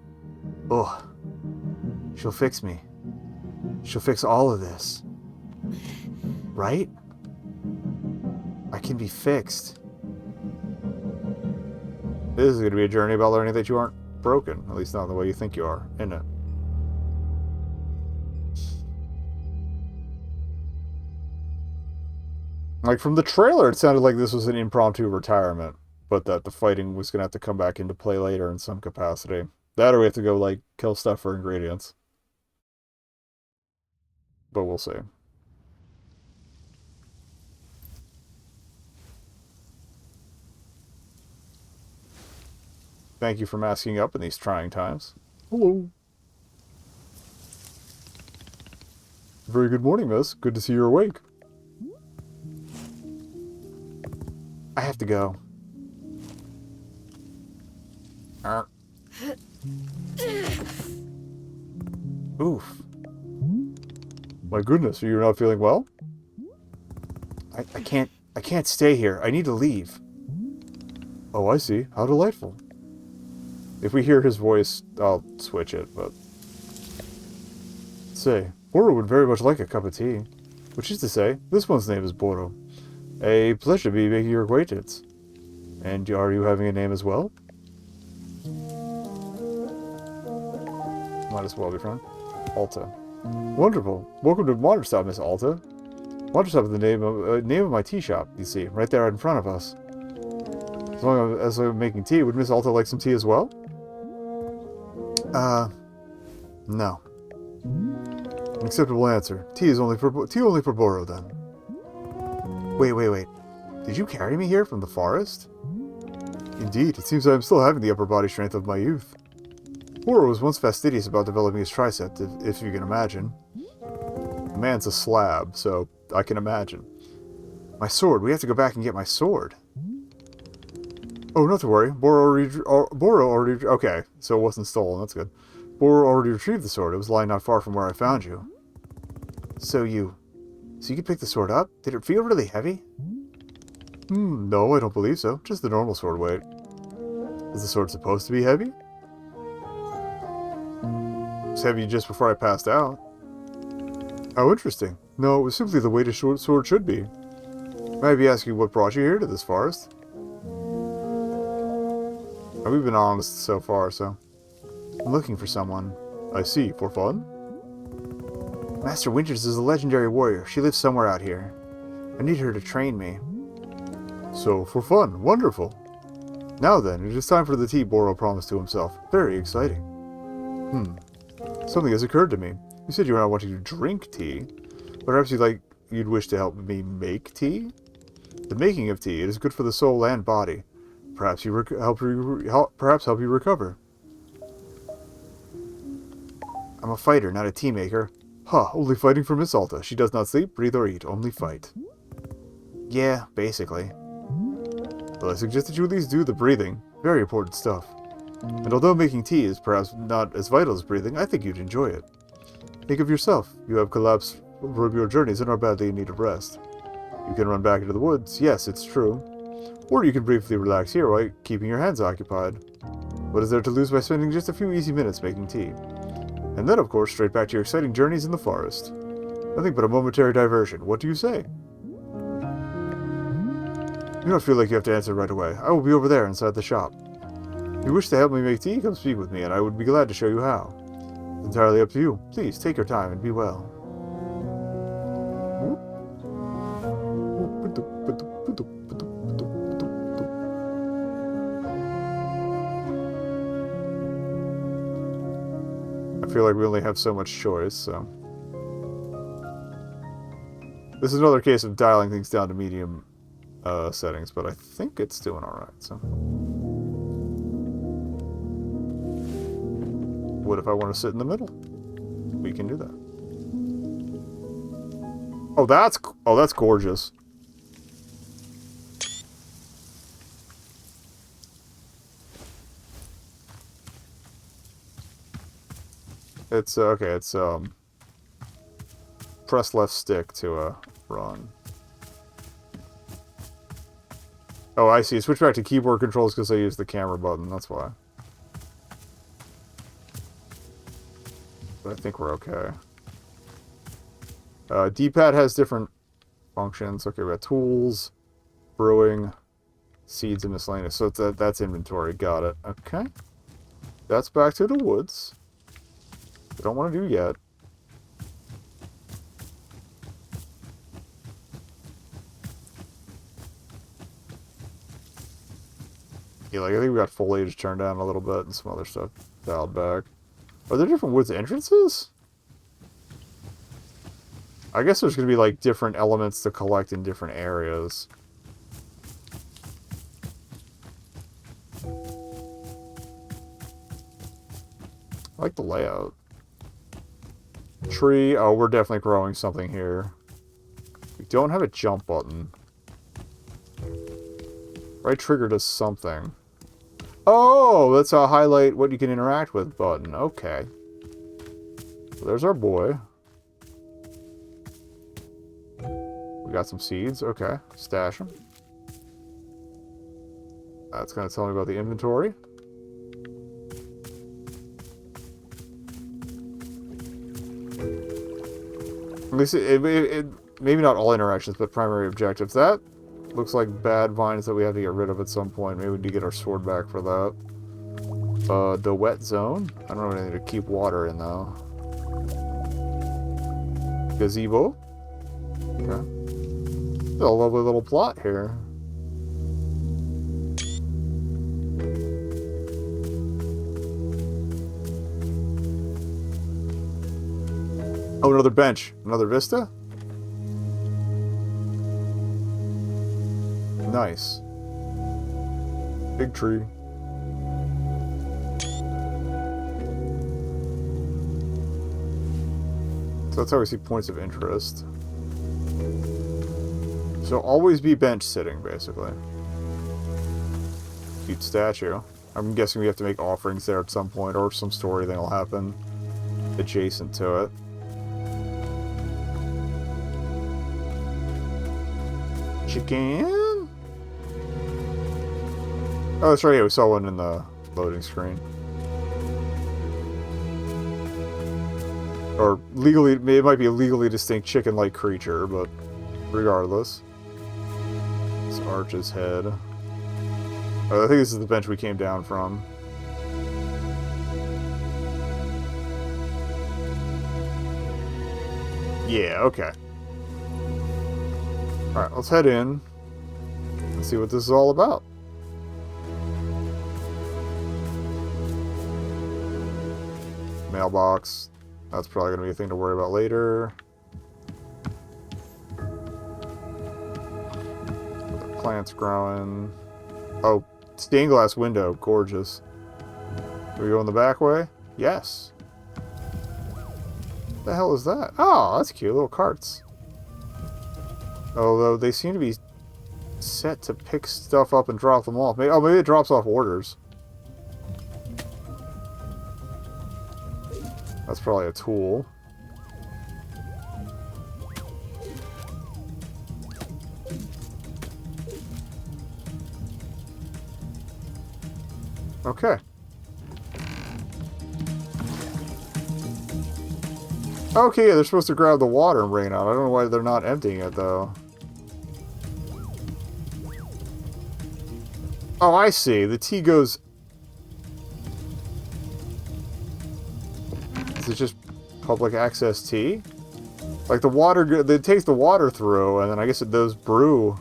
fix me. She'll fix all of this. Right? I can be fixed. This is going to be a journey about learning that you aren't broken. At least not the way you think you are, isn't it? Like, from the trailer, it sounded like this was an impromptu retirement, but that the fighting was going to have to come back into play later in some capacity. That or we have to go, like, kill stuff for ingredients. But we'll see. Thank you for masking up in these trying times. Hello. Very good morning, miss. Good to see you're awake. I have to go. Oof. My goodness, are you not feeling well? I can't stay here. I need to leave. Oh, I see. How delightful. If we hear his voice, I'll switch it, but... Say, Boro would very much like a cup of tea. Which is to say, this one's name is Boro. A pleasure to be making your acquaintance. And are you having a name as well? Might as well be friend. Alta. Wonderful. Welcome to Wanderstop, Miss Alta. Wanderstop is the name of my tea shop, you see, right there in front of us. As long as I'm making tea, would Miss Alta like some tea as well? No. An acceptable answer. Tea only for Boro, then. Wait. Did you carry me here from the forest? Indeed, it seems I am still having the upper body strength of my youth. Boro was once fastidious about developing his tricep, if you can imagine. The man's a slab, so I can imagine. My sword. We have to go back and get my sword. Oh, not to worry. Boro already... Okay, so it wasn't stolen. That's good. Boro already retrieved the sword. It was lying not far from where I found you. So you could pick the sword up? Did it feel really heavy? No, I don't believe so. Just the normal sword weight. Is the sword supposed to be heavy? It was heavy just before I passed out. How interesting. No, it was simply the weight a sword should be. May I be asking what brought you here to this forest? We've been honest so far, so... I'm looking for someone. I see. For fun? Master Winters is a legendary warrior. She lives somewhere out here. I need her to train me. So, for fun. Wonderful. Now then, it is time for the tea, Boro promised to himself. Very exciting. Something has occurred to me. You said you were not wanting to drink tea. Perhaps you'd wish to help me make tea? The making of tea, it is good for the soul and body. Perhaps help you recover. I'm a fighter, not a tea maker. Only fighting for Miss Alta. She does not sleep, breathe, or eat, only fight. Yeah, basically. Well, I suggest that you at least do the breathing. Very important stuff. And although making tea is perhaps not as vital as breathing, I think you'd enjoy it. Think of yourself. You have collapsed from your journeys and are badly in need of rest. You can run back into the woods. Yes, it's true. Or you can briefly relax here while keeping your hands occupied. What is there to lose by spending just a few easy minutes making tea? And then, of course, straight back to your exciting journeys in the forest. Nothing but a momentary diversion. What do you say? You don't feel like you have to answer right away. I will be over there inside the shop. If you wish to help me make tea, come speak with me, and I would be glad to show you how. It's entirely up to you. Please, take your time and be well. I feel like we only have so much choice, so... This is another case of dialing things down to medium settings, but I think it's doing alright, so... What if I want to sit in the middle? We can do that. Oh, that's gorgeous. It's okay, it's press left stick to run. Oh, I see. Switch back to keyboard controls because I use the camera button, that's why. But I think we're okay. D-pad has different functions. Okay, we got tools, brewing, seeds, and miscellaneous. So that's inventory. Got it. Okay. That's back to the woods. I don't want to do yet. Yeah, like I think we got foliage turned down a little bit and some other stuff dialed back. Are there different woods entrances? I guess there's going to be like different elements to collect in different areas. I like the layout. tree. Oh, we're definitely growing something here. We don't have a jump button. Right trigger does something. Oh, that's a highlight what you can interact with button. Okay. So there's our boy. We got some seeds. Okay. Stash them. That's going to tell me about the inventory. At least maybe not all interactions, but primary objectives. That looks like bad vines that we have to get rid of at some point. Maybe we need to get our sword back for that. The wet zone. I don't know anything to keep water in, though. Gazebo. Okay. It's a lovely little plot here. Oh, another bench. Another vista? Nice. Big tree. So that's how we see points of interest. So always be bench sitting, basically. Cute statue. I'm guessing we have to make offerings there at some point, or some story thing will happen adjacent to it. Chicken? Oh, that's right. Yeah, we saw one in the loading screen. Or legally, it might be a legally distinct chicken-like creature, but regardless. It's Arch's head. Oh, I think this is the bench we came down from. Yeah, okay. Alright, let's head in and see what this is all about. Mailbox. That's probably going to be a thing to worry about later. The plants growing. Oh, stained glass window. Gorgeous. Do we go in the back way? Yes. What the hell is that? Oh, that's cute. Little carts. Although they seem to be set to pick stuff up and drop them off. Maybe, oh, maybe it drops off orders. That's probably a tool. Okay. Okay, yeah, they're supposed to grab the water and bring it out. I don't know why they're not emptying it, though. Oh, I see. The tea goes... Is it just public access tea? Like the water, they take the water through, and then I guess it does brew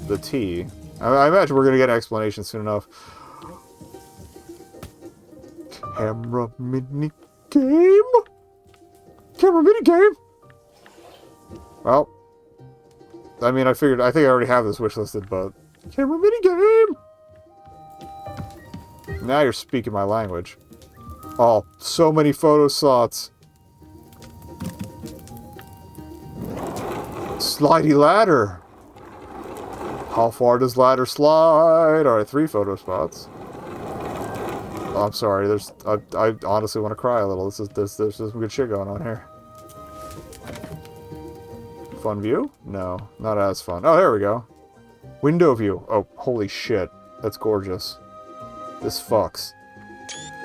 the tea. I imagine we're going to get an explanation soon enough. Camera mini game? Camera mini game? Well, I mean, I think I already have this wish listed, but camera mini game. Now you're speaking my language. Oh, so many photo slots. Slidey ladder. How far does ladder slide? Alright, 3 photo spots. Oh, I'm sorry. I honestly want to cry a little. There's some good shit going on here. Fun view? No, not as fun. Oh, there we go. Window view. Oh, holy shit. That's gorgeous. This fucks.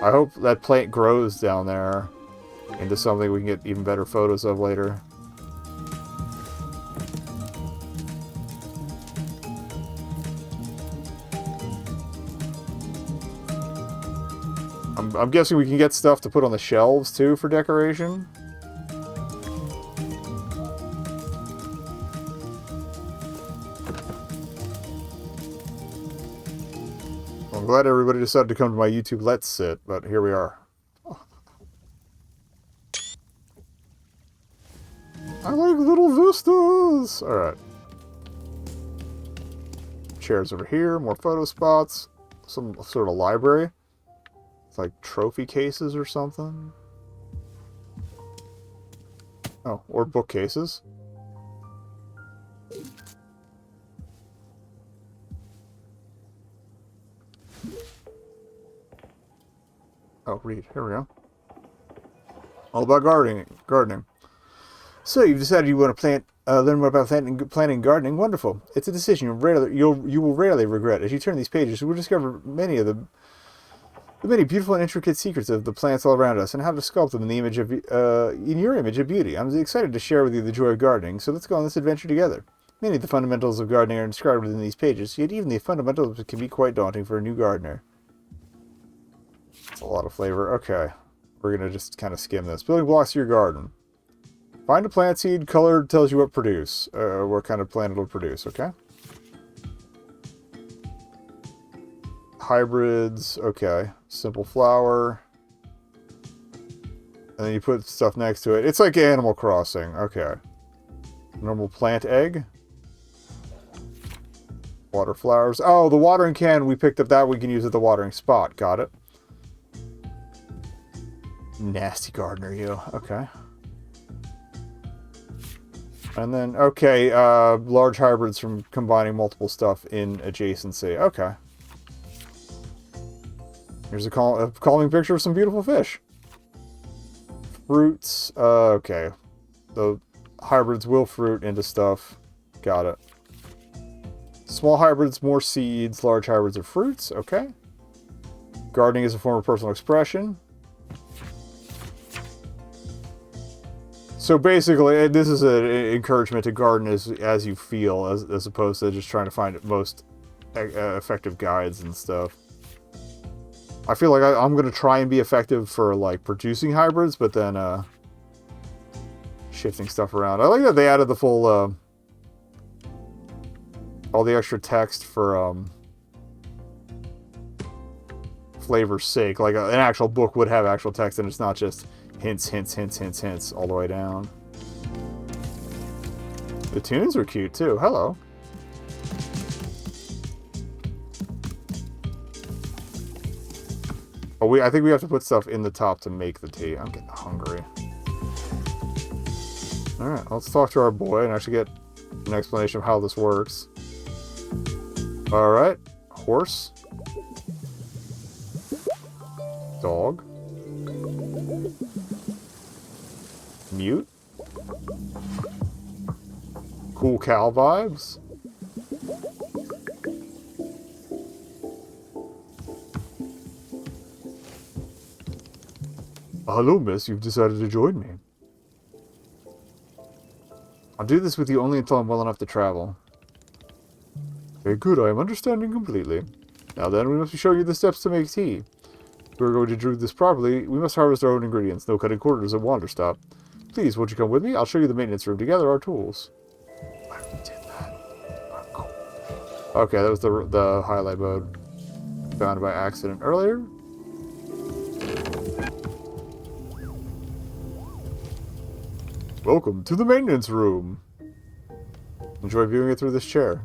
I hope that plant grows down there into something we can get even better photos of later. I'm guessing we can get stuff to put on the shelves too for decoration. I'm glad everybody decided to come to my YouTube Let's Sit, but here we are. I like little vistas! Alright. Chairs over here, more photo spots. Some sort of library. It's like trophy cases or something. Oh, or bookcases. Oh, read. Here we go. All about gardening. So you've decided you want to learn more about planting and gardening. Wonderful. It's a decision you will rarely regret. As you turn these pages, you will discover the many beautiful and intricate secrets of the plants all around us, and how to sculpt them in the image of in your image of beauty. I'm excited to share with you the joy of gardening. So let's go on this adventure together. Many of the fundamentals of gardening are described within these pages, yet even the fundamentals can be quite daunting for a new gardener. That's a lot of flavor. Okay. We're going to just kind of skim this. Building blocks to your garden. Find a plant seed. Color tells you what kind of plant it'll produce, okay? Hybrids, okay. Simple flower. And then you put stuff next to it. It's like Animal Crossing, okay. Normal plant egg. Water flowers. Oh, the watering can, we picked up that. We can use at the watering spot. Got it. Nasty gardener, you. Okay. And then, okay, large hybrids from combining multiple stuff in adjacency. Okay. Here's a calming picture of some beautiful fish. Fruits. Okay. The hybrids will fruit into stuff. Got it. Small hybrids, more seeds. Large hybrids are fruits. Okay. Gardening is a form of personal expression. So basically, this is an encouragement to garden as you feel, as opposed to just trying to find most effective guides and stuff. I feel like I'm going to try and be effective for, like, producing hybrids, but then shifting stuff around. I like that they added the full, all the extra text for flavor's sake. Like, an actual book would have actual text, and it's not just hints, hints, hints, hints, hints, all the way down. The tunes are cute, too. Hello. Oh, I think we have to put stuff in the top to make the tea. I'm getting hungry. Alright, let's talk to our boy and actually get an explanation of how this works. Alright. Horse. Dog. Mute. Cool cow vibes. Hello, miss. You've decided to join me. I'll do this with you only until I'm well enough to travel. Very good. I am understanding completely. Now then, we must show you the steps to make tea. If we're going to do this properly, we must harvest our own ingredients. No cutting corners at Wanderstop. Please, won't you come with me? I'll show you the maintenance room. Together, our tools. I already did that. Oh, cool. Okay, that was the highlight mode. Found by accident earlier. Welcome to the maintenance room. Enjoy viewing it through this chair.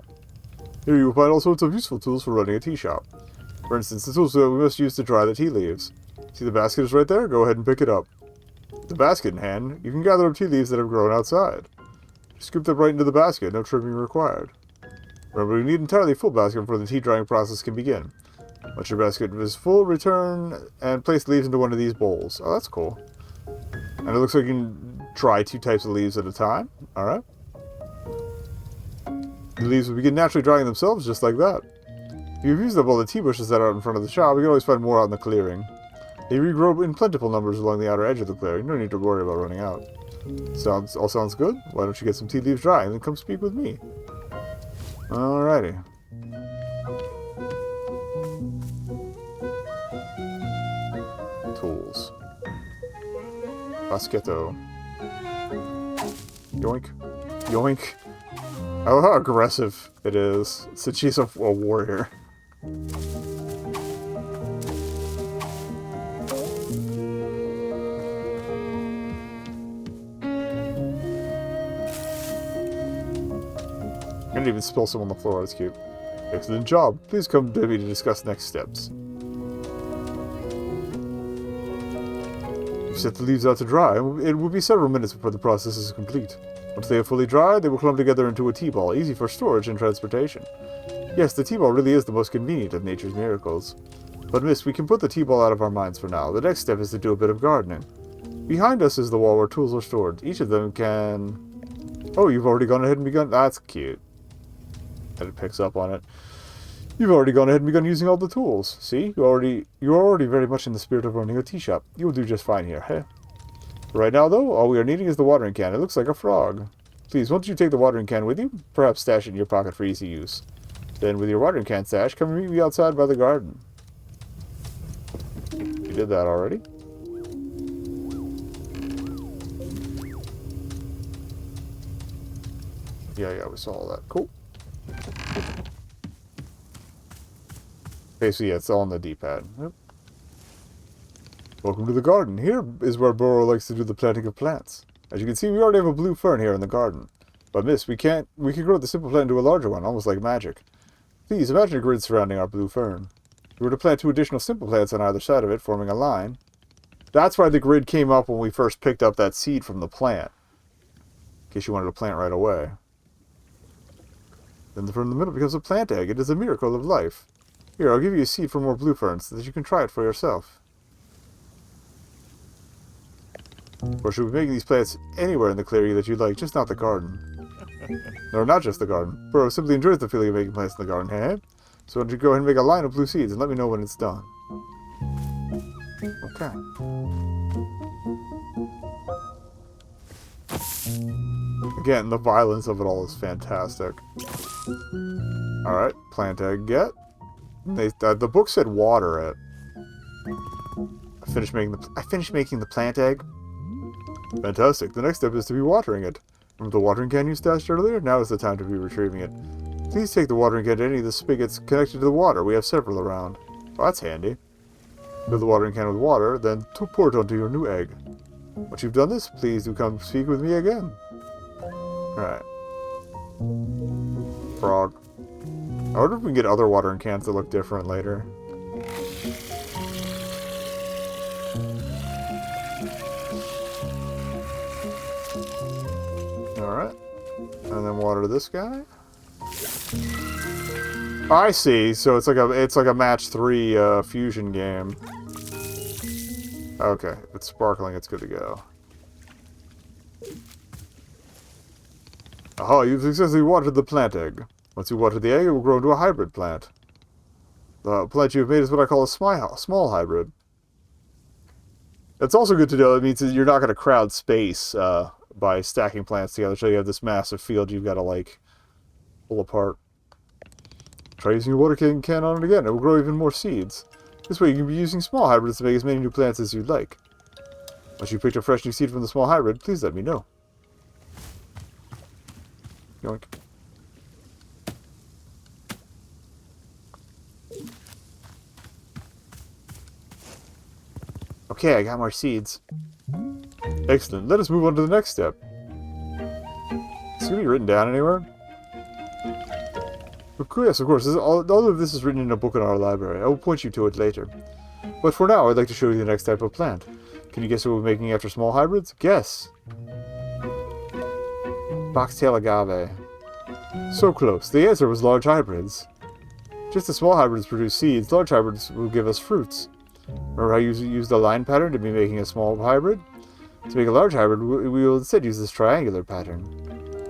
Here you will find all sorts of useful tools for running a tea shop. For instance, the tools that we must use to dry the tea leaves. See the basket is right there? Go ahead and pick it up. With the basket in hand, you can gather up tea leaves that have grown outside. Scoop them right into the basket, no trimming required. Remember, you need an entirely full basket before the tea drying process can begin. Once your basket is full, return and place the leaves into one of these bowls. Oh, that's cool. And it looks like you can dry 2 types of leaves at a time. Alright. The leaves will begin naturally drying themselves just like that. If you've used up all the tea bushes that are out in front of the shop, you can always find more out in the clearing. They regrow in plentiful numbers along the outer edge of the clearing. No need to worry about running out. All sounds good? Why don't you get some tea leaves dry and then come speak with me? Alrighty. Tools. Basketto. Yoink. Yoink. I love how aggressive it is, since she's a warrior. I didn't even spill some on the floor, that's cute. Excellent job. Please come to me to discuss next steps. Set the leaves out to dry. It will be several minutes before the process is complete. Once they have fully dried, they will clump together into a tea ball, easy for storage and transportation. Yes, the tea ball really is the most convenient of nature's miracles. But miss, we can put the tea ball out of our minds for now. The next step is to do a bit of gardening. Behind us is the wall where tools are stored. Each of them can... Oh, you've already gone ahead and begun... That's cute. And it picks up on it. You've already gone ahead and begun using all the tools. See? You're already very much in the spirit of running a tea shop. You will do just fine here, hey? Right now, though, all we are needing is the watering can. It looks like a frog. Please, won't you take the watering can with you? Perhaps stash it in your pocket for easy use. Then, with your watering can stash, come and meet me outside by the garden. You did that already. Yeah, we saw all that. Cool. Okay, so yeah, it's all on the D-pad. Yep. Welcome to the garden. Here is where Burrow likes to do the planting of plants. As you can see, we already have a blue fern here in the garden. But miss, we can grow the simple plant into a larger one, almost like magic. Please, imagine a grid surrounding our blue fern. If we were to plant 2 additional simple plants on either side of it, forming a line. That's why the grid came up when we first picked up that seed from the plant. In case you wanted to plant right away. Then the fern in the middle becomes a plant egg. It is a miracle of life. Here, I'll give you a seed for more blue ferns so that you can try it for yourself. Or should we make these plants anywhere in the clearing that you'd like, just not the garden? No, not just the garden. Burrow simply enjoys the feeling of making plants in the garden, hey? So why don't you go ahead and make a line of blue seeds and let me know when it's done. Okay. Again, the violence of it all is fantastic. Alright, plant egg get. The book said water it. I finished making the plant egg. Fantastic. The next step is to be watering it. Remember the watering can you stashed earlier? Now is the time to be retrieving it. Please take the watering can to any of the spigots connected to the water. We have several around. Oh, that's handy. Fill the watering can with water, then pour it onto your new egg. Once you've done this, please do come speak with me again. Alright. Frog. I wonder if we can get other watering cans that look different later. Alright. And then water this guy. I see. So it's like a match 3 fusion game. Okay. If it's sparkling, it's good to go. Aha, you've successfully watered the plant egg. Once you water the egg, it will grow into a hybrid plant. The plant you have made is what I call a small hybrid. That's also good to know. It means that you're not going to crowd space by stacking plants together, so you have this massive field you've got to, like, pull apart. Try using your water can on it again. It will grow even more seeds. This way you can be using small hybrids to make as many new plants as you'd like. Once you picked a fresh new seed from the small hybrid, please let me know. Yoink. Okay, I got more seeds. Excellent. Let us move on to the next step. Is it going to be written down anywhere? Yes, of course. All of this is written in a book in our library. I will point you to it later. But for now, I'd like to show you the next type of plant. Can you guess what we're making after small hybrids? Guess! Boxtail agave. So close. The answer was large hybrids. Just as small hybrids produce seeds, large hybrids will give us fruits. Remember how you used the line pattern to be making a small hybrid? To make a large hybrid, we will instead use this triangular pattern.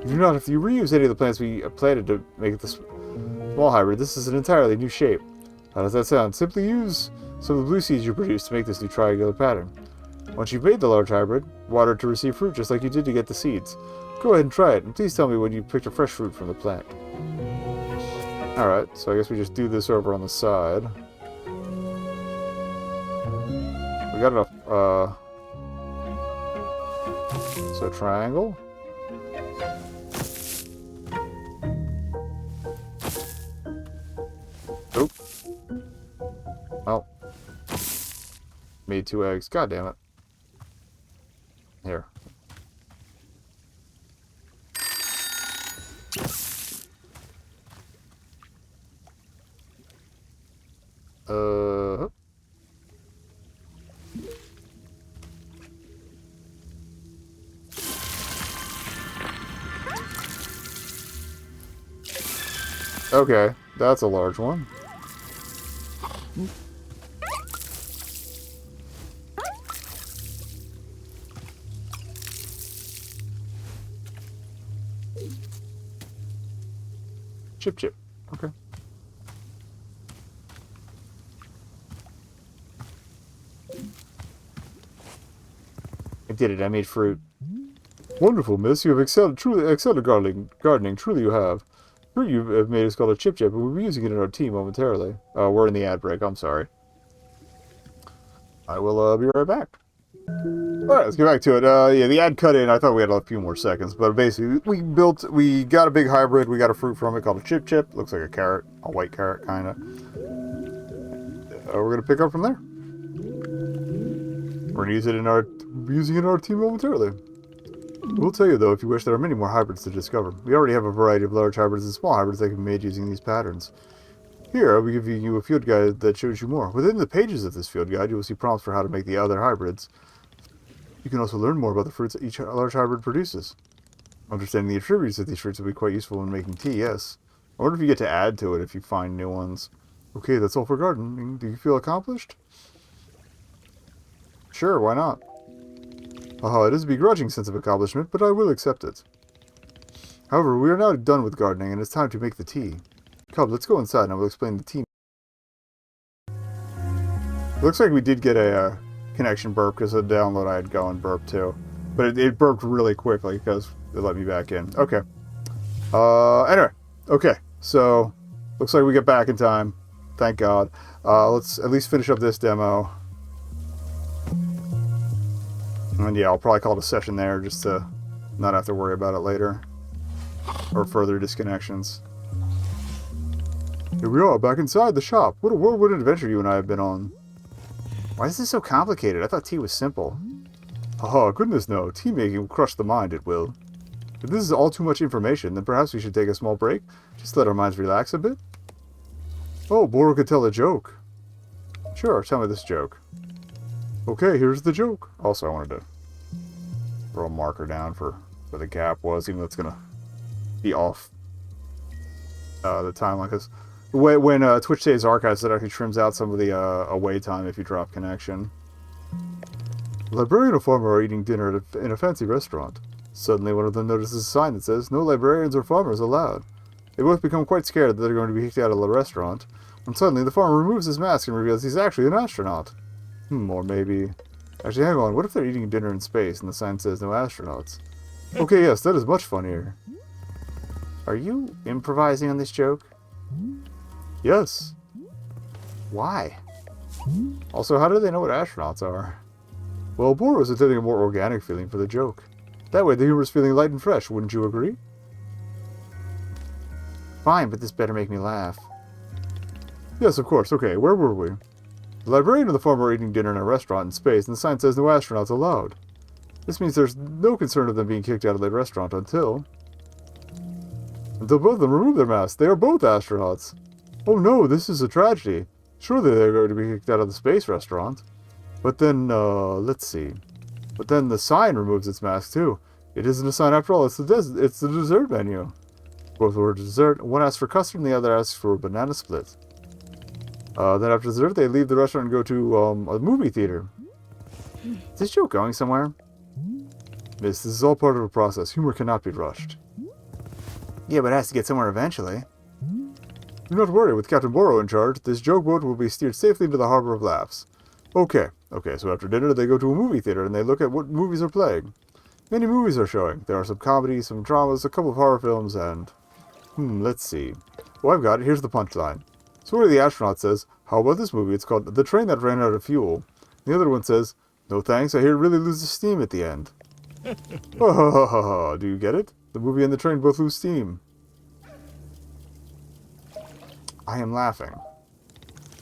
You do not have to reuse any of the plants we planted to make this small hybrid. This is an entirely new shape. How does that sound? Simply use some of the blue seeds you produced to make this new triangular pattern. Once you've made the large hybrid, water it to receive fruit just like you did to get the seeds. Go ahead and try it, and please tell me when you picked a fresh fruit from the plant. Alright, so I guess we just do this over on the side. We got enough, so triangle. Oop. Well. Made 2 eggs. God damn it. Here. Okay, that's a large one. Chip chip. Okay. I did it. I made fruit. Wonderful, miss. You have truly excelled at gardening. Truly you have. Fruit you have made is called a chip chip, and we'll be using it in our tea momentarily. We're in the ad break. I'm sorry. I will be right back. Alright, let's get back to it. Yeah, the ad cut in. I thought we had a few more seconds, but basically, we got a big hybrid. We got a fruit from it called a chip chip. Looks like a carrot, a white carrot, kind of. We're gonna pick up from there. We're gonna use it in our team momentarily. We'll tell you though, if you wish, there are many more hybrids to discover. We already have a variety of large hybrids and small hybrids that can be made using these patterns. Here, I'll be giving you a field guide that shows you more. Within the pages of this field guide, you will see prompts for how to make the other hybrids. You can also learn more about the fruits that each large hybrid produces. Understanding the attributes of these fruits will be quite useful when making tea, yes. I wonder if you get to add to it if you find new ones. Okay, that's all for gardening. Do you feel accomplished? Sure, why not? Haha, it is a begrudging sense of accomplishment, but I will accept it. However, we are now done with gardening, and it's time to make the tea. Come, let's go inside, and I will explain the tea. It looks like we did get a connection burp, because of the download I had going burp too. But it burped really quickly, because it let me back in. Okay. Anyway. Okay, so, looks like we get back in time. Thank God. Let's at least finish up this demo. And yeah, I'll probably call it a session there just to not have to worry about it later. Or further disconnections. Here we are, back inside the shop. What an adventure you and I have been on. Why is this so complicated? I thought tea was simple. Haha, goodness no. Tea making will crush the mind, it will. If this is all too much information, then perhaps we should take a small break. Just let our minds relax a bit. Oh, Boro could tell a joke. Sure, tell me this joke. Okay, here's the joke. Also, I wanted to throw a marker down for where the gap was, even though it's going to be off the timeline. Because when Twitch saves archives, it actually trims out some of the away time if you drop connection. A librarian and a farmer are eating dinner in a fancy restaurant. Suddenly, one of them notices a sign that says, "No librarians or farmers allowed." They both become quite scared that they're going to be kicked out of the restaurant, when suddenly the farmer removes his mask and reveals he's actually an astronaut. Or maybe... Actually, hang on, what if they're eating dinner in space and the sign says no astronauts? Okay, yes, that is much funnier. Are you improvising on this joke? Yes. Why? Also, how do they know what astronauts are? Well, Boro is intending a more organic feeling for the joke. That way the humor is feeling light and fresh, wouldn't you agree? Fine, but this better make me laugh. Yes, of course. Okay, where were we? The librarian and the farmer are eating dinner in a restaurant in space, and the sign says no astronauts allowed. This means there's no concern of them being kicked out of the restaurant until both of them remove their masks. They are both astronauts. Oh no, this is a tragedy. Surely they're going to be kicked out of the space restaurant. But then, let's see. But then the sign removes its mask too. It isn't a sign after all, it's the dessert menu. Both order dessert. One asks for custard and the other asks for a banana split. Then after dessert, they leave the restaurant and go to a movie theater. Is this joke going somewhere? Miss, this is all part of a process. Humor cannot be rushed. Yeah, but it has to get somewhere eventually. Do not worry, with Captain Boro in charge, this joke boat will be steered safely into the Harbor of Laughs. Okay, so after dinner they go to a movie theater and they look at what movies are playing. Many movies are showing. There are some comedies, some dramas, a couple of horror films, and... let's see. Oh, I've got it. Here's the punchline. So one of the astronauts says, "How about this movie? It's called The Train That Ran Out of Fuel." The other one says, "No thanks, I hear it really loses steam at the end." Do you get it? The movie and the train both lose steam. I am laughing.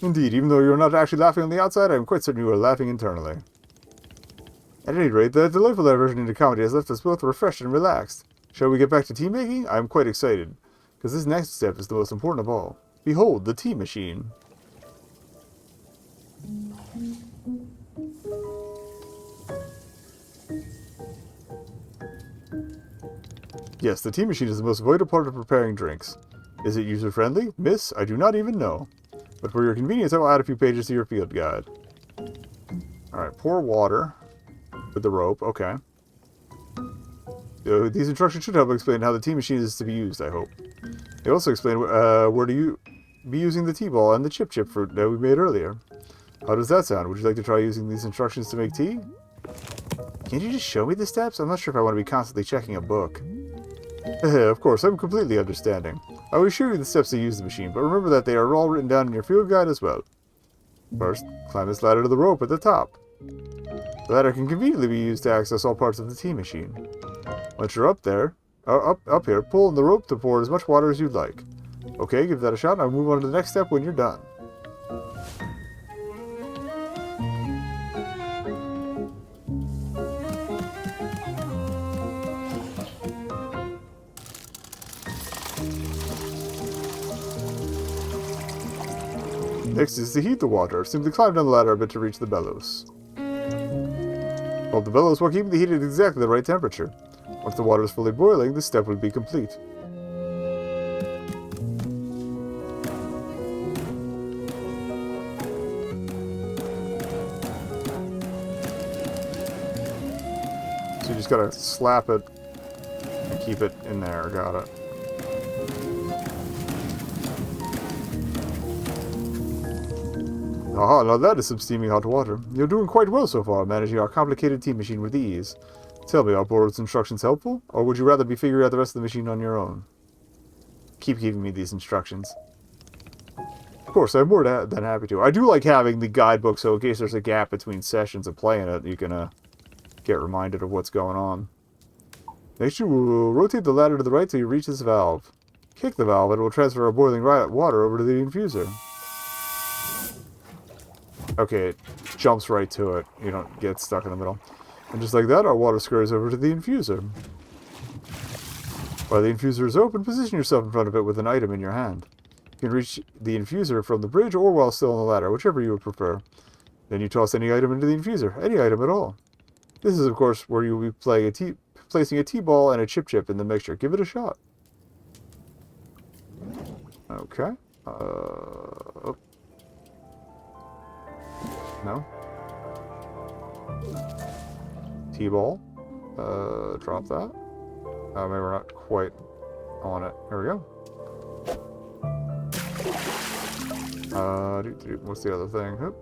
Indeed, even though you are not actually laughing on the outside, I am quite certain you are laughing internally. At any rate, the delightful diversion into comedy has left us both refreshed and relaxed. Shall we get back to tea making? I am quite excited, because this next step is the most important of all. Behold, the tea machine. Yes, the tea machine is the most vital part of preparing drinks. Is it user-friendly? Miss, I do not even know. But for your convenience, I will add a few pages to your field guide. Alright, pour water with the rope. Okay. These instructions should help explain how the tea machine is to be used, I hope. They also explain where do you be using the tea ball and the chip fruit that we made earlier. How does that sound? Would you like to try using these instructions to make tea? Can't you just show me the steps? I'm not sure if I want to be constantly checking a book. Of course, I'm completely understanding. I will show you the steps to use the machine, but remember that they are all written down in your field guide as well. First, climb this ladder to the rope at the top. The ladder can conveniently be used to access all parts of the tea machine. Once you're up there, up here, pull on the rope to pour as much water as you'd like. Okay, give that a shot, and I'll move on to the next step when you're done. Next is to heat the water. Simply climb down the ladder a bit to reach the bellows. Hold the bellows while keeping the heat at exactly the right temperature. Once the water is fully boiling, this step will be complete. So you just gotta slap it and keep it in there. Got it. Aha, now that is some steaming hot water. You're doing quite well so far, managing our complicated tea machine with ease. Tell me, are Borod's instructions helpful? Or would you rather be figuring out the rest of the machine on your own? Keep giving me these instructions. Of course, I'm more than happy to. I do like having the guidebook, so in case there's a gap between sessions of playing it, you can get reminded of what's going on. Next, you will rotate the ladder to the right till you reach this valve. Kick the valve, and it will transfer our boiling water over to the infuser. Okay, it jumps right to it. You don't get stuck in the middle. And just like that, our water scurries over to the infuser. While the infuser is open, position yourself in front of it with an item in your hand. You can reach the infuser from the bridge or while still on the ladder, whichever you would prefer. Then you toss any item into the infuser, any item at all. This is, of course, where you will be placing a tea ball and a chip in the mixture. Give it a shot. Okay. Oh. No. T-ball. Drop that. Maybe we're not quite on it. There we go. What's the other thing? Oop.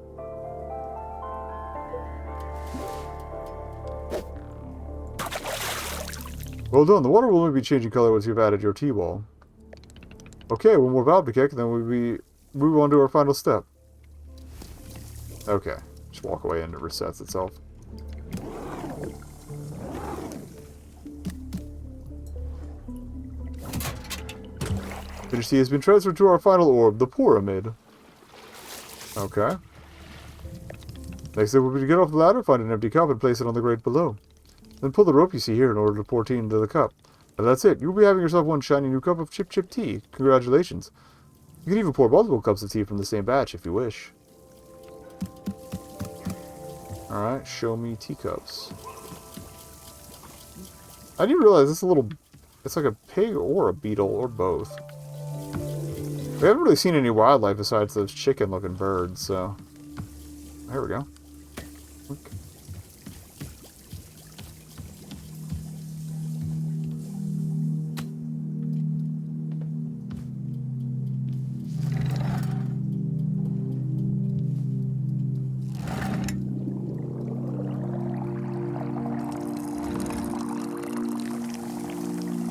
Well done. The water will only be changing color once you've added your T-ball. Okay, one more valve to kick, and then we'll move on to our final step. Okay. Just walk away and it resets itself. Finished tea has been transferred to our final orb, the pyramid. Okay. Next step will be to get off the ladder, find an empty cup, and place it on the grate below. Then pull the rope you see here in order to pour tea into the cup. And that's it. You'll be having yourself one shiny new cup of chip tea. Congratulations. You can even pour multiple cups of tea from the same batch if you wish. Alright, show me teacups. I didn't realize it's like a pig or a beetle or both. We haven't really seen any wildlife besides those chicken-looking birds, so... There we go. Okay.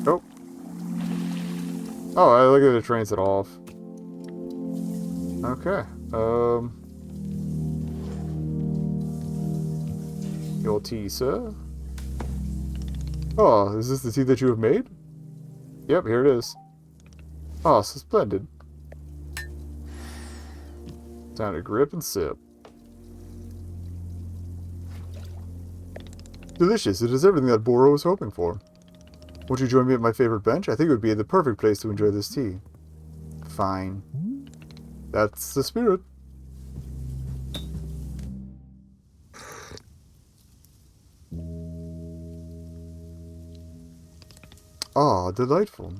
Oh. Oh, I look at it trains it off. Okay. Your tea, sir. Oh, is this the tea that you have made? Yep, here it is. Oh, so splendid. Time to grip and sip. Delicious. It is everything that Boro was hoping for. Won't you join me at my favorite bench? I think it would be the perfect place to enjoy this tea. Fine. That's the spirit. Ah, delightful.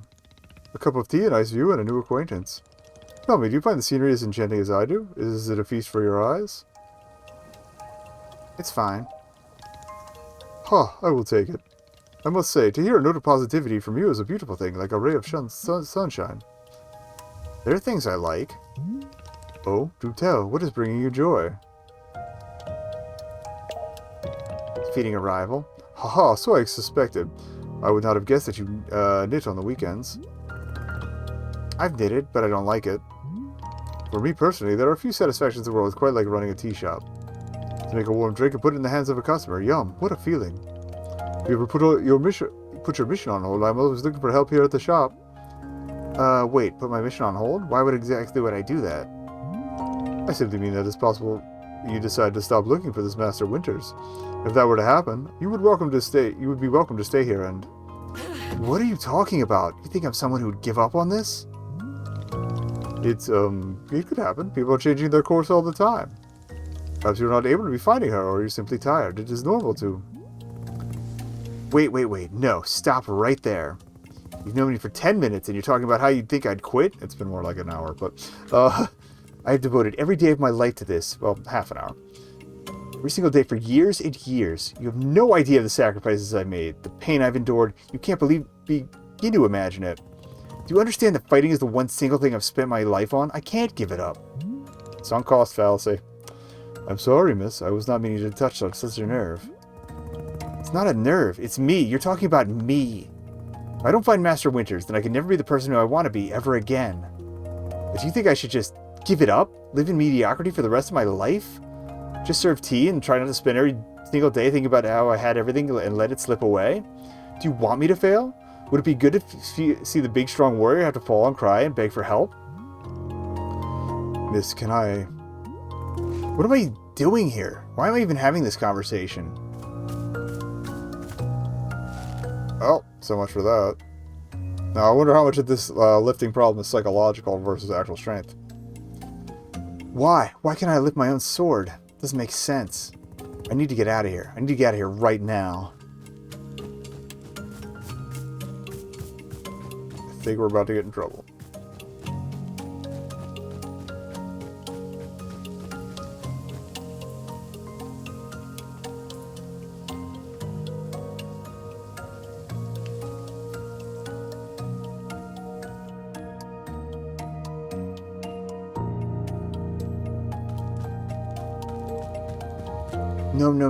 A cup of tea, a nice view, and a new acquaintance. Tell me, do you find the scenery as enchanting as I do? Is it a feast for your eyes? It's fine. Huh, I will take it. I must say, to hear a note of positivity from you is a beautiful thing, like a ray of sunshine. There are things I like. Oh, do tell, what is bringing you joy? Feeding a rival. Haha, so I suspected. I would not have guessed that you knit on the weekends. I've knitted, but I don't like it. For me personally, there are a few satisfactions in the world with quite like running a tea shop. To make a warm drink and put it in the hands of a customer. Yum, what a feeling. If you ever put your mission on hold, I'm always looking for help here at the shop. Wait, put my mission on hold? Why would I do that? I simply mean that it's possible you decide to stop looking for this Master Winters. If that were to happen, you would be welcome to stay here and... What are you talking about? You think I'm someone who would give up on this? It could happen. People are changing their course all the time. Perhaps you're not able to be finding her, or you're simply tired. It is normal to... Wait. No, stop right there. You've known me for 10 minutes, and you're talking about how you'd think I'd quit? It's been more like an hour, but... I have devoted every day of my life to this. Well, half an hour. Every single day for years and years. You have no idea of the sacrifices I made, the pain I've endured. You can't begin to imagine it. Do you understand that fighting is the one single thing I've spent my life on? I can't give it up. Sunk cost fallacy. I'm sorry, miss. I was not meaning to touch on such a nerve. It's not a nerve. It's me. You're talking about me. If I don't find Master Winters, then I can never be the person who I want to be ever again. But do you think I should just give it up? Live in mediocrity for the rest of my life? Just serve tea and try not to spend every single day thinking about how I had everything and let it slip away? Do you want me to fail? Would it be good to see the big strong warrior have to fall and cry and beg for help? Miss, can I... What am I doing here? Why am I even having this conversation? Well, so much for that. Now, I wonder how much of this lifting problem is psychological versus actual strength. Why? Why can't I lift my own sword? Doesn't make sense. I need to get out of here. I need to get out of here right now. I think we're about to get in trouble.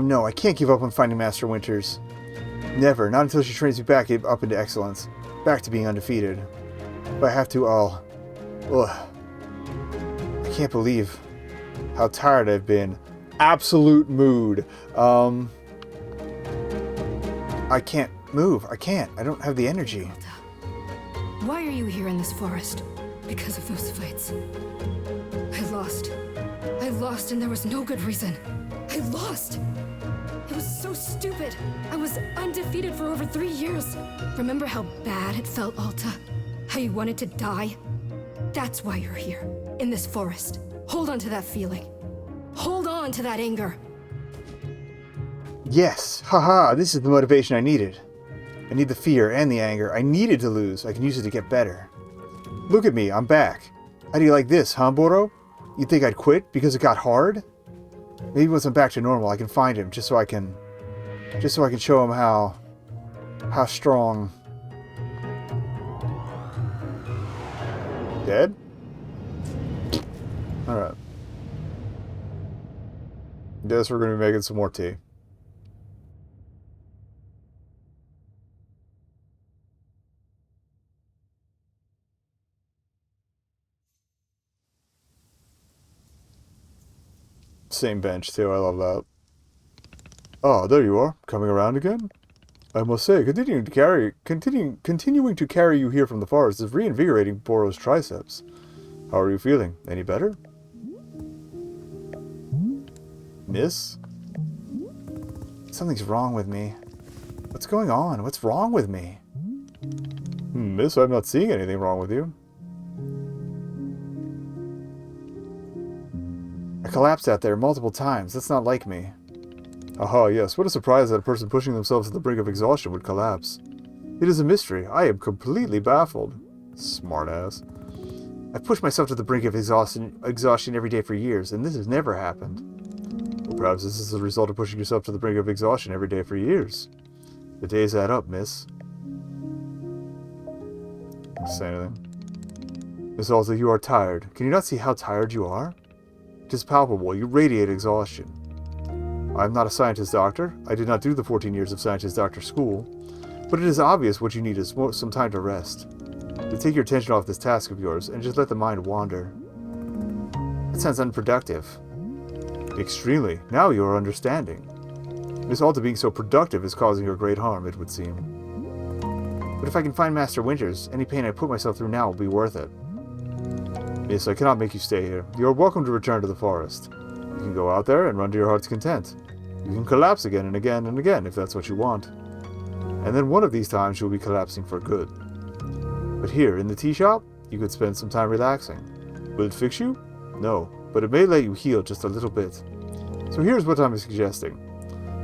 No. I can't give up on finding Master Winters. Never. Not until she trains me back up into excellence. Back to being undefeated. If I have to, I'll... Ugh. I can't believe how tired I've been. Absolute mood. I can't move. I can't. I don't have the energy. Why are you here in this forest? Because of those fights. I lost and there was no good reason. I lost! It was so stupid. I was undefeated for over 3 years. Remember how bad it felt, Alta? How you wanted to die? That's why you're here, in this forest. Hold on to that feeling. Hold on to that anger. Yes! Haha, this is the motivation I needed. I need the fear and the anger. I needed to lose. I can use it to get better. Look at me, I'm back. How do you like this, huh, Boro? You think I'd quit because it got hard? Maybe once I'm back to normal, I can find him just so I can show him how strong. Dead? Alright. Guess we're gonna be making some more tea. Same bench too, I love that. Oh, there you are, coming around again? I must say, continuing to carry you here from the forest is reinvigorating Boro's triceps. How are you feeling? Any better? Miss? Something's wrong with me. What's going on? What's wrong with me? Miss, I'm not seeing anything wrong with you. I collapsed out there multiple times. That's not like me. Aha, yes. What a surprise that a person pushing themselves to the brink of exhaustion would collapse. It is a mystery. I am completely baffled. Smartass. I've pushed myself to the brink of exhaustion every day for years, and this has never happened. Well, perhaps this is the result of pushing yourself to the brink of exhaustion every day for years. The days add up, miss. Don't say anything. Miss Alta, you are tired. Can you not see how tired you are? It is palpable. You radiate exhaustion. I am not a scientist doctor. I did not do the 14 years of scientist doctor school. But it is obvious what you need is some time to rest. To take your attention off this task of yours and just let the mind wander. That sounds unproductive. Extremely. Now you are understanding. Miss Alta being so productive is causing her great harm, it would seem. But if I can find Master Winters, any pain I put myself through now will be worth it. Miss, I cannot make you stay here. You are welcome to return to the forest. You can go out there and run to your heart's content. You can collapse again and again and again if that's what you want. And then one of these times you'll be collapsing for good. But here, in the tea shop, you could spend some time relaxing. Will it fix you? No, but it may let you heal just a little bit. So here's what I'm suggesting.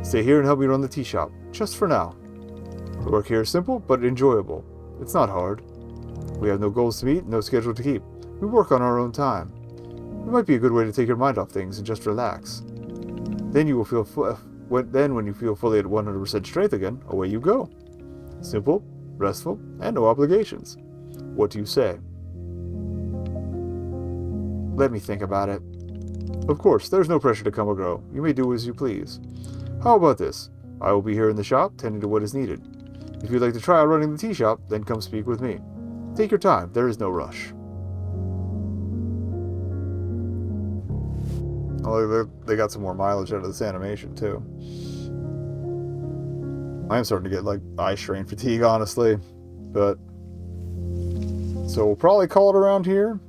Stay here and help me run the tea shop, just for now. The work here is simple, but enjoyable. It's not hard. We have no goals to meet, no schedule to keep. We work on our own time. It might be a good way to take your mind off things and just relax. Then you will feel when you feel fully at 100% strength again, away you go. Simple, restful, and no obligations. What do you say? Let me think about it. Of course, there's no pressure to come or go. You may do as you please. How about this? I will be here in the shop, tending to what is needed. If you'd like to try out running the tea shop, then come speak with me. Take your time. There is no rush. Oh, they got some more mileage out of this animation, too. I am starting to get, like, eye strain fatigue, honestly. But... so we'll probably call it around here.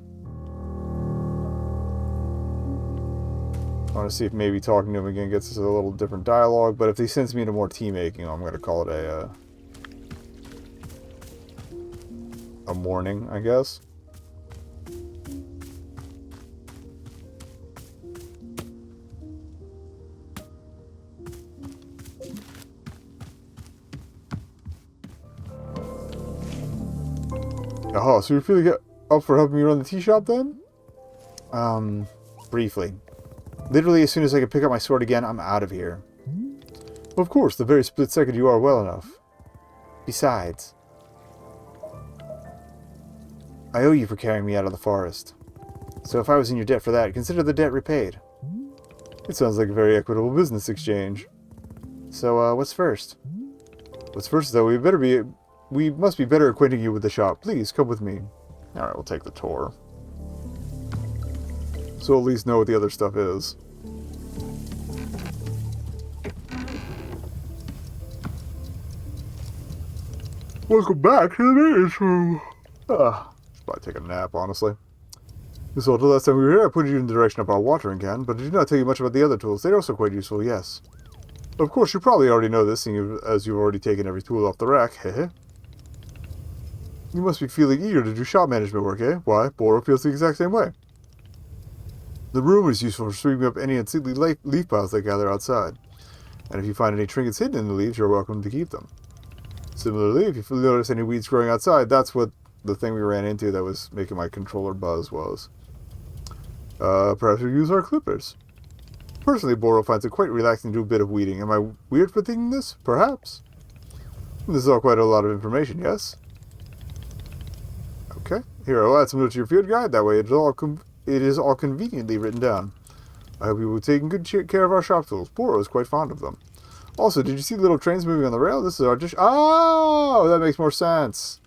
I want to see if maybe talking to him again gets us a little different dialogue. But if he sends me into more tea making, I'm going to call it a morning, I guess. Oh, so you're feeling up for helping me run the tea shop then? Briefly. Literally, as soon as I can pick up my sword again, I'm out of here. Of course, the very split second you are well enough. Besides, I owe you for carrying me out of the forest. So if I was in your debt for that, consider the debt repaid. It sounds like a very equitable business exchange. So, what's first? What's first, though, we must be better acquainting you with the shop. Please, come with me. Alright, we'll take the tour. So at least know what the other stuff is. Welcome back to the maintenance room. Should probably take a nap, honestly. So the last time we were here, I pointed you in the direction of our watering can, but I did not tell you much about the other tools. They're also quite useful, yes. Of course, you probably already know this, seeing as you've already taken every tool off the rack, heh. You must be feeling eager to do shop management work, eh? Why, Boro feels the exact same way. The broom is useful for sweeping up any unseemly leaf piles that gather outside. And if you find any trinkets hidden in the leaves, you're welcome to keep them. Similarly, if you notice any weeds growing outside, that's what the thing we ran into that was making my controller buzz was. Perhaps we use our clippers. Personally, Boro finds it quite relaxing to do a bit of weeding. Am I weird for thinking this? Perhaps. This is all quite a lot of information, yes? Okay. Here, I'll add some notes to your field guide. That way it is all conveniently written down. I hope you will take good care of our shop tools. Boro is quite fond of them. Also, did you see the little trains moving on the rail? This is our dish... Oh! That makes more sense.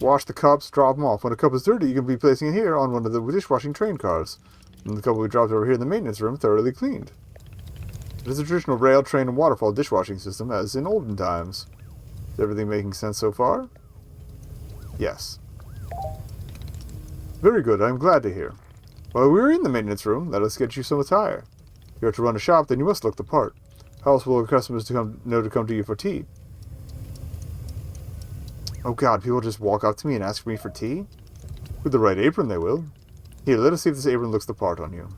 Wash the cups, drop them off. When a cup is dirty, you can be placing it here on one of the dishwashing train cars. And the cup will be dropped over here in the maintenance room, thoroughly cleaned. It is a traditional rail, train, and waterfall dishwashing system, as in olden times. Is everything making sense so far? Yes. Very good, I am glad to hear. While we are in the maintenance room, let us get you some attire. If you are to run a shop, then you must look the part. How else will customers know to come to you for tea? Oh god, people just walk up to me and ask me for tea? With the right apron, they will. Here, let us see if this apron looks the part on you.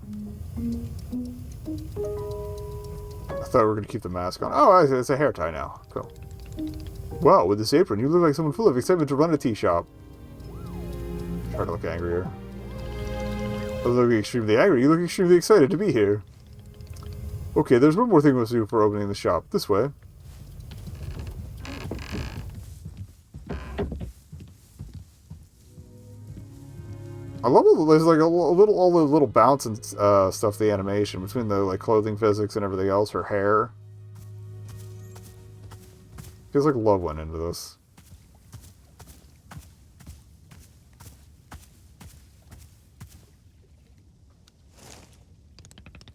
I thought we were going to keep the mask on. Oh, it's a hair tie now. Cool. Wow, with this apron, you look like someone full of excitement to run a tea shop. Try to look angrier. You look extremely angry. You look extremely excited to be here. Okay, there's one more thing we must do for opening the shop. This way. I love it. There's like all the little bounce and stuff. The animation between the like clothing physics and everything else. Her hair feels like love went into this.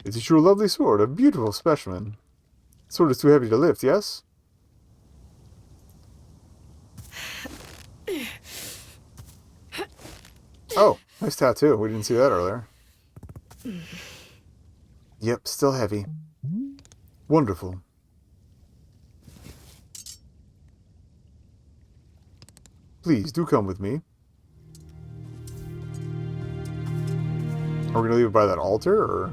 It's a true lovely sword, a beautiful specimen. The sword is too heavy to lift, yes? Oh, nice tattoo. We didn't see that earlier. Yep, still heavy. Wonderful. Please, do come with me. Are we gonna leave it by that altar, or...?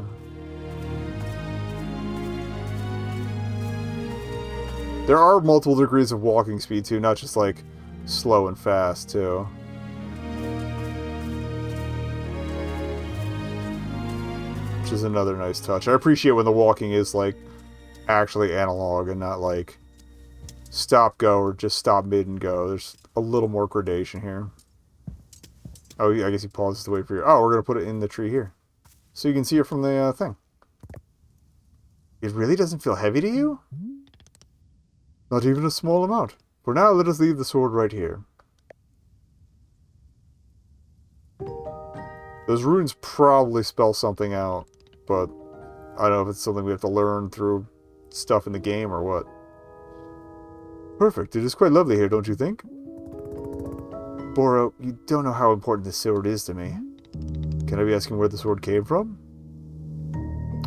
There are multiple degrees of walking speed, too, not just, like, slow and fast, too. Which is another nice touch. I appreciate when the walking is, like, actually analog and not, like, stop, go, or just stop mid and go. There's a little more gradation here. Oh, I guess he pauses to wait for you. Oh, we're going to put it in the tree here. So you can see it from the thing. It really doesn't feel heavy to you? Not even a small amount. For now, let us leave the sword right here. Those runes probably spell something out, but I don't know if it's something we have to learn through stuff in the game or what. Perfect. It is quite lovely here, don't you think? Boro, you don't know how important this sword is to me. Can I be asking where the sword came from?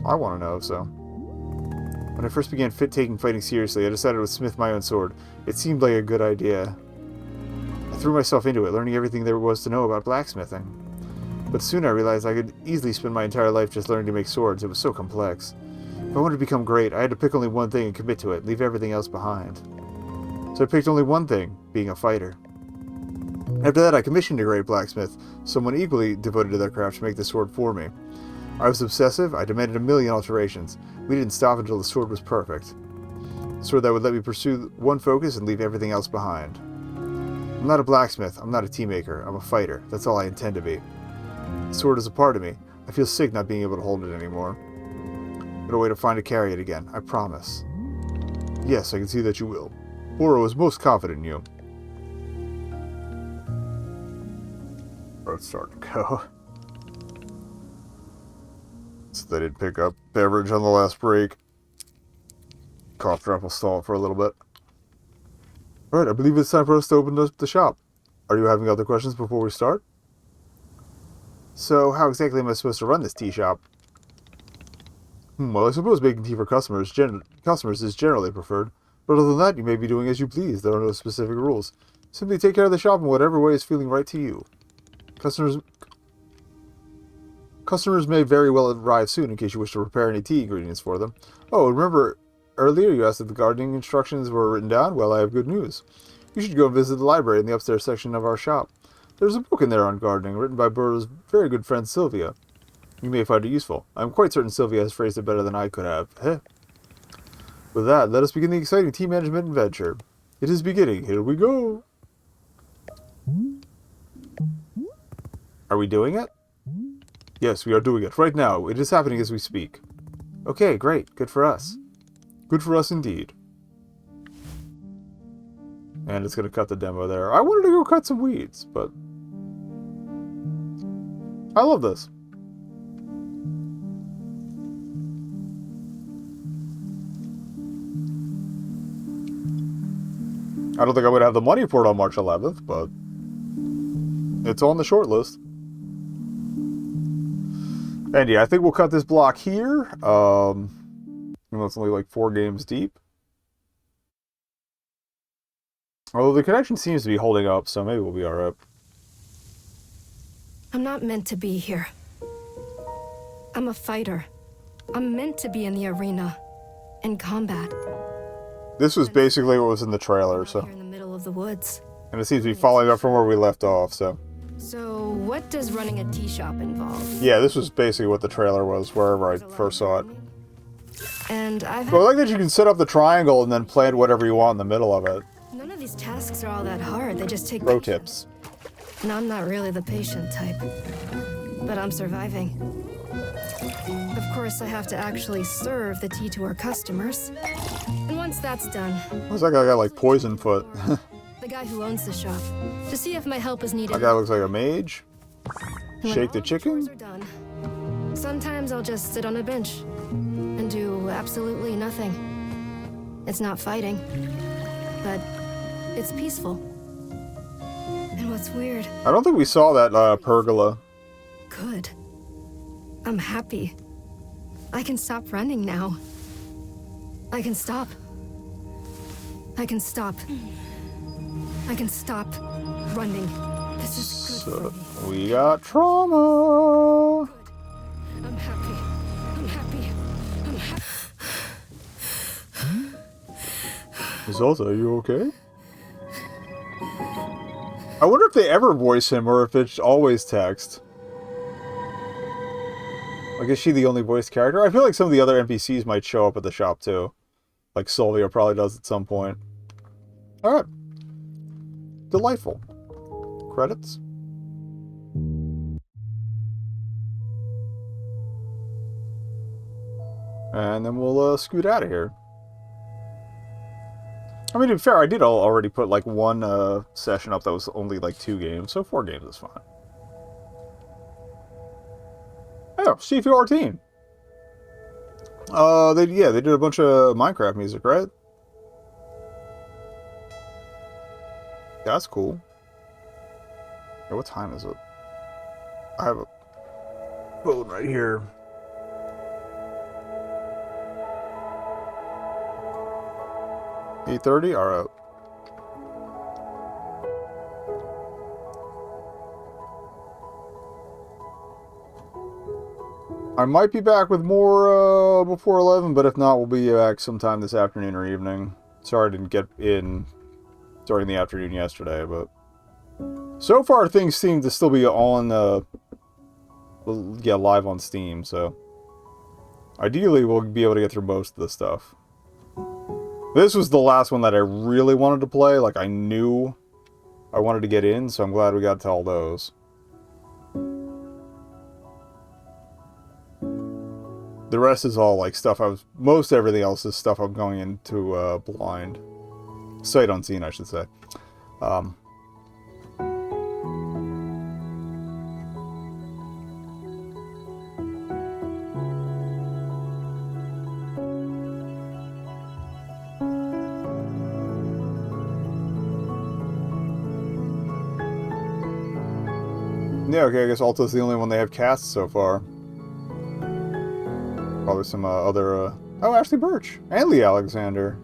I want to know, so... When I first began taking fighting seriously, I decided to smith my own sword. It seemed like a good idea. I threw myself into it, learning everything there was to know about blacksmithing. But soon I realized I could easily spend my entire life just learning to make swords. It was so complex. If I wanted to become great, I had to pick only one thing and commit to it, leave everything else behind. So I picked only one thing, being a fighter. After that, I commissioned a great blacksmith, someone equally devoted to their craft, to make the sword for me. I was obsessive. I demanded 1,000,000 alterations. We didn't stop until the sword was perfect. A sword that would let me pursue one focus and leave everything else behind. I'm not a blacksmith. I'm not a tea maker. I'm a fighter. That's all I intend to be. The sword is a part of me. I feel sick not being able to hold it anymore. But a way to find to carry it again. I promise. Yes, I can see that you will. Boro is most confident in you. Let's start to go. So they didn't pick up beverage on the last break. Cough drop will stall it for a little bit. Alright, I believe it's time for us to open the shop. Are you having other questions before we start? So, how exactly am I supposed to run this tea shop? Well, I suppose making tea for customers is generally preferred. But other than that, you may be doing as you please. There are no specific rules. Simply take care of the shop in whatever way is feeling right to you. Customers may very well arrive soon in case you wish to prepare any tea ingredients for them. Oh, remember earlier you asked if the gardening instructions were written down? Well, I have good news. You should go and visit the library in the upstairs section of our shop. There's a book in there on gardening, written by Burrow's very good friend Sylvia. You may find it useful. I'm quite certain Sylvia has phrased it better than I could have. Heh. With that, let us begin the exciting tea management adventure. It is beginning. Here we go. Are we doing it? Yes, we are doing it. Right now. It is happening as we speak. Okay, great. Good for us. Good for us indeed. And it's going to cut the demo there. I wanted to go cut some weeds, but... I love this. I don't think I'm going to have the money for it on March 11th, but... it's on the short list. And yeah, I think we'll cut this block here. It's only like 4 games deep. Although the connection seems to be holding up, so maybe we'll be alright. I'm not meant to be here. I'm a fighter. I'm meant to be in the arena. In combat. This was basically what was in the trailer, so... Here in the middle of the woods. And it seems to be following up from where we left off, so. So, what does running a tea shop involve? Yeah, this was basically what the trailer was, wherever I first saw it. And I've Well, I like that you can set up the triangle and then plant whatever you want in the middle of it. none of these tasks are all that hard. They just take Pro patience. tips. And I'm not really the patient type. But I'm surviving. Of course, I have to actually serve the tea to our customers. And once that's done, Looks like I got like poison foot. the guy who owns the shop, to see if my help is needed. That guy looks like a mage. When Shake all the the chores chicken. are done, sometimes I'll just sit on a bench and do absolutely nothing. It's not fighting, but it's peaceful. And what's weird, I don't think we saw that pergola. good. I'm happy. I can stop running now. I can stop. I can stop. I can stop running. This is good So, for me. we got trauma. I'm happy. I'm happy. I'm happy. Zelda, are you okay? I wonder if they ever voice him or if it's always text. Like, is she the only voiced character? I feel like some of the other NPCs might show up at the shop too. Like Sylvia probably does at some point. Alright. Delightful. Credits. And then we'll scoot out of here. I mean, to be fair, I did already put like one session up that was only like 2 games, so 4 games is fine. Oh, C4 team. They did a bunch of Minecraft music, right? Yeah, that's cool. Yeah, what time is it? I have a phone right here. 8:30? Alright. I might be back with more before 11, but if not, we'll be back sometime this afternoon or evening. Sorry I didn't get in during the afternoon yesterday, but so far things seem to still be on, live on Steam, so ideally we'll be able to get through most of the stuff. This was the last one that I really wanted to play, like I knew I wanted to get in, so I'm glad we got to all those. The rest is all like stuff most everything else is stuff I'm going into blind. Sight unseen, I should say. Yeah, okay, I guess Alto's the only one they have cast so far. Probably some other, oh, Ashley Birch and Lee Alexander.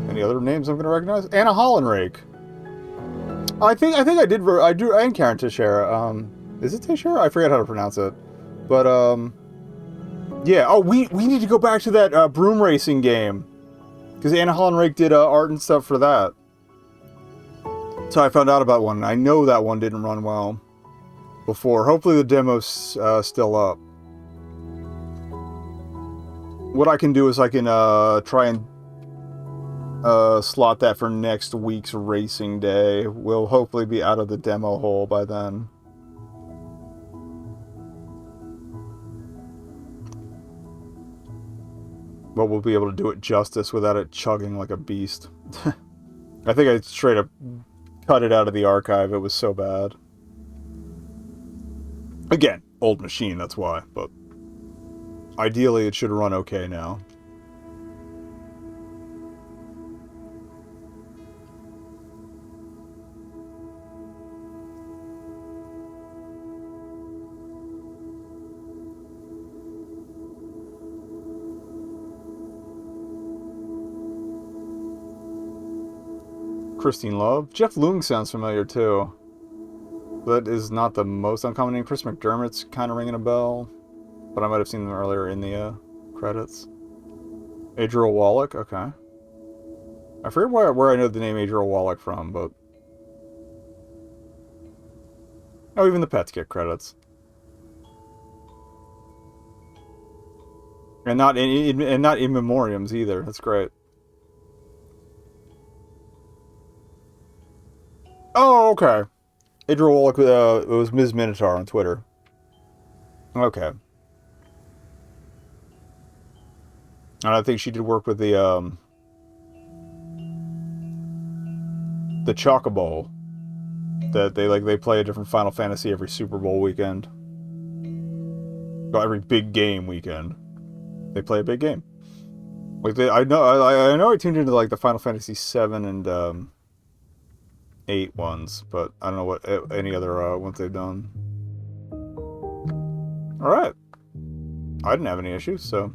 Any other names I'm going to recognize? Anna Hollenrake. I think I did, and Karen Teixeira. Is it Teixeira? I forget how to pronounce it. But, yeah, oh, we need to go back to that broom racing game. Because Anna Hollenrake did art and stuff for that. So I found out about one. I know that one didn't run well before. Hopefully the demo's still up. What I can do is I can try and slot that for next week's racing day. We'll hopefully be out of the demo hole by then. But we'll be able to do it justice without it chugging like a beast. I think I straight up cut it out of the archive. It was so bad. Again, old machine, that's why. But ideally it should run okay now. Christine Love. Jeff Loong sounds familiar too. That is not the most uncommon name. Chris McDermott's kind of ringing a bell, but I might have seen them earlier in the credits. Adriel Wallach, okay. I forget where I know the name Adriel Wallach from, but... Oh, even the pets get credits. And not in memoriams either. That's great. Oh, okay. Adriel Wallach, it was Ms. Minotaur on Twitter. Okay. And I think she did work with the Chocobo. That they play a different Final Fantasy every Super Bowl weekend. Well, every big game weekend. They play a big game. Like I know I tuned into like the Final Fantasy 7 and 8 ones, but I don't know what any other ones they've done. All right. I didn't have any issues, so